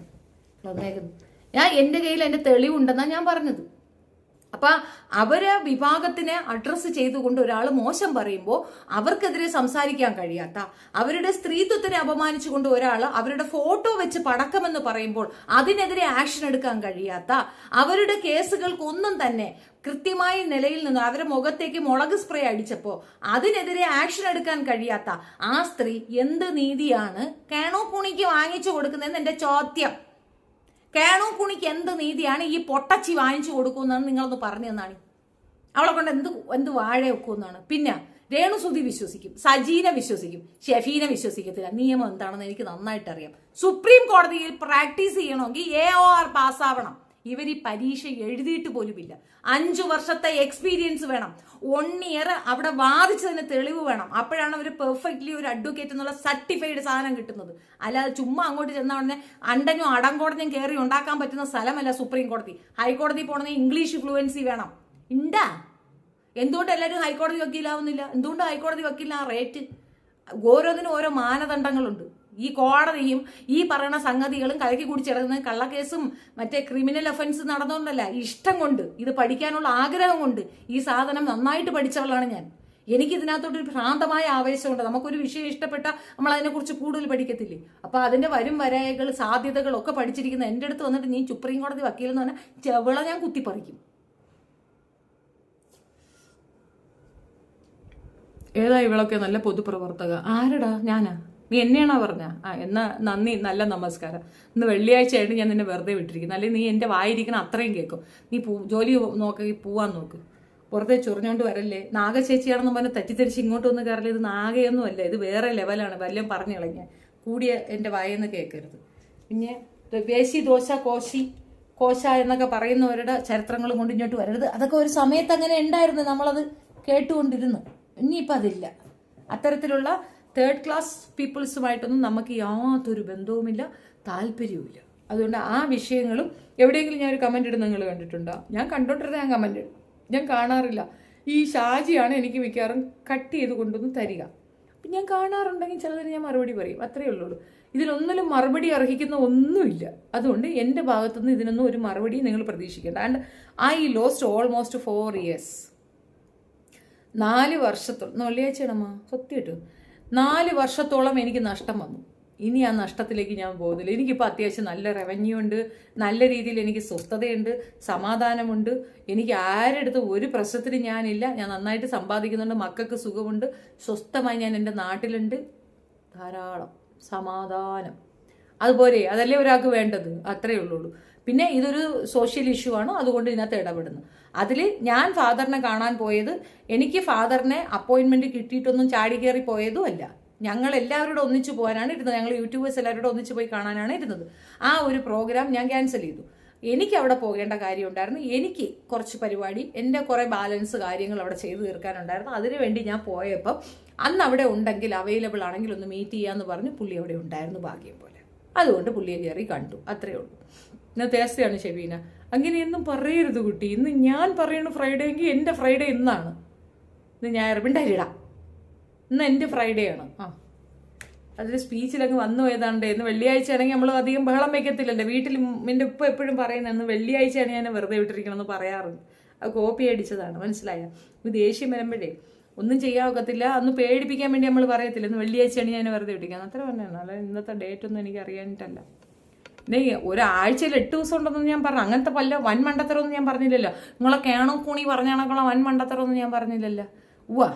വന്നേക്കുന്നു. ഞാൻ എൻ്റെ കയ്യിൽ എൻ്റെ തെളിവുണ്ടെന്നാണ് ഞാൻ പറഞ്ഞത്. അപ്പൊ അവര് വിഭാഗത്തിനെ അഡ്രസ്സ് ചെയ്തുകൊണ്ട് ഒരാൾ മോശം പറയുമ്പോൾ അവർക്കെതിരെ സംസാരിക്കാൻ കഴിയാത്ത, അവരുടെ സ്ത്രീത്വത്തിനെ അപമാനിച്ചുകൊണ്ട് ഒരാൾ അവരുടെ ഫോട്ടോ വെച്ച് പടക്കമെന്ന് പറയുമ്പോൾ അതിനെതിരെ ആക്ഷൻ എടുക്കാൻ കഴിയാത്ത, അവരുടെ കേസുകൾക്കൊന്നും തന്നെ കൃത്യമായ നിലയിൽ നിന്ന് അവരുടെ മുഖത്തേക്ക് മുളക് സ്പ്രേ അടിച്ചപ്പോൾ അതിനെതിരെ ആക്ഷൻ എടുക്കാൻ കഴിയാത്ത ആ സ്ത്രീ എന്ത് നീതിയാണ് കേണോ പുണിക്ക് വാങ്ങിച്ചു കൊടുക്കുന്നതെന്ന് എൻ്റെ ചോദ്യം. കേണോ കുണിക്ക് എന്ത് നീതിയാണ് ഈ പൊട്ടച്ചി വാങ്ങിച്ചു കൊടുക്കുമെന്നാണ് നിങ്ങളൊന്ന് പറഞ്ഞു തന്നാണ്. അവളെ കൊണ്ട് എന്ത് വാഴ വെക്കുമെന്നാണ്. പിന്നെ രേണുസുതി വിശ്വസിക്കും, സജീനെ വിശ്വസിക്കും, ഷെഫീനെ വിശ്വസിക്കത്തില്ല. നിയമം എന്താണെന്ന് എനിക്ക് നന്നായിട്ട് അറിയാം. സുപ്രീം കോടതിയിൽ പ്രാക്ടീസ് ചെയ്യണമെങ്കിൽ AOR പാസ്സാവണം. ഇവർ ഈ പരീക്ഷ എഴുതിയിട്ട് പോലുമില്ല. 5 വർഷത്തെ എക്സ്പീരിയൻസ് വേണം. 1 ഇയർ അവിടെ വാദിച്ചതിന് തെളിവ് വേണം. അപ്പോഴാണ് അവർ പെർഫെക്റ്റ്ലി ഒരു അഡ്വക്കേറ്റ് എന്നുള്ള സർട്ടിഫൈഡ് സാധനം കിട്ടുന്നത്. അല്ലാതെ ചുമ്മാ അങ്ങോട്ട് ചെന്ന ഉടനെ അണ്ടനും അടങ്കോടനും കയറി ഉണ്ടാക്കാൻ പറ്റുന്ന സ്ഥലമല്ല സുപ്രീം കോടതി. ഹൈക്കോടതി പോകണമെങ്കിൽ ഇംഗ്ലീഷ് ഫ്ലുവൻസി വേണം. ഉണ്ടാ? എന്തുകൊണ്ട് എല്ലാവരും ഹൈക്കോടതി വക്കീലാവുന്നില്ല? എന്തുകൊണ്ട് ഹൈക്കോടതി വക്കീലിന് ആ റേറ്റ്? ഓരോന്നിനും ഓരോ മാനദണ്ഡങ്ങളുണ്ട്. ഈ കോടതിയും ഈ പറയുന്ന സംഗതികളും കലക്കി കുടിച്ചിടക്കുന്ന കള്ളക്കേസും മറ്റേ ക്രിമിനൽ ഒഫൻസ് നടന്നുകൊണ്ടല്ല, ഇഷ്ടം കൊണ്ട്, ഇത് പഠിക്കാനുള്ള ആഗ്രഹം കൊണ്ട്. ഈ സാധനം നന്നായിട്ട് പഠിച്ചവളാണ് ഞാൻ. എനിക്കിതിനകത്തോട്ട് ഒരു ഭ്രാന്തമായ ആവേശമുണ്ട്. നമുക്കൊരു വിഷയം ഇഷ്ടപ്പെട്ട നമ്മൾ അതിനെക്കുറിച്ച് കൂടുതൽ പഠിക്കത്തില്ലേ? അപ്പോൾ അതിന്റെ വരും വരകൾ സാധ്യതകളൊക്കെ പഠിച്ചിരിക്കുന്ന എൻ്റെ അടുത്ത് വന്നിട്ട് നീ സുപ്രീം കോടതി വക്കീലെന്ന് പറഞ്ഞാൽ ചെവിള ഞാൻ കുത്തിപ്പറിക്കും. ഏതാ ഇവളൊക്കെ നല്ല പൊതുപ്രവർത്തക? ആരടാ? ഞാനാ? നീ എന്നെയാണോ പറഞ്ഞ? എന്നാ നന്ദി, നല്ല നമസ്കാരം. ഇന്ന് വെള്ളിയാഴ്ചയായിട്ട് ഞാൻ നിന്നെ വെറുതെ വിട്ടിരിക്കുന്നു. അല്ലെങ്കിൽ നീ എൻ്റെ വായിരിക്കണം അത്രയും കേൾക്കും. നീ ജോലി നോക്കി പോവാൻ നോക്ക്. വെറുതെ ചൊറിഞ്ഞോണ്ട് വരല്ലേ. നാഗചേച്ചിയാണെന്ന് പറഞ്ഞ് തെറ്റിദ്ധരിച്ച് ഇങ്ങോട്ട് വന്ന് കയറല്ലേ. ഇത് നാഗയൊന്നും അല്ല, ഇത് വേറെ ലെവലാണ്. വല്ലതും പറഞ്ഞു കളഞ്ഞാൽ കൂടിയ എൻ്റെ വായെന്ന് കേൾക്കരുത്. പിന്നെ വേശി ദോശ കോശ എന്നൊക്കെ പറയുന്നവരുടെ ചരിത്രങ്ങളും കൊണ്ട് ഇങ്ങോട്ട് വരരുത്. അതൊക്കെ ഒരു സമയത്ത് അങ്ങനെ ഉണ്ടായിരുന്നു, നമ്മളത് കേട്ടുകൊണ്ടിരുന്നു. ഇനിയിപ്പോൾ അതില്ല. അത്തരത്തിലുള്ള തേർഡ് ക്ലാസ് പീപ്പിൾസുമായിട്ടൊന്നും നമുക്ക് യാതൊരു ബന്ധവുമില്ല, താല്പര്യവുമില്ല. അതുകൊണ്ട് ആ വിഷയങ്ങളും എവിടെയെങ്കിലും ഞാൻ ഒരു കമൻറ്റ് ഇടുന്ന നിങ്ങൾ കണ്ടിട്ടുണ്ടോ? ഞാൻ കണ്ടോണ്ടിരുന്ന ഞാൻ കമൻറ്റ് ഇടും. ഞാൻ കാണാറില്ല. ഈ ഷാജിയാണ് എനിക്ക് മിക്കവാറും കട്ട് ചെയ്ത് കൊണ്ടൊന്ന് തരിക. അപ്പം ഞാൻ കാണാറുണ്ടെങ്കിൽ ചിലതിന് ഞാൻ മറുപടി പറയും, അത്രയേ ഉള്ളൂ. ഇതിലൊന്നിലും മറുപടി അർഹിക്കുന്ന ഒന്നുമില്ല. അതുകൊണ്ട് എൻ്റെ ഭാഗത്തുനിന്ന് ഇതിനൊന്നും ഒരു മറുപടി നിങ്ങൾ പ്രതീക്ഷിക്കേണ്ട. And I lost almost 4 years. 4 വർഷത്തോളം, വെള്ളിയാഴ്ചയാണമ്മ സത്യമായിട്ടും 4 വർഷത്തോളം എനിക്ക് നഷ്ടം വന്നു. ഇനി ആ നഷ്ടത്തിലേക്ക് ഞാൻ പോകുന്നില്ല. എനിക്കിപ്പോൾ അത്യാവശ്യം നല്ല റവന്യൂ ഉണ്ട്, നല്ല രീതിയിൽ എനിക്ക് സ്വസ്ഥതയുണ്ട്, സമാധാനമുണ്ട്. എനിക്ക് ആരെടുത്ത് ഒരു പ്രശ്നത്തിന് ഞാനില്ല. ഞാൻ നന്നായിട്ട് സമ്പാദിക്കുന്നുണ്ട്, മക്കൾക്ക് സുഖമുണ്ട്, സ്വസ്ഥമായി ഞാൻ എൻ്റെ നാട്ടിലുണ്ട്. ധാരാളം സമാധാനം. അതുപോലെ അതല്ലേ ഒരാൾക്ക് വേണ്ടത്, അത്രയേ ഉള്ളൂ. പിന്നെ ഇതൊരു സോഷ്യൽ ഇഷ്യൂ ആണ്, അതുകൊണ്ട് ഇതിനകത്ത് ഇടപെടുന്നു. അതിൽ ഞാൻ ഫാദറിനെ കാണാൻ പോയത് എനിക്ക് ഫാദറിനെ അപ്പോയിൻമെന്റ് കിട്ടിയിട്ടൊന്നും ചാടി കയറി പോയതും അല്ല. ഞങ്ങൾ എല്ലാവരോടും ഒന്നിച്ചു പോകാനാണ് ഇരുന്നത്. ഞങ്ങൾ യൂട്യൂബേഴ്സ് എല്ലാവരോടും ഒന്നിച്ചു പോയി കാണാനാണ് ഇരുന്നത്. ആ ഒരു പ്രോഗ്രാം ഞാൻ ക്യാൻസൽ ചെയ്തു. എനിക്ക് അവിടെ പോകേണ്ട കാര്യമുണ്ടായിരുന്നു. എനിക്ക് കുറച്ച് പരിപാടി, എൻ്റെ കുറേ ബാലൻസ് കാര്യങ്ങൾ അവിടെ ചെയ്തു തീർക്കാനുണ്ടായിരുന്നു. അതിനുവേണ്ടി ഞാൻ പോയപ്പോൾ അന്ന് അവിടെ ഉണ്ടെങ്കിൽ അവൈലബിൾ ആണെങ്കിൽ ഒന്ന് മീറ്റ് ചെയ്യാമെന്ന് പറഞ്ഞ് പുള്ളി അവിടെ ഉണ്ടായിരുന്നു, ഭാഗ്യം പോലെ. അതുകൊണ്ട് പുള്ളിയെ കയറി കണ്ടു, അത്രയേ ഉള്ളൂ. ഇന്ന് തേഴ്സ്ഡേയാണ് ഷെബീന. അങ്ങനെയൊന്നും പറയരുത് കുട്ടി. ഇന്ന് ഞാൻ പറയുന്നു ഫ്രൈഡേ എങ്കിൽ എൻ്റെ ഫ്രൈഡേ ഇന്നാണ്. ഇന്ന് ഞായർ മിണ്ടാരിടാം. ഇന്ന് എൻ്റെ ഫ്രൈഡേ ആണ്. അതിൽ സ്പീച്ചിലങ്ങ് വന്നു പോയതാണ്ട്. ഇന്ന് വെള്ളിയാഴ്ച ആണെങ്കിൽ നമ്മൾ അധികം ബഹളം വയ്ക്കത്തില്ലല്ലോ. വീട്ടിൽ എൻ്റെ ഉപ്പ എപ്പോഴും പറയുന്നത് ഇന്ന് വെള്ളിയാഴ്ചയാണ് ഞാൻ വെറുതെ വിട്ടിരിക്കണമെന്ന് പറയാറുണ്ട്. അത് കോപ്പി അടിച്ചതാണ്, മനസ്സിലായ? ഇത് ദേഷ്യം വരുമ്പോഴേ ഒന്നും ചെയ്യാൻ അന്ന് പേടിപ്പിക്കാൻ വേണ്ടി നമ്മൾ പറയത്തില്ല ഇന്ന് വെള്ളിയാഴ്ചയാണ് ഞാൻ വെറുതെ വിട്ടിരിക്കുന്നത്, അത്ര പറഞ്ഞാണ്. അല്ല ഇന്നത്തെ ഡേറ്റ് ഒന്നും എനിക്ക് അറിയാനിട്ടല്ല. പിന്നെ ഒരാഴ്ചയിൽ 8 ദിവസം ഉണ്ടെന്ന് ഞാൻ പറഞ്ഞു. അങ്ങനത്തെ പല വൻ മണ്ടത്തരമൊന്നും ഞാൻ പറഞ്ഞില്ലല്ലോ. നിങ്ങളെ കേണോ കൂണി പറഞ്ഞാണക്കുള്ള വൻ മണ്ടത്തരമൊന്നും ഞാൻ പറഞ്ഞില്ലല്ലോ. ഉവ്വാ.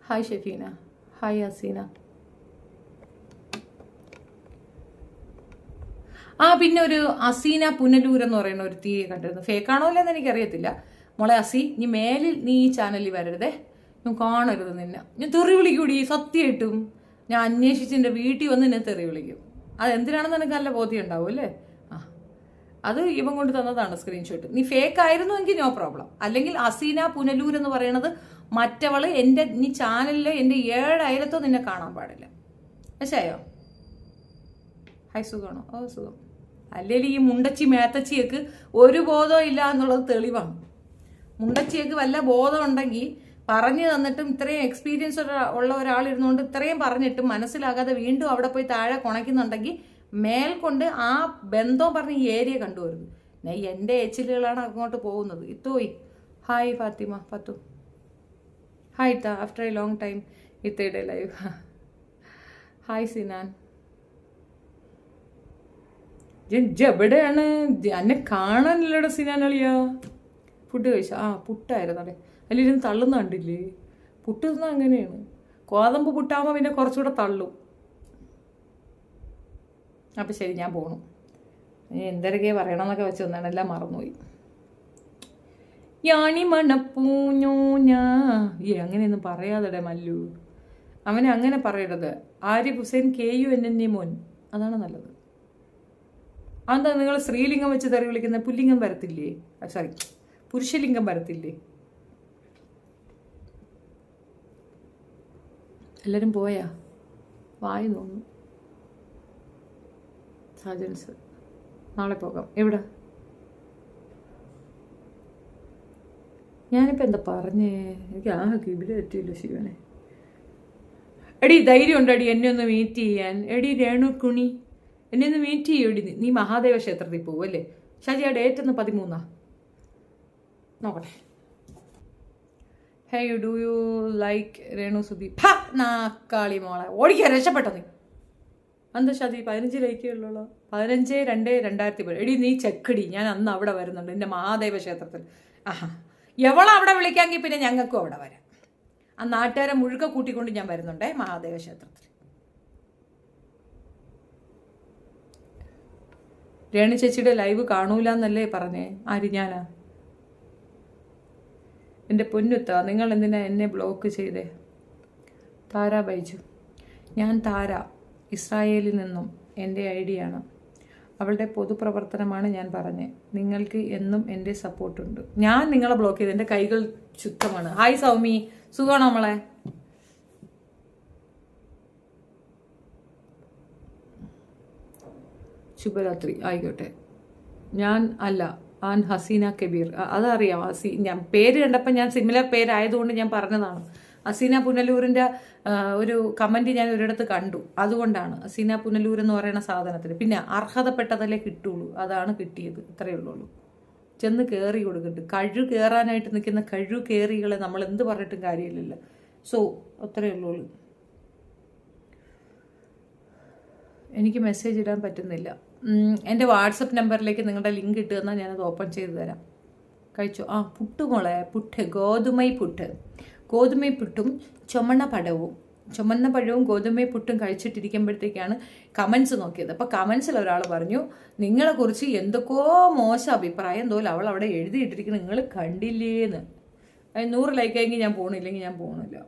Hi Shefeena, hi Haseena. പിന്നെ ഒരു അസീന പുനലൂർ എന്ന് പറയുന്ന ഒരു തീയെ കണ്ടിരുന്നു. ഫേക്കാണോ അല്ലെന്ന് എനിക്കറിയത്തില്ല. മോളെ അസി, നീ മേലിൽ നീ ഈ ചാനലിൽ വരരുതേ, ഞാൻ കാണരുത് നിന്നെ. ഞാൻ തെറി വിളിക്കൂടി, സത്യമായിട്ടും. ഞാൻ അന്വേഷിച്ച് എൻ്റെ വീട്ടിൽ വന്ന് എന്നെ തെറി വിളിക്കും. അതെന്തിനാണെന്ന് എനിക്ക് നല്ല ബോധ്യം ഉണ്ടാവും അല്ലേ? അത് ഇവൻ കൊണ്ട് തന്നതാണ് സ്ക്രീൻഷോട്ട്. നീ ഫേക്ക് ആയിരുന്നുവെങ്കിൽ നോ പ്രോബ്ലം. അല്ലെങ്കിൽ അസീന പുനലൂർ എന്ന് പറയുന്നത് മറ്റവള് നീ ചാനലിൽ എൻ്റെ 7 അയലത്തോ നിന്നെ കാണാൻ പാടില്ല. മനസ്സിലായോ? ഹായ്, സുഖമാണോ? സുഖം. അല്ലെങ്കിൽ ഈ മുണ്ടച്ചി മേത്തച്ചിയൊക്കെ ഒരു ബോധവും ഇല്ല എന്നുള്ളത് തെളിവാണ്. മുണ്ടച്ചിയൊക്കെ വല്ല ബോധം ഉണ്ടെങ്കിൽ പറഞ്ഞു തന്നിട്ടും ഇത്രയും എക്സ്പീരിയൻസ് ഉള്ള ഒരാളിരുന്നുകൊണ്ട് ഇത്രയും പറഞ്ഞിട്ടും മനസ്സിലാകാതെ വീണ്ടും അവിടെ പോയി താഴെ കുണയ്ക്കുന്നുണ്ടെങ്കിൽ മേൽക്കൊണ്ട് ആ ബന്ധം പറഞ്ഞ് ഈ ഏരിയ കണ്ടുവരുന്നു. ഞാൻ എൻ്റെ എച്ചിലുകളാണ് അങ്ങോട്ട് പോകുന്നത്. ഇത്തോയി. ഹായ് ഫാത്തിമ, പത്തു. ഹായ് ടാ, ആഫ്റ്റർ എ ലോങ് ടൈം ഇത്തയുടെ ലൈവ്. ഹായ് സിനാൻ. എവിടെയാണ് എന്നെ കാണാനില്ലട സിനാൻ അളിയാ? ഫുഡ് കഴിച്ചാ? പുട്ടായിരുന്നു അല്ലേ? അതിലിരുന്ന് തള്ളുന്ന കണ്ടില്ലേ? പുട്ട് തിന്നാൽ അങ്ങനെയാണ്. കോതമ്പ് പുട്ടാകുമ്പോൾ പിന്നെ കുറച്ചുകൂടെ തള്ളും. അപ്പം ശരി, ഞാൻ പോകണം. എന്തൊക്കെയാണ് പറയണമെന്നൊക്കെ വെച്ച് വന്നാണ്, എല്ലാം മറന്നുപോയി. യാണി മണപ്പൂഞ്ഞോഞ്ഞാ അങ്ങനെയൊന്നും പറയാതെടെ മല്ലു. അവനെ അങ്ങനെ പറയരുത്. ആരിഫ് ഹുസൈൻ KUNNA മോൻ, അതാണ് നല്ലത്. അതെന്താ നിങ്ങൾ സ്ത്രീലിംഗം വെച്ച് തെറി വിളിക്കുന്ന? പുല്ലിംഗം വരത്തില്ലേ? സോറി, പുരുഷലിംഗം വരത്തില്ലേ? എല്ലാവരും പോയാ? വായി തോന്നുന്നു. സാജൻസ് നാളെ പോകാം. എവിടെ? ഞാനിപ്പോൾ എന്താ പറഞ്ഞേ? എനിക്ക് കിബില പറ്റിയില്ല ശിവനെ. എടി ധൈര്യം ഉണ്ടടി എന്നെ ഒന്ന് മീറ്റ് ചെയ്യാൻ? എടി രേണു കുണി, എന്നെ ഒന്ന് മീറ്റ് ചെയ്യൂടി. നീ മഹാദേവ ക്ഷേത്രത്തിൽ പോകും അല്ലേ? ഷാജി, ആ ഡേറ്റ് ഒന്ന് 13 നോക്കട്ടെ. Hey you do you like Renu Sudheep? നാക്കാളി മോളെ ഓടിക്കാൻ രക്ഷപ്പെട്ടോ നീ. എന്താ ഷതി 15 ലൈക്കേ ഉള്ളൂ. 15/2/2017. എടി നീ ചെക്കടി, ഞാൻ അന്ന് അവിടെ വരുന്നുണ്ട് എൻ്റെ മഹാദേവ ക്ഷേത്രത്തിൽ. ആഹാ, എവളെ അവിടെ വിളിക്കാമെങ്കിൽ പിന്നെ ഞങ്ങൾക്കും അവിടെ വരാം. ആ നാട്ടുകാരെ മുഴുക്ക കൂട്ടിക്കൊണ്ട് ഞാൻ വരുന്നുണ്ടേ മഹാദേവ ക്ഷേത്രത്തിൽ. രേണു ചേച്ചിയുടെ ലൈവ് കാണൂല എന്നല്ലേ പറഞ്ഞേ? ആര്? ഞാനാ? എൻ്റെ പൊന്നുത്ത, നിങ്ങൾ എന്തിനാ എന്നെ ബ്ലോക്ക് ചെയ്തേ? താര ബൈജു. ഞാൻ താര, ഇസ്രായേലിൽ നിന്നും. എൻ്റെ ഐഡിയാണ്. അവളുടെ പൊതുപ്രവർത്തനമാണ് ഞാൻ പറഞ്ഞത്. നിങ്ങൾക്ക് എന്നും എൻ്റെ സപ്പോർട്ടുണ്ട്. ഞാൻ നിങ്ങളെ ബ്ലോക്ക് ചെയ്ത്, എൻ്റെ കൈകൾ ശുദ്ധമാണ്. ഹായ് സൗമി, സുഖമാണോ നമ്മളെ? ശുഭരാത്രി. ആയിക്കോട്ടെ. ഞാൻ അല്ല, ആൻ ഹസീന കബീർ. അതറിയാം. ഞാൻ പേര് കണ്ടപ്പോൾ ഞാൻ സിമിലർ പേരായതുകൊണ്ട് ഞാൻ പറഞ്ഞതാണ്. ഹസീന പുനലൂരിൻ്റെ ഒരു കമൻറ്റ് ഞാൻ ഒരിടത്ത് കണ്ടു, അതുകൊണ്ടാണ്. ഹസീന പുനലൂർ എന്ന് പറയുന്ന സാധനത്തിന് പിന്നെ അർഹതപ്പെട്ടതല്ലേ കിട്ടുള്ളൂ, അതാണ് കിട്ടിയത്. അത്രയേ ഉള്ളൂ. ചെന്ന് കയറി കൊടുക്കുന്നുണ്ട്. കയറാനായിട്ട് നിൽക്കുന്ന കയറികളെ നമ്മൾ എന്ത് പറഞ്ഞിട്ടും കാര്യമില്ലല്ലോ. സോ അത്രയേ ഉള്ളൂ. എനിക്ക് മെസ്സേജ് ഇടാൻ പറ്റുന്നില്ല. എൻ്റെ വാട്സപ്പ് നമ്പറിലേക്ക് നിങ്ങളുടെ ലിങ്ക് ഇട്ട് തന്നാൽ ഞാനത് ഓപ്പൺ ചെയ്ത് തരാം. കഴിച്ചോ? പുട്ട് മോളെ, പുട്ട്, ഗോതമ്പ് പുട്ട്. ഗോതമ്പ് പുട്ടും ചുമന്ന പഴവും ഗോതമ്പ് പുട്ടും കഴിച്ചിട്ടിരിക്കുമ്പോഴത്തേക്കാണ് കമൻസ് നോക്കിയത്. അപ്പോൾ കമൻസിൽ ഒരാൾ പറഞ്ഞു, നിങ്ങളെക്കുറിച്ച് എന്തൊക്കെയോ മോശം അഭിപ്രായം തോലും അവൾ അവിടെ എഴുതിയിട്ടിരിക്കുന്നത് നിങ്ങൾ കണ്ടില്ലേന്ന്. 100 ലൈക്കായെങ്കിൽ ഞാൻ പോകണില്ലെങ്കിൽ ഞാൻ പോകണില്ല.